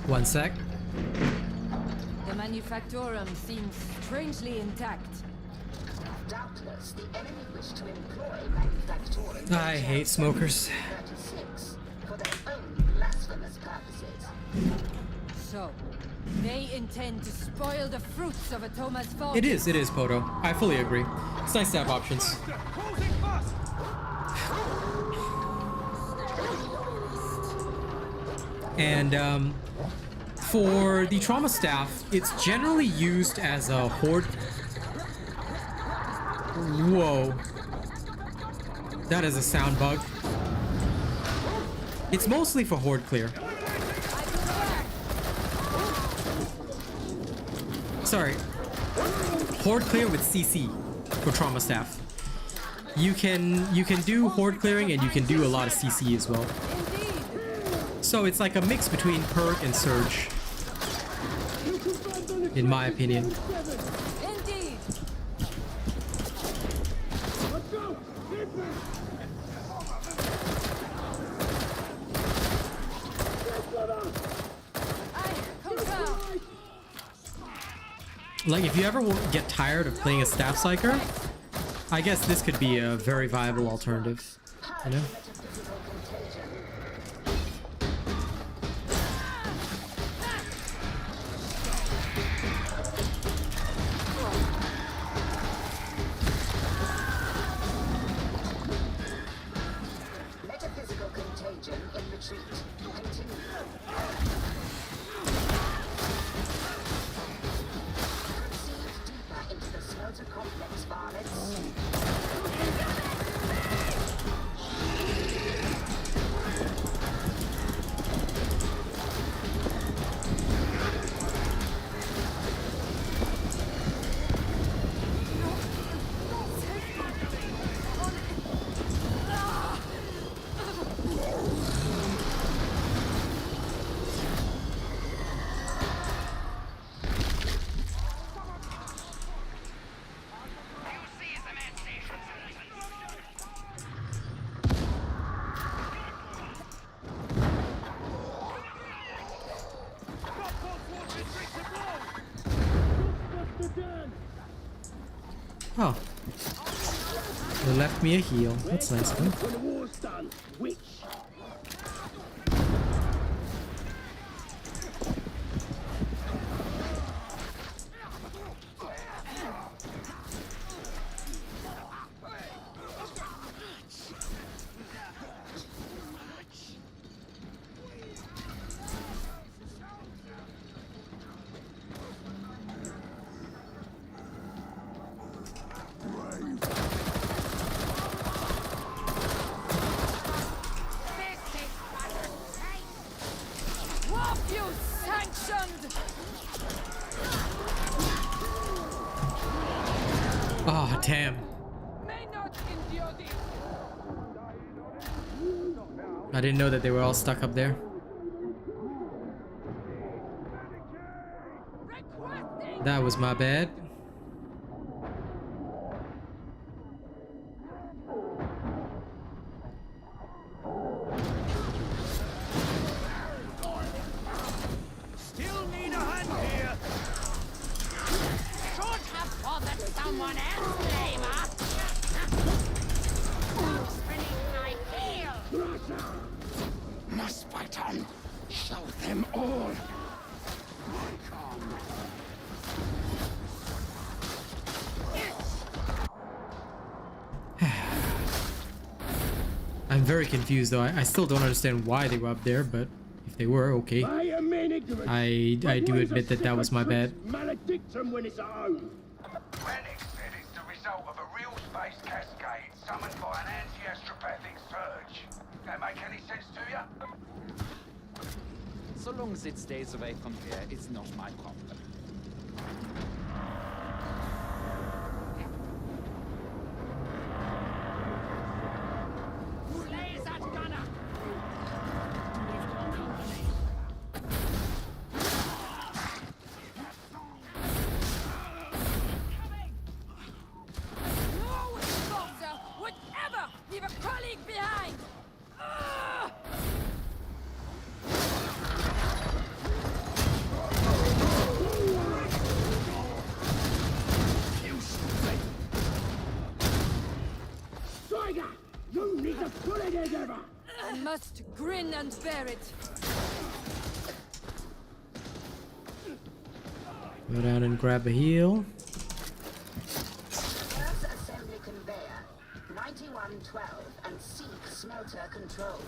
One sec. The manufactorum seems strangely intact. Doubtless, the enemy wish to employ manufacturing. I hate smokers. 36 for their own blasphemous purposes. So, they intend to spoil the fruits of Atoma's fall. It is, Poto. I fully agree. It's nice to have options. And for the trauma staff, it's generally used as a horde. Whoa. That is a sound bug. It's mostly for horde clear. Sorry. Horde clear with CC for trauma staff. You can do horde clearing and you can do a lot of CC as well. So it's like a mix between perk and surge, in my opinion. Indeed. I concur. Like, if you ever get tired of playing a staff psyker, I guess this could be a very viable alternative, you know? Metaphysical contagion in retreat. Continue. Proceed deeper into the smelter complex, varlets. Oh. They left me a heal. That's nice of them. When the war's done, which? Ah, damn. May not endure this. I didn't know that they were all stuck up there. Requesting. That was my bad. Still need a hand here. Should have bothered someone else, Flamer. Spinning my heel. Must fight on. Show them all. I'm very confused though. I still don't understand why they were up there, but if they were, okay. I do admit that that was my bad. Maledictum when it's at home. Manic said it's the result of a real space cascade summoned by an anti-astropathic surge. That make any sense to you? So long as it stays away from here, it's not my problem. Slay that gunner. No, Boxer would ever leave a colleague behind. Tiger, you need to pull it together. I must grin and bear it. Go down and grab a heal. Earth assembly conveyor, 9112, and seek smelter control.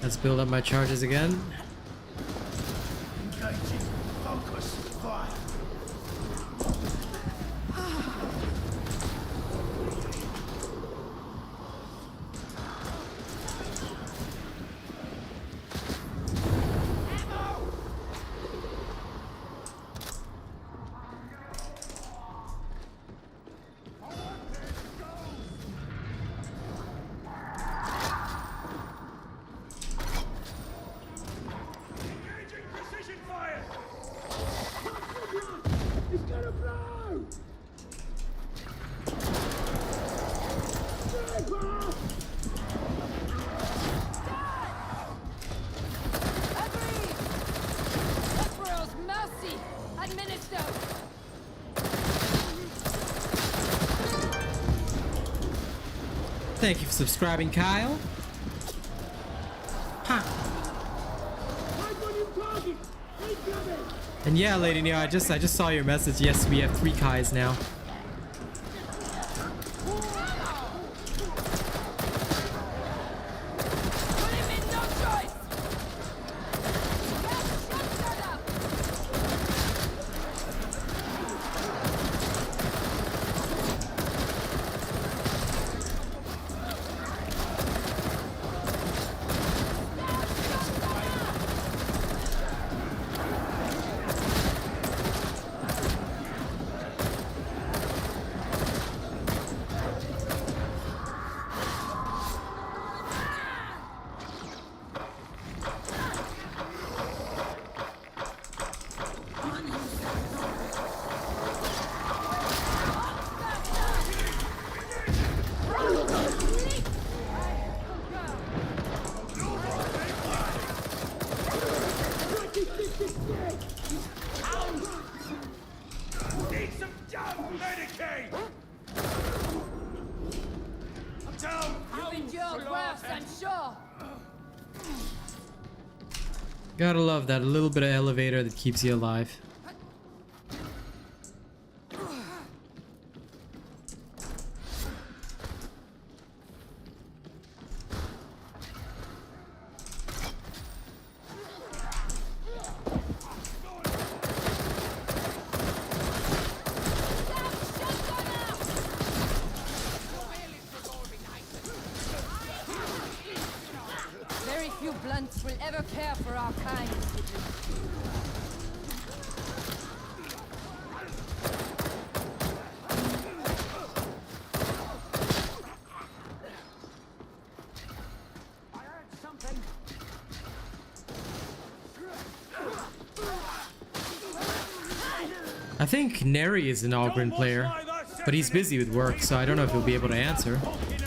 Let's build up my charges again. Engaging. Focus. Fire. Engaging precision fire. It's gonna blow. Agreed. Emperor's mercy administered. Thank you for subscribing, Kyle. Huh. And yeah, Lady Neo, I just saw your message. Yes, we have 3 Kais now. Put him in, no choice. Shotgunner. Need some dumb Medicaid. I'm down. You've endured worse, I'm sure. Gotta love that little bit of elevator that keeps you alive. Very few blunts will ever care for our kind. I heard something. I think Neri is an Ogryn player, but he's busy with work, so I don't know if he'll be able to answer.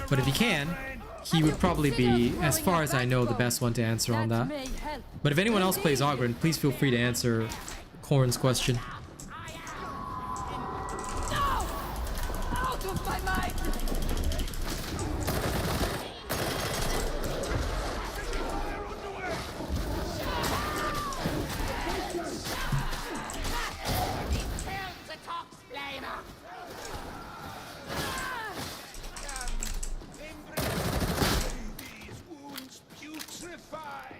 But if he can, he would probably be, as far as I know, the best one to answer on that. But if anyone else plays Ogryn, please feel free to answer Corn's question. Out of my mind! These wounds putrefy.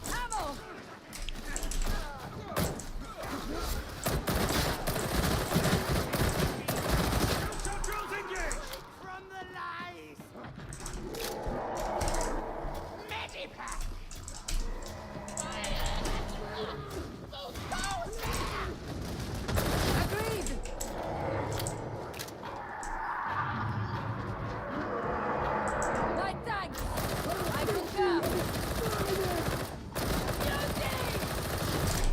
Ammo! Drills engaged! From the lies! Medipack! Agreed! My thanks! I concur! Beauty!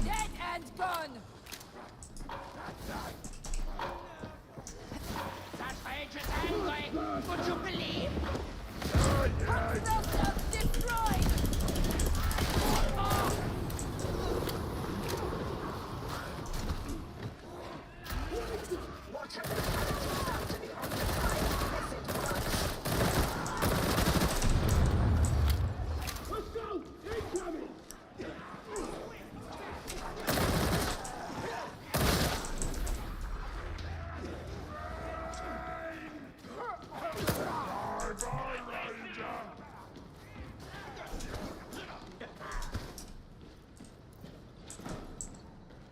Dead and gone! Such hatred angry! Would you believe? Crossroads destroyed!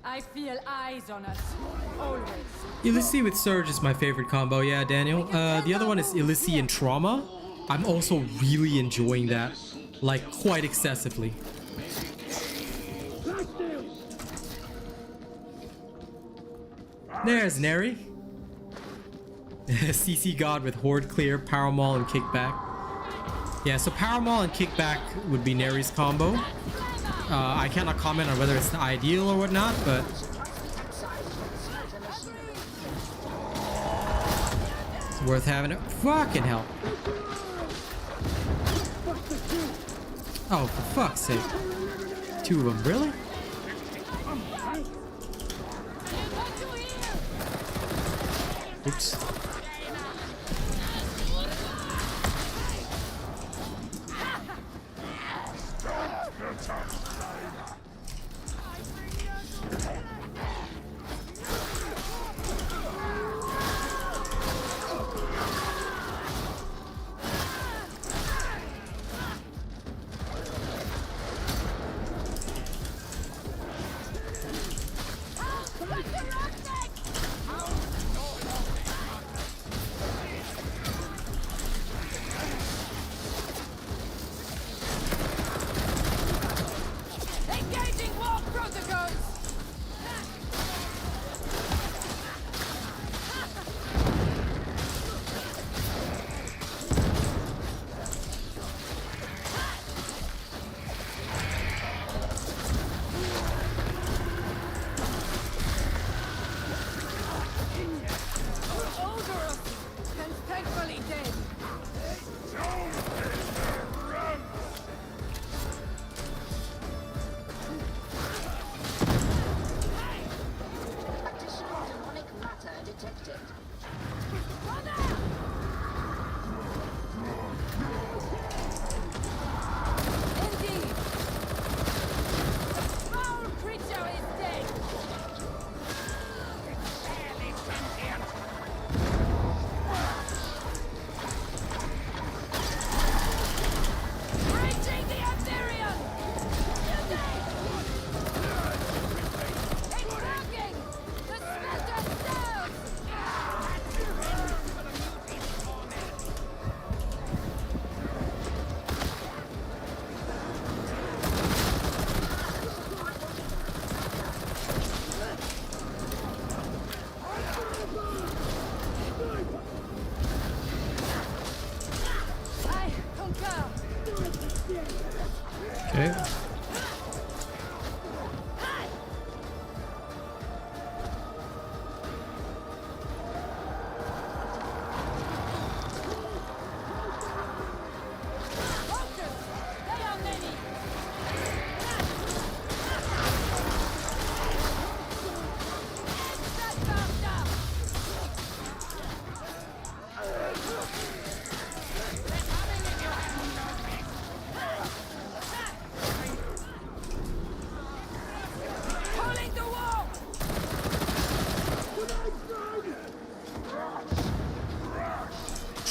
I feel eyes on us. Always. Illicity with Surge is my favorite combo, yeah, Daniel. The other one is Illicity and Trauma. I'm also really enjoying that, like, quite excessively. There's Neri. CC God with Horde Clear, Power Maul, and Kickback. Yeah, so Power Maul and Kickback would be Neri's combo. I cannot comment on whether it's the ideal or whatnot, but it's worth having it. Fucking hell. Oh, for fuck's sake. Two of them, really? Oops.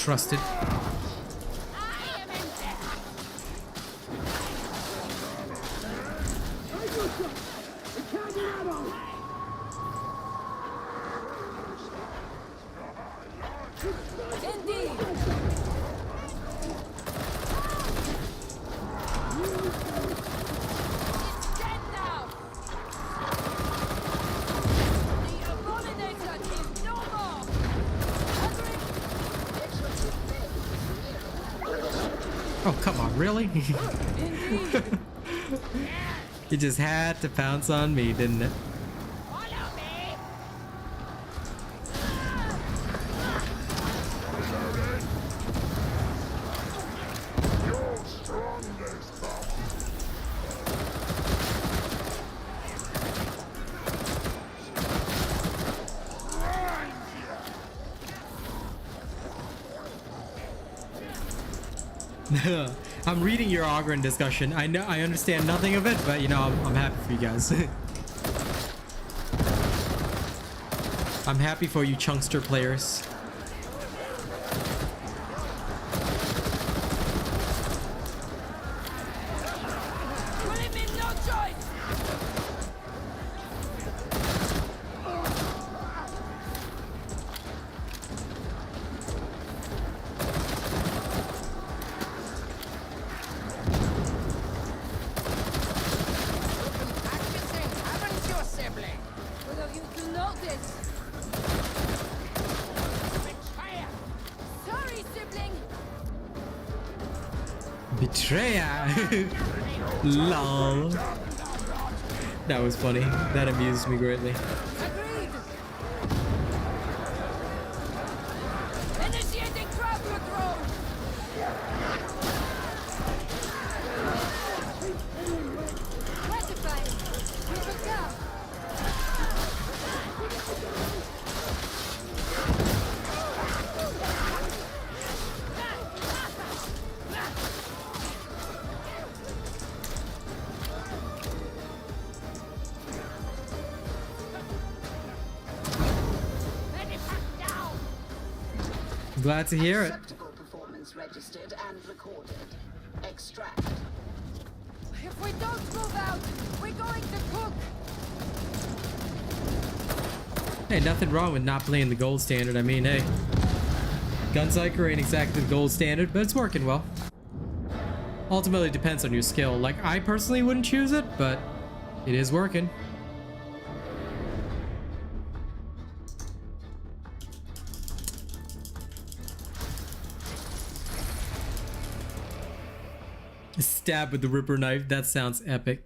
trusted. Oh, come on, really? He just had to pounce on me, didn't it? I'm reading your Ogren discussion. I know I understand nothing of it, but you know, I'm happy for you guys. I'm happy for you chunkster players. Betrayer! Lol. That was funny. That amused me greatly. Glad to hear it. Acceptable performance registered and recorded. Extract. If we don't move out, we're going to cook. Hey, nothing wrong with not playing the gold standard. I mean, hey, Gun Psyker ain't exactly the gold standard, but it's working well. Ultimately, it depends on your skill. Like, I personally wouldn't choose it, but it is working. Stab with the Ripper knife. That sounds epic.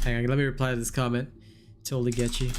Hang on, let me reply to this comment. Totally get you.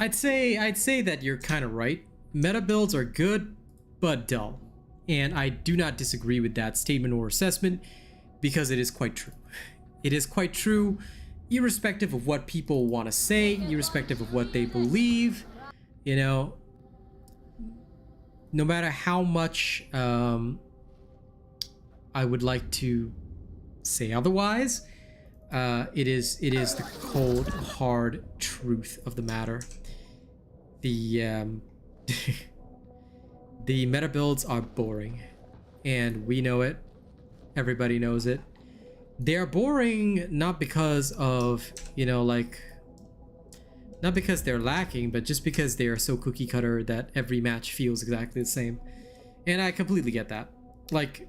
I'd say that you're kind of right. Meta builds are good, but dull. And I do not disagree with that statement or assessment because it is quite true. It is quite true, irrespective of what people want to say, irrespective of what they believe. You know, no matter how much I would like to say otherwise. It is the cold, hard truth of the matter. The the meta builds are boring, and we know it. Everybody knows it. They're boring not because of, you know, like, not because they're lacking, but just because they are so cookie cutter that every match feels exactly the same. And I completely get that. Like,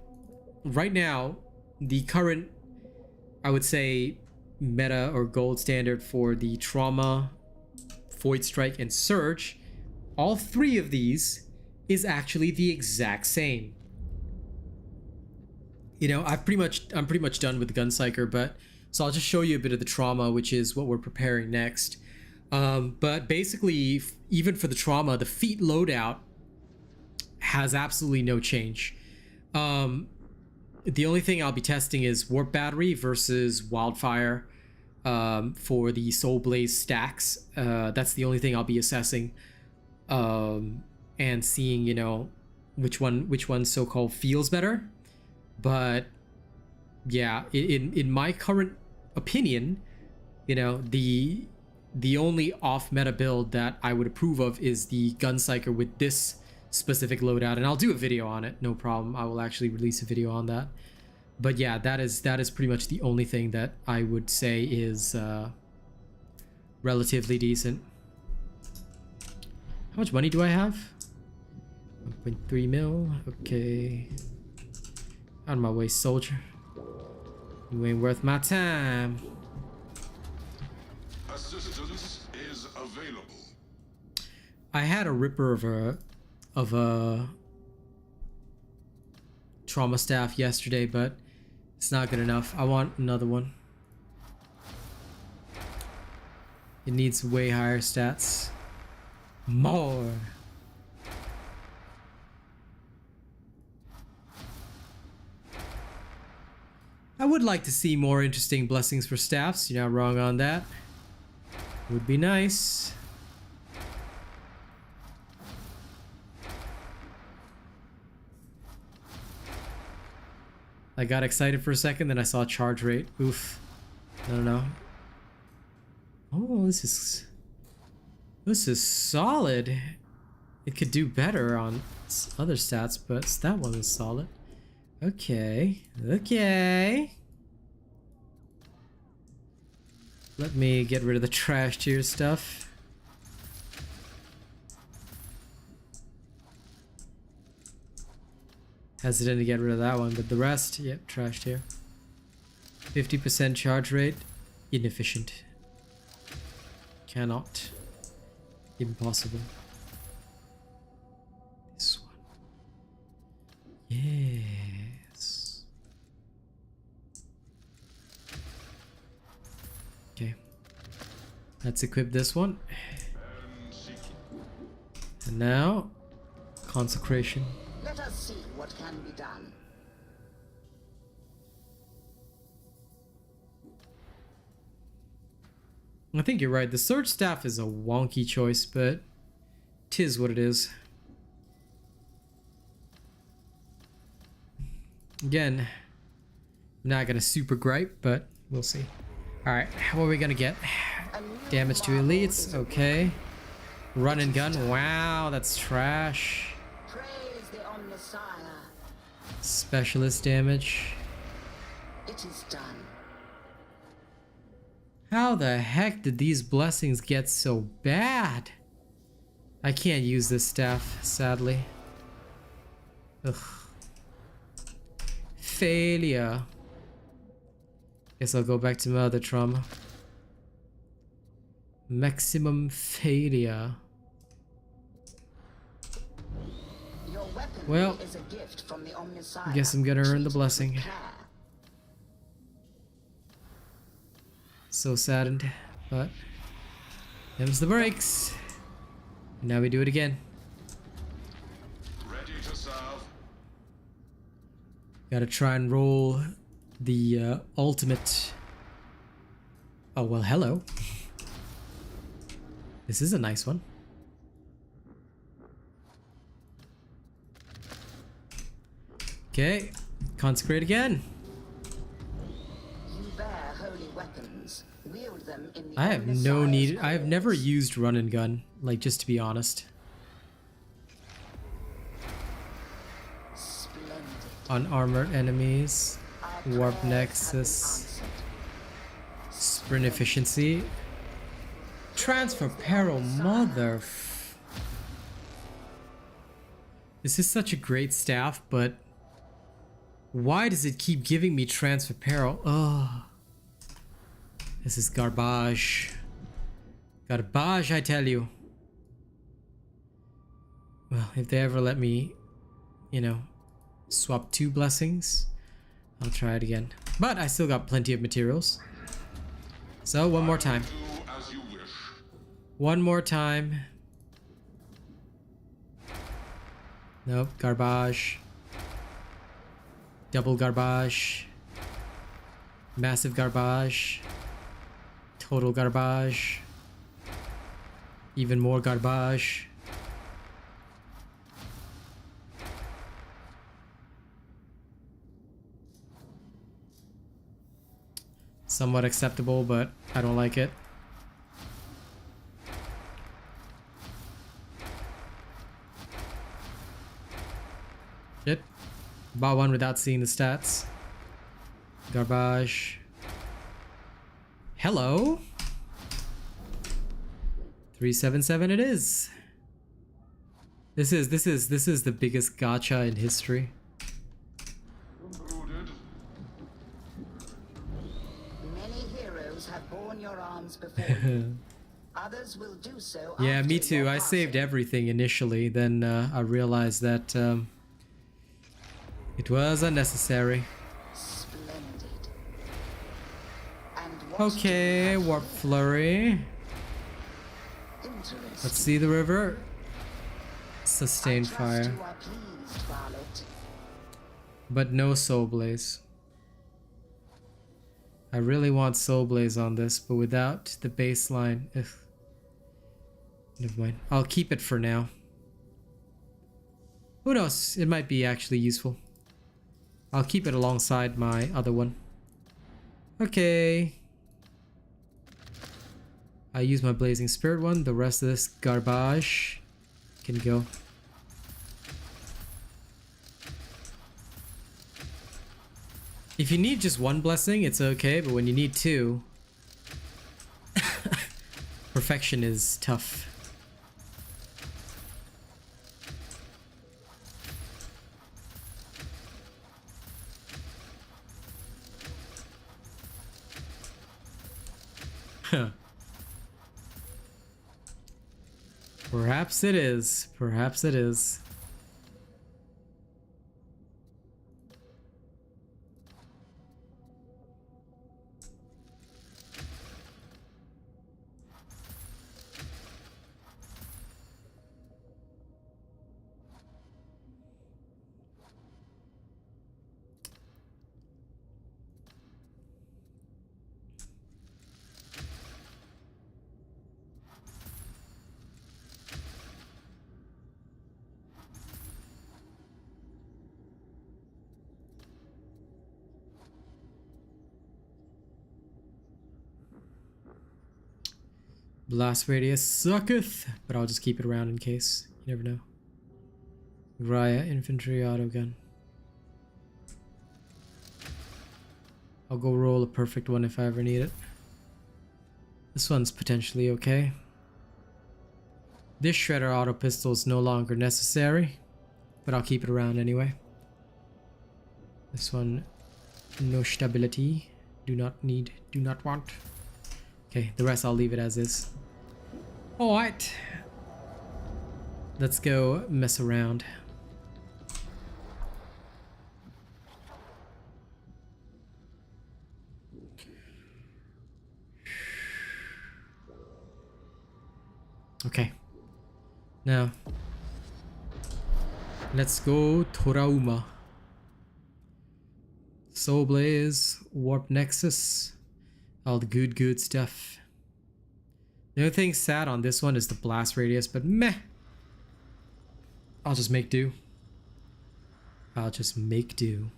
right now, the current, I would say, meta or gold standard for the Trauma, Void Strike, and Surge, all three of these is actually the exact same. You know, I'm pretty much done with the Gun Psyker, but so I'll just show you a bit of the Trauma, which is what we're preparing next. But basically, even for the Trauma, the feat loadout has absolutely no change. The only thing I'll be testing is Warp Battery versus Wildfire for the Soul Blaze stacks. That's the only thing I'll be assessing and seeing, you know, which one so-called feels better. But yeah, in my current opinion, you know, the only off-meta build that I would approve of is the Gun Psyker with this specific loadout, and I'll do a video on it, no problem. I will actually release a video on that. But yeah, that is pretty much the only thing that I would say is relatively decent. How much money do I have? 1.3 mil. Okay. Out of my way, soldier. You ain't worth my time. Assistance is available. I had a ripper of a trauma staff yesterday, but it's not good enough. I want another one. It needs way higher stats. More. I would like to see more interesting blessings for staffs. You're not wrong on that. Would be nice. I got excited for a second, then I saw charge rate. Oof. I don't know. Oh, this is solid. It could do better on other stats, but that one is solid. Okay. Okay. Let me get rid of the trash tier stuff. Hesitant to get rid of that one, but the rest, yep, trash tier. 50% charge rate, inefficient. Cannot. Impossible. This one. Yes. Okay. Let's equip this one. And now, consecration. Let us see what can be done. I think you're right. The Surge Staff is a wonky choice, but 'tis what it is. Again, I'm not gonna super gripe, but we'll see. Alright, what are we gonna get? Damage to elites, okay. Run and gun, wow, that's trash. Praise the Omnissiah. Specialist damage. It is done. How the heck did these blessings get so bad? I can't use this staff, sadly. Ugh. Failure. Guess I'll go back to my other trauma. Maximum failure. Your weapon Well, is a gift from the Omnissiah. guess I'm gonna earn the blessing. So saddened, but them's the breaks. Now we do it again. Ready to serve. Gotta try and roll the ultimate. Oh, well, hello. This is a nice one. Okay, Consecrate again. You bear holy weapons. Wield them in the I have no need. I have never used run and gun, like, just to be honest. Splendid. Unarmored enemies. Warp Nexus. Sprint efficiency. Transfer peril, mother. This is such a great staff, but why does it keep giving me transfer peril? Oh, this is garbage. Garbage, I tell you. Well, if they ever let me, you know, swap 2 blessings, I'll try it again. But I still got plenty of materials. So, one more time. One more time. Nope, garbage. Double garbage. Massive garbage. Total garbage. Even more garbage. Somewhat acceptable, but I don't like it. Shit. Bought one without seeing the stats. Garbage. Hello. 377 it is. This is the biggest gacha in history. Many heroes have borne your arms before you. Others will do so. Yeah, after me too. your I saved passing. everything initially, then I realized that it was unnecessary. Splendid. And what Okay, warp flurry. interesting. Let's see the river. Sustained I trust fire, you are pleased, Varlet. but no soul blaze. I really want soul blaze on this, but without the baseline. Ugh. Never mind. I'll keep it for now. Who knows? It might be actually useful. I'll keep it alongside my other one. Okay. I use my blazing spirit one. The rest of this garbage can go. If you need just one blessing, it's okay, but when you need 2, perfection is tough. Huh. Perhaps it is. Perhaps it is. Blast radius sucketh, but I'll just keep it around in case. You never know. Raya infantry autogun. I'll go roll a perfect one if I ever need it. This one's potentially okay. This shredder auto pistol is no longer necessary, but I'll keep it around anyway. This one, no stability. Do not need, do not want. Okay, the rest I'll leave it as is. Alright. Let's go mess around. Okay. Now, let's go Torauma. Soul Blaze, Warp Nexus, all the good stuff. The only thing sad on this one is the blast radius, but meh. I'll just make do. I'll just make do.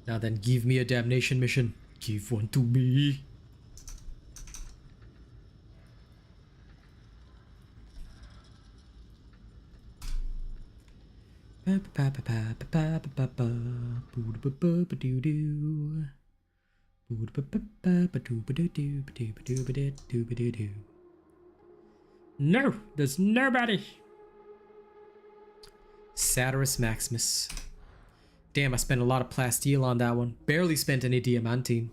Now then, give me a damnation mission. Give one to me. No, there's nobody. Satirus Maximus. Damn, I spent a lot of plasteel on that one. Barely spent any diamantine.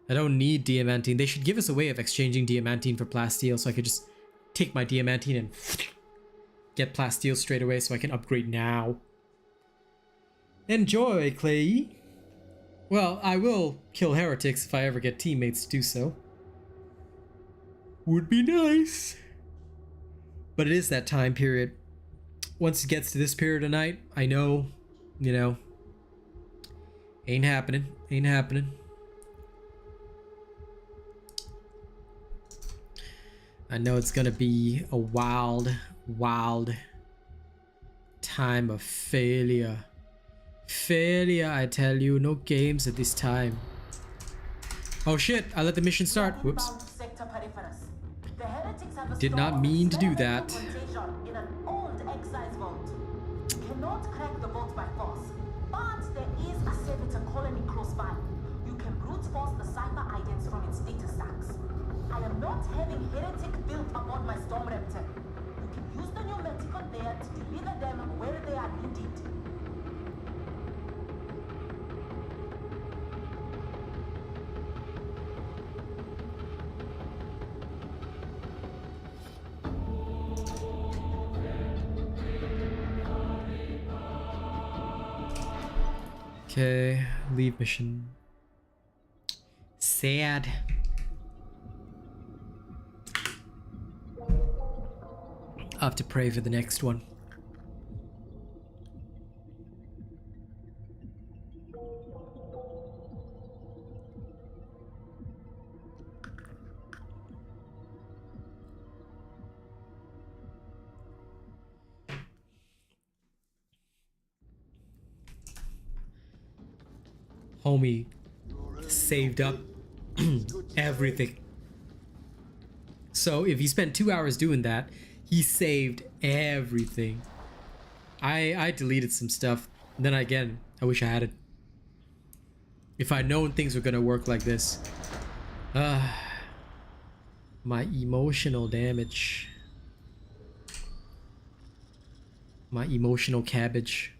I don't need diamantine. They should give us a way of exchanging diamantine for plasteel so I could just take my diamantine and get plasteel straight away so I can upgrade now. Enjoy, Clay. Well, I will kill heretics if I ever get teammates to do so. Would be nice. But it is that time period. Once it gets to this period of night, I know, you know, ain't happening. Ain't happening. I know it's gonna be a wild, wild time of failure. Failure, I tell you. No games at this time. Oh shit, I let the mission start. Whoops. Did not mean to do that. In an old excise vault. You cannot crack the vault by force, but there is a servitor colony close by. You can brute force the cyber idents from its data stacks. I am not having heretic built aboard my storm raptor. You can use the pneumaticon there to deliver them where they are needed. Okay, leave mission. Sad. I'll have to pray for the next one. Homie saved up everything. So if he spent 2 hours doing that, he saved everything. I deleted some stuff. Then again, I wish I had it. If I'd known things were gonna work like this. My emotional damage. My emotional cabbage.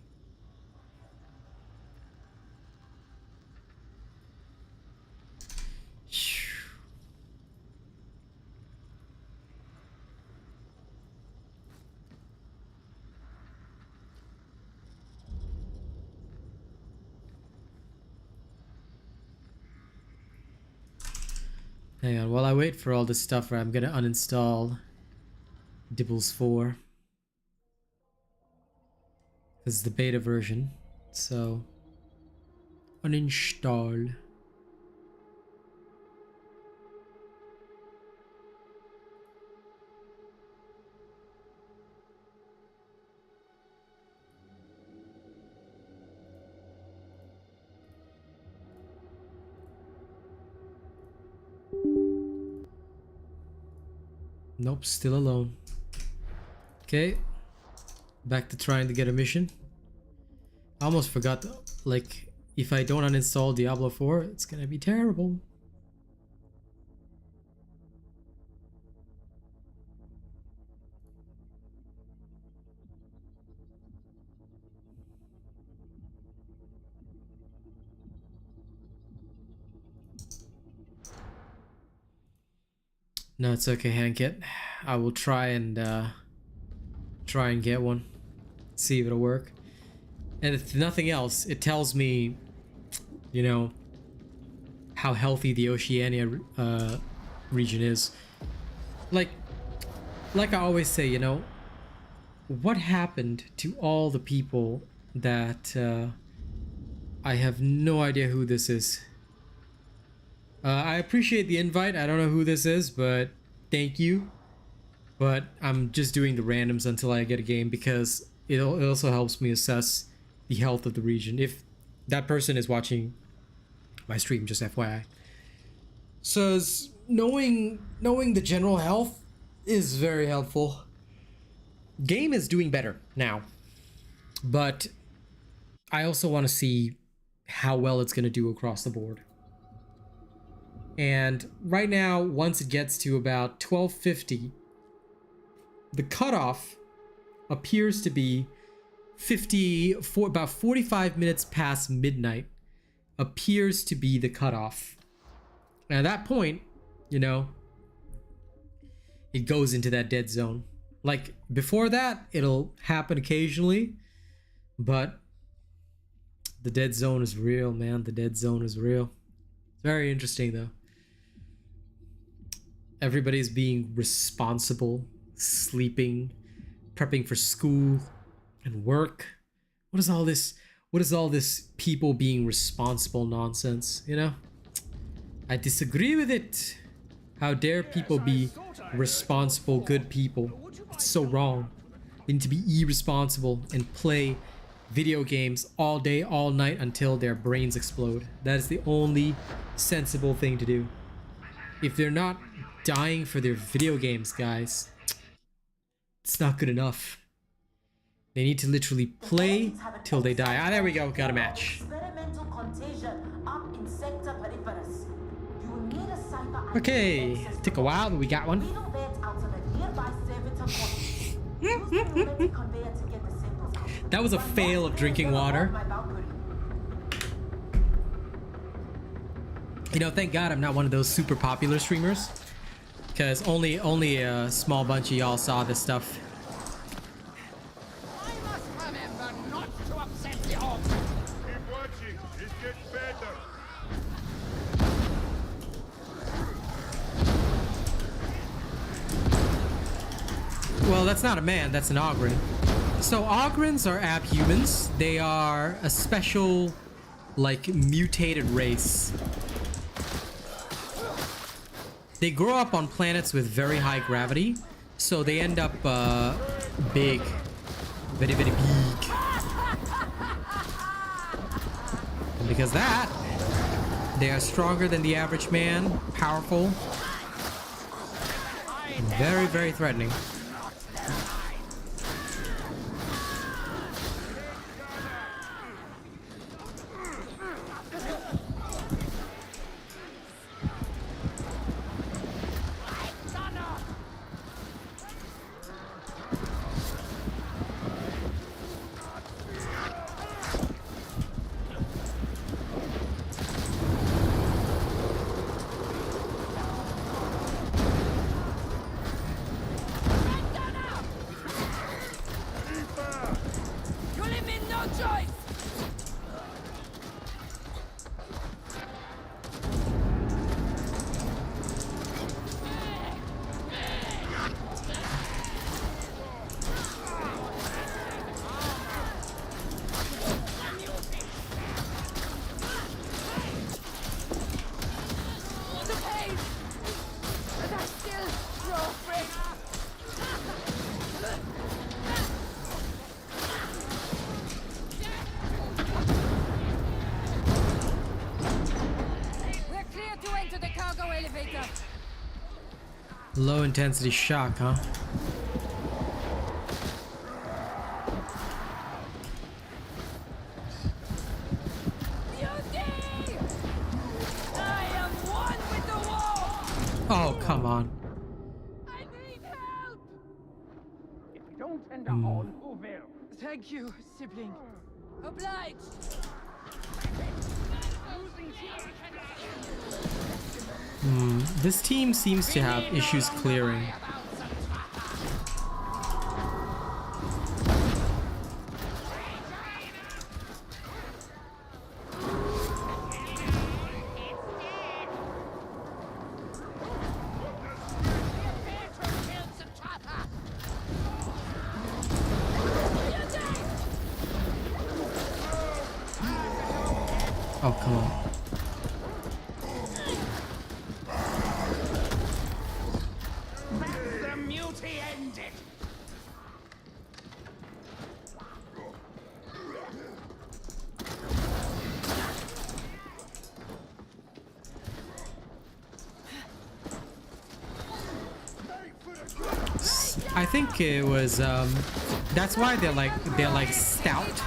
Hang on, while I wait for all this stuff, I'm gonna uninstall Dibbles 4. This is the beta version, so uninstall. Nope, still alone. Okay, back to trying to get a mission. I almost forgot, like, if I don't uninstall Diablo 4, it's gonna be terrible. No, it's okay, Hankit. I will try and get one. See if it'll work. And if nothing else, it tells me, you know, how healthy the Oceania region is. Like I always say, you know, what happened to all the people that I have no idea who this is. I appreciate the invite. I don't know who this is, but thank you. But I'm just doing the randoms until I get a game because it also helps me assess the health of the region. If that person is watching my stream, just FYI. So knowing the general health is very helpful. Game is doing better now, but I also want to see how well it's going to do across the board. And right now, once it gets to about 1250, the cutoff appears to be about 45 minutes past midnight appears to be the cutoff. And at that point, you know, it goes into that dead zone. Like before that, it'll happen occasionally, but the dead zone is real, man. The dead zone is real. It's very interesting though. Everybody's being responsible, sleeping, prepping for school and work. What is all this people being responsible nonsense, you know? I disagree with it. How dare people be responsible, good people? It's so wrong. They need to be irresponsible and play video games all day, all night until their brains explode. That is the only sensible thing to do. If they're not dying for their video games, guys, it's not good enough. They need to literally play till they die. Ah, there we go. Got a match. Okay, took a while, but we got one. That was a fail of drinking water. You know, thank God I'm not one of those super popular streamers, because only a small bunch of y'all saw this stuff. I must remember not to upset the odds. Keep watching. It's getting better. Well, that's not a man, that's an Ogren. So Ogrins are abhumans. They are a special, like, mutated race. They grow up on planets with very high gravity, so they end up big. Very, very big. And because of that, they are stronger than the average man, powerful, and very, very threatening. Low intensity shock, huh? Oh, come on. I need help. If we don't tend to on, who will? Thank you, sibling. Obliged. This team seems to have issues clearing. Oh, come on. The mutiny ended. I think it was that's why they're like stout,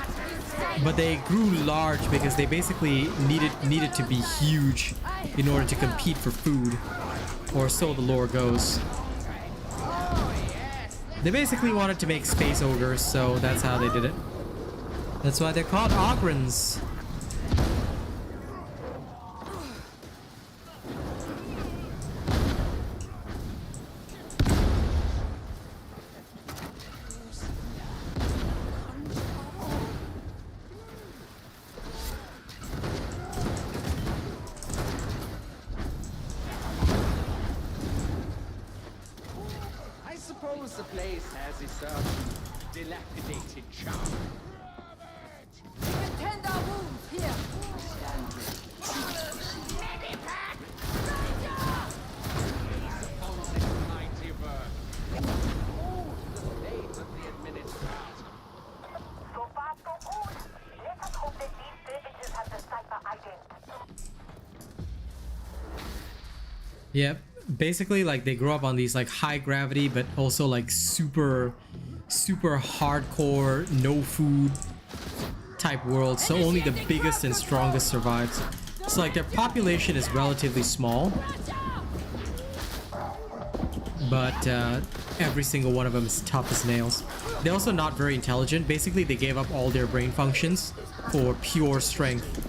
but they grew large because they basically needed to be huge in order to compete for food, or so the lore goes. They basically wanted to make space ogres, so that's how they did it. That's why they're called ogrins. I suppose the place has its own dilapidated charm. We can tend our wounds here. Upon this mighty work. Oh, the fate of the administrator. So far, so good. Let us hope that these services have the cipher identity. Yep. Basically, like, they grow up on these like high gravity but also like super hardcore no food type worlds, so only the biggest and strongest survives. So like their population is relatively small, but every single one of them is tough as nails. They're also not very intelligent. Basically, they gave up all their brain functions for pure strength.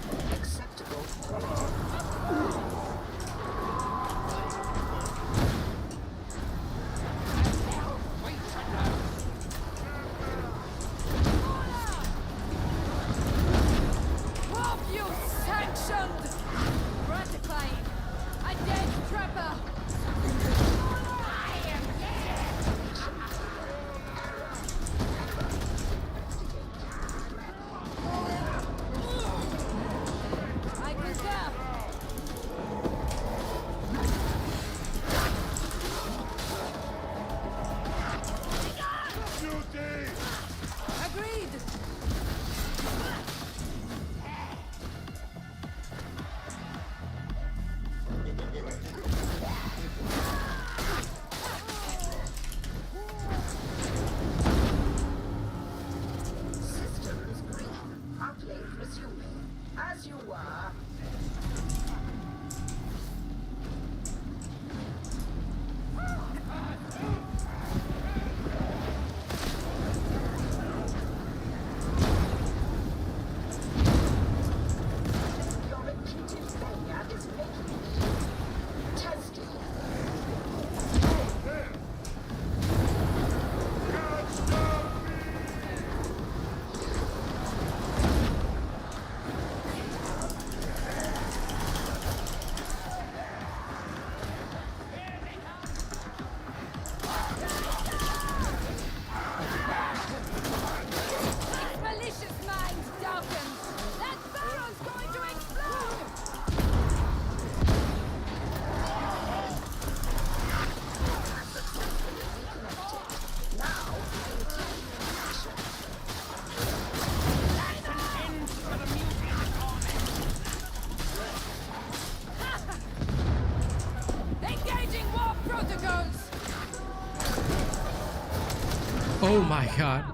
Oh my god.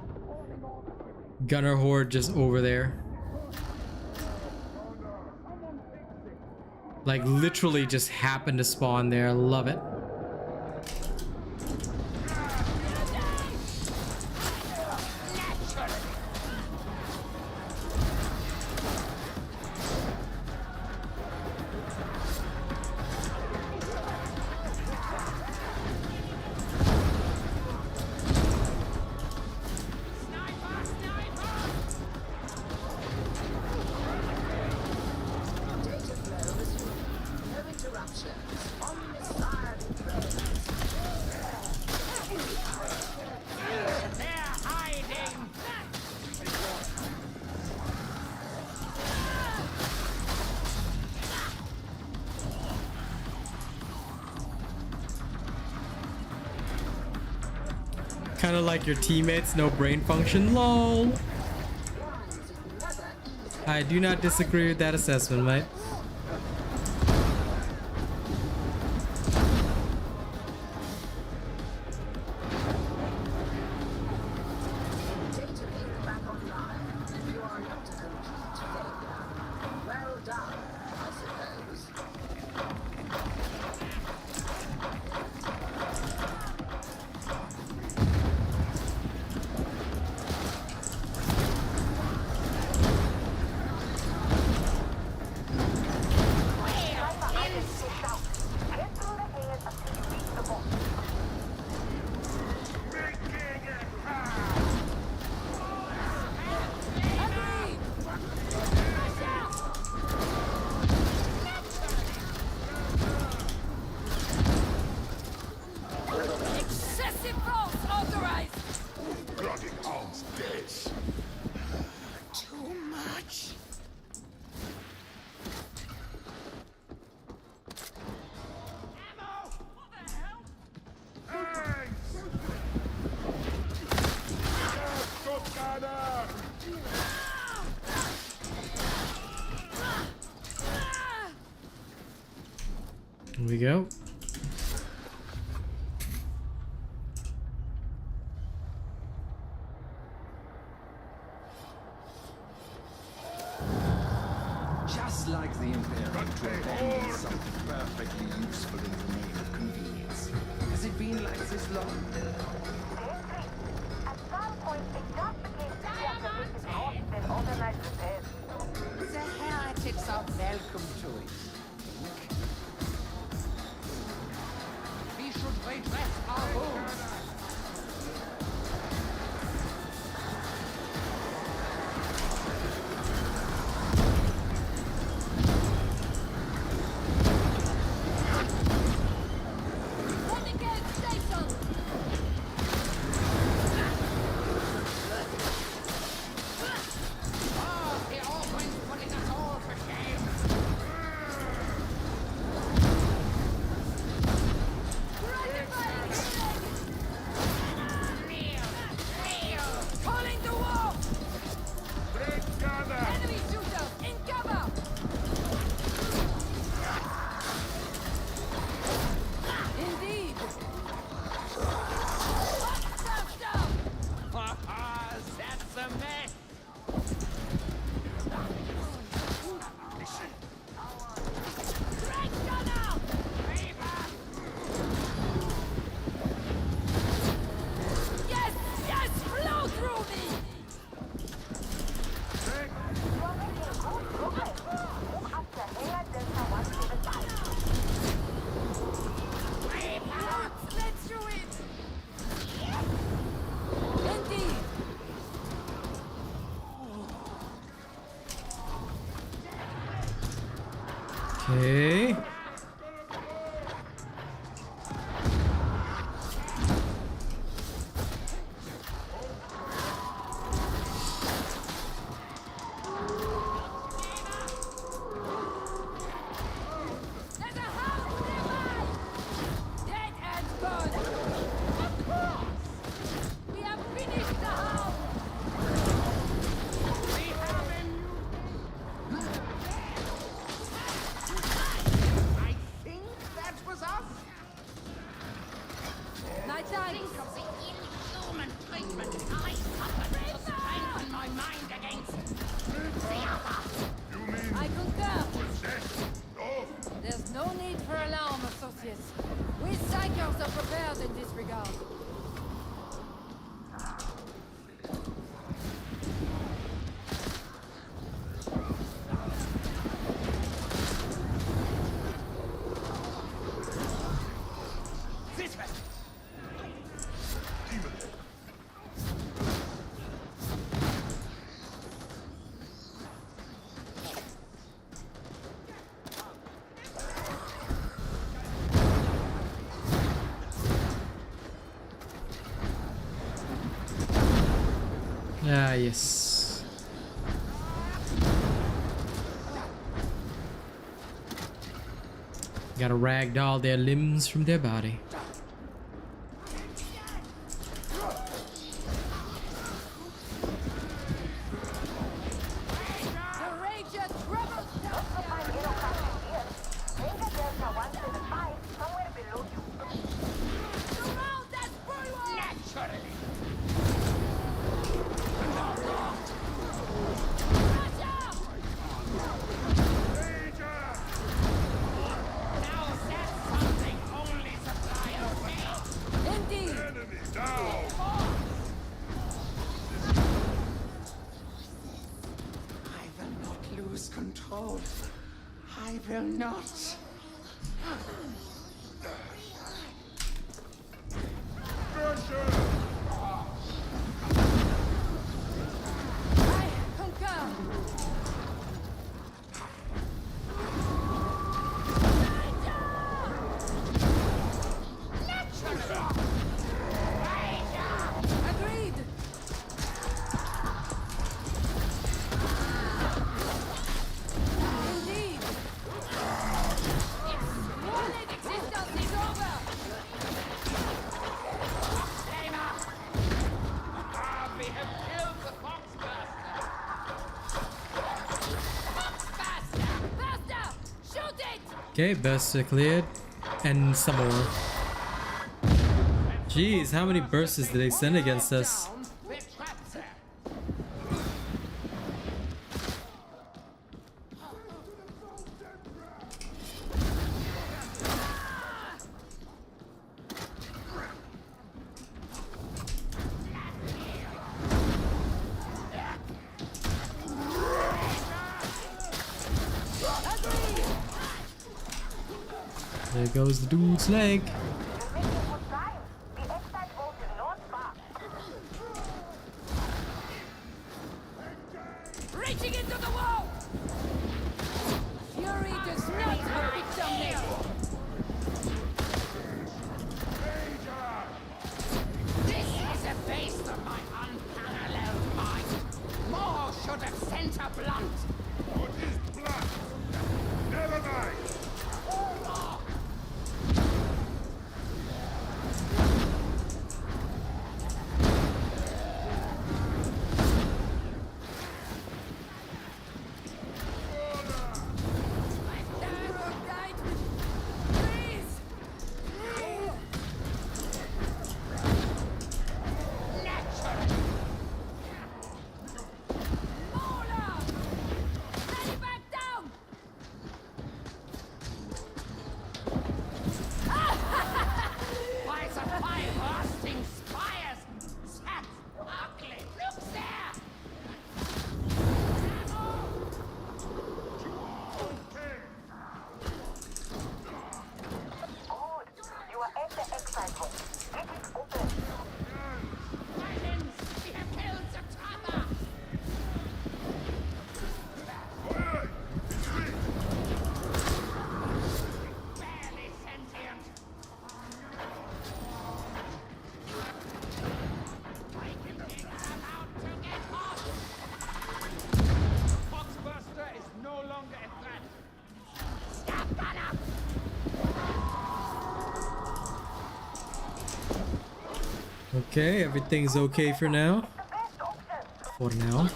Gunner horde just over there. Like literally just happened to spawn there. Love it. Kind of like your teammates, no brain function, lol. I do not disagree with that assessment, mate. we go. Just like the Imperium to abandon something perfectly useful in the name of convenience. Has it been like this long? At some point, it just became easier than organized repairs. The heretics are welcome to it. We should redress our wounds. Okay. There's a house nearby! Dead and gone! Of course! We have finished the house! We have him! I think that was us. Nighttime! Think of the inhuman treatment I suffered to strengthen my mind against the others. I concur! There's no need for alarm, associates. We Psykers are prepared in this regard. This way. Ah, yes. Gotta ragdoll their limbs from their body. The Ranger troubles down Find aircraft here. Danger Delta 175 somewhere below you. Surround that bulwark! Naturally. Now that's something only suppliers will. Indeed! I will not lose control. I will not. I concur! Agreed! Indeed! Warhead existence is over! We have killed the Foxbuster. Faster! Shoot it! Okay, best cleared. And some more. Jeez, how many bursts did they send against us? There goes the dude's leg. Reaching into the wall! Fury does not have victim there! This is a base of my unparalleled might. More should have sent a blunt. What is blood? Never die! Okay, everything's okay for now. For now.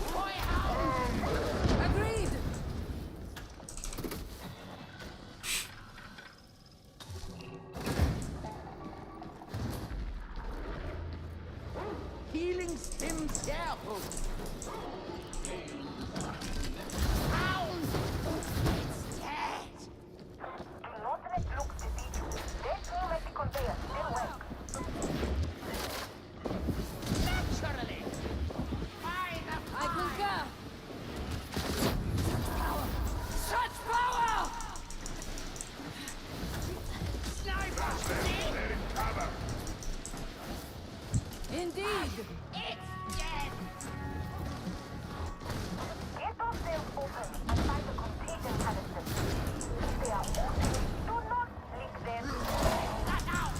Agreed! Healing stim careful. Hound! It's dead! Do not let looks deceive you. This will make the conveyor still work. Naturally. I concur! Power! Such power! They're in cover! Indeed! It's dead! Get those cells open and find the contagion canisters. If they are open, do not lick them. That out!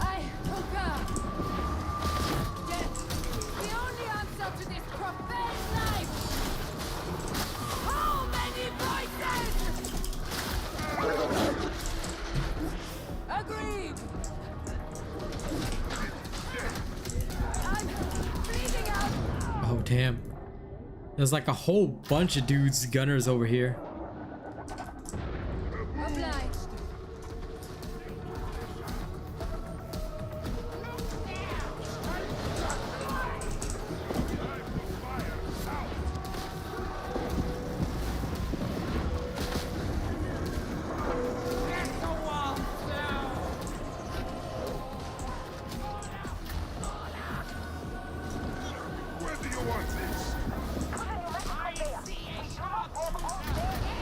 I concur! Death! The only answer to this profane life! How many voices? Agreed! I'm bleeding out! Oh, damn. There's like a whole bunch of dudes, gunners over here. Obliged. Where do you want this? Put a pneumatic conveyor. We do not have all day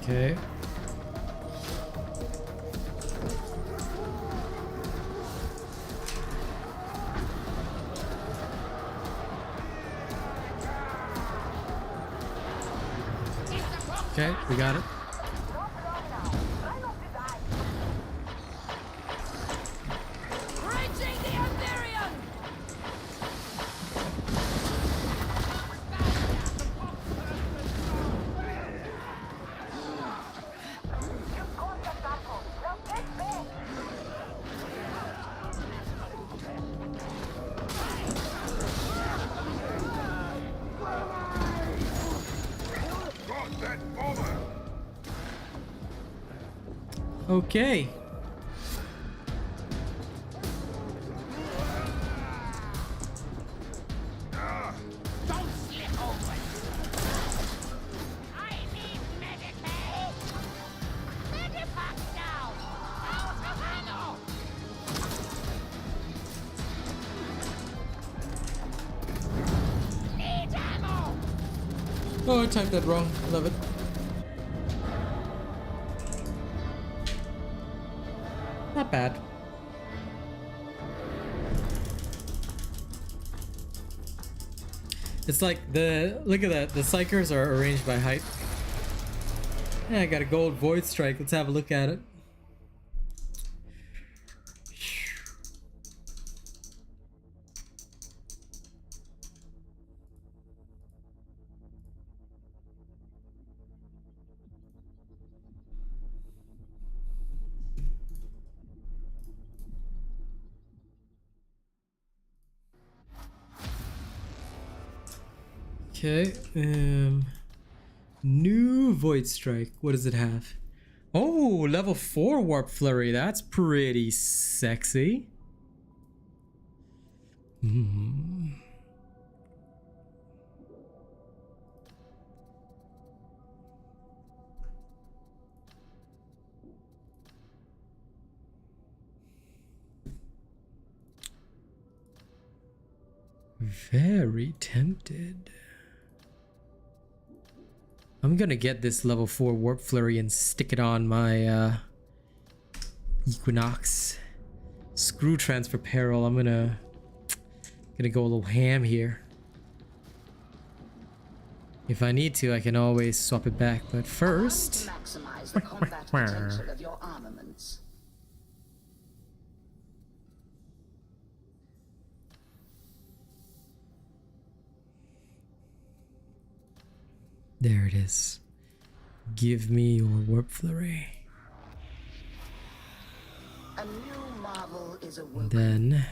Okay. Okay, we got it. Reaching the Empyrean! Got that bomber! Okay. Don't slip over! I need medipack! Medipack now! Out of ammo! Need ammo! Oh, I typed that wrong. Love it. Not bad. It's like look at that. The Psykers are arranged by height. Yeah, I got a gold void strike. Let's have a look at it. Okay, new void strike. What does it have? Oh, level 4 warp flurry. That's pretty sexy. Very tempted. I'm gonna get this level 4 warp flurry and stick it on my Equinox. Screw transfer peril. I'm gonna go a little ham here. If I need to, I can always swap it back, but first Maximize the combat potential of your armaments. there it is. Give me your warp flurry. A new marvel is And awoken. then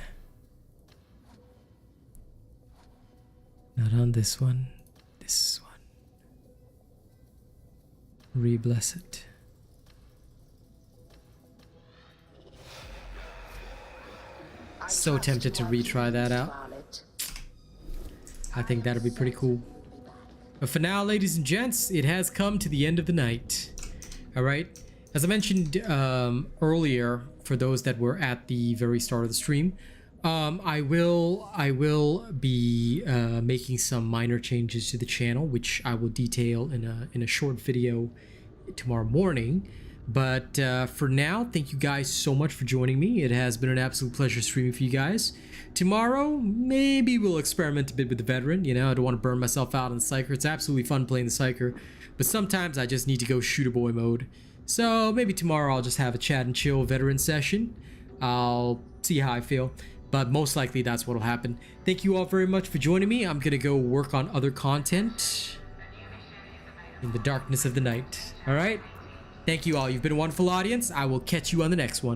not on this one. This one. Re-bless it. So tempted to retry that out. I think that'll be pretty cool. But for now, ladies and gents, it has come to the end of the night. All right. As I mentioned earlier, for those that were at the very start of the stream, I will be making some minor changes to the channel, which I will detail in a short video tomorrow morning. But for now, thank you guys so much for joining me. It has been an absolute pleasure streaming for you guys. Tomorrow, maybe we'll experiment a bit with the veteran. You know, I don't want to burn myself out on the Psyker. It's absolutely fun playing the Psyker, but sometimes I just need to go shooter boy mode. So maybe tomorrow I'll just have a chat and chill veteran session. I'll see how I feel, but most likely that's what'll happen. Thank you all very much for joining me. I'm gonna go work on other content in the darkness of the night. All right. Thank you all. You've been a wonderful audience. I will catch you on the next one.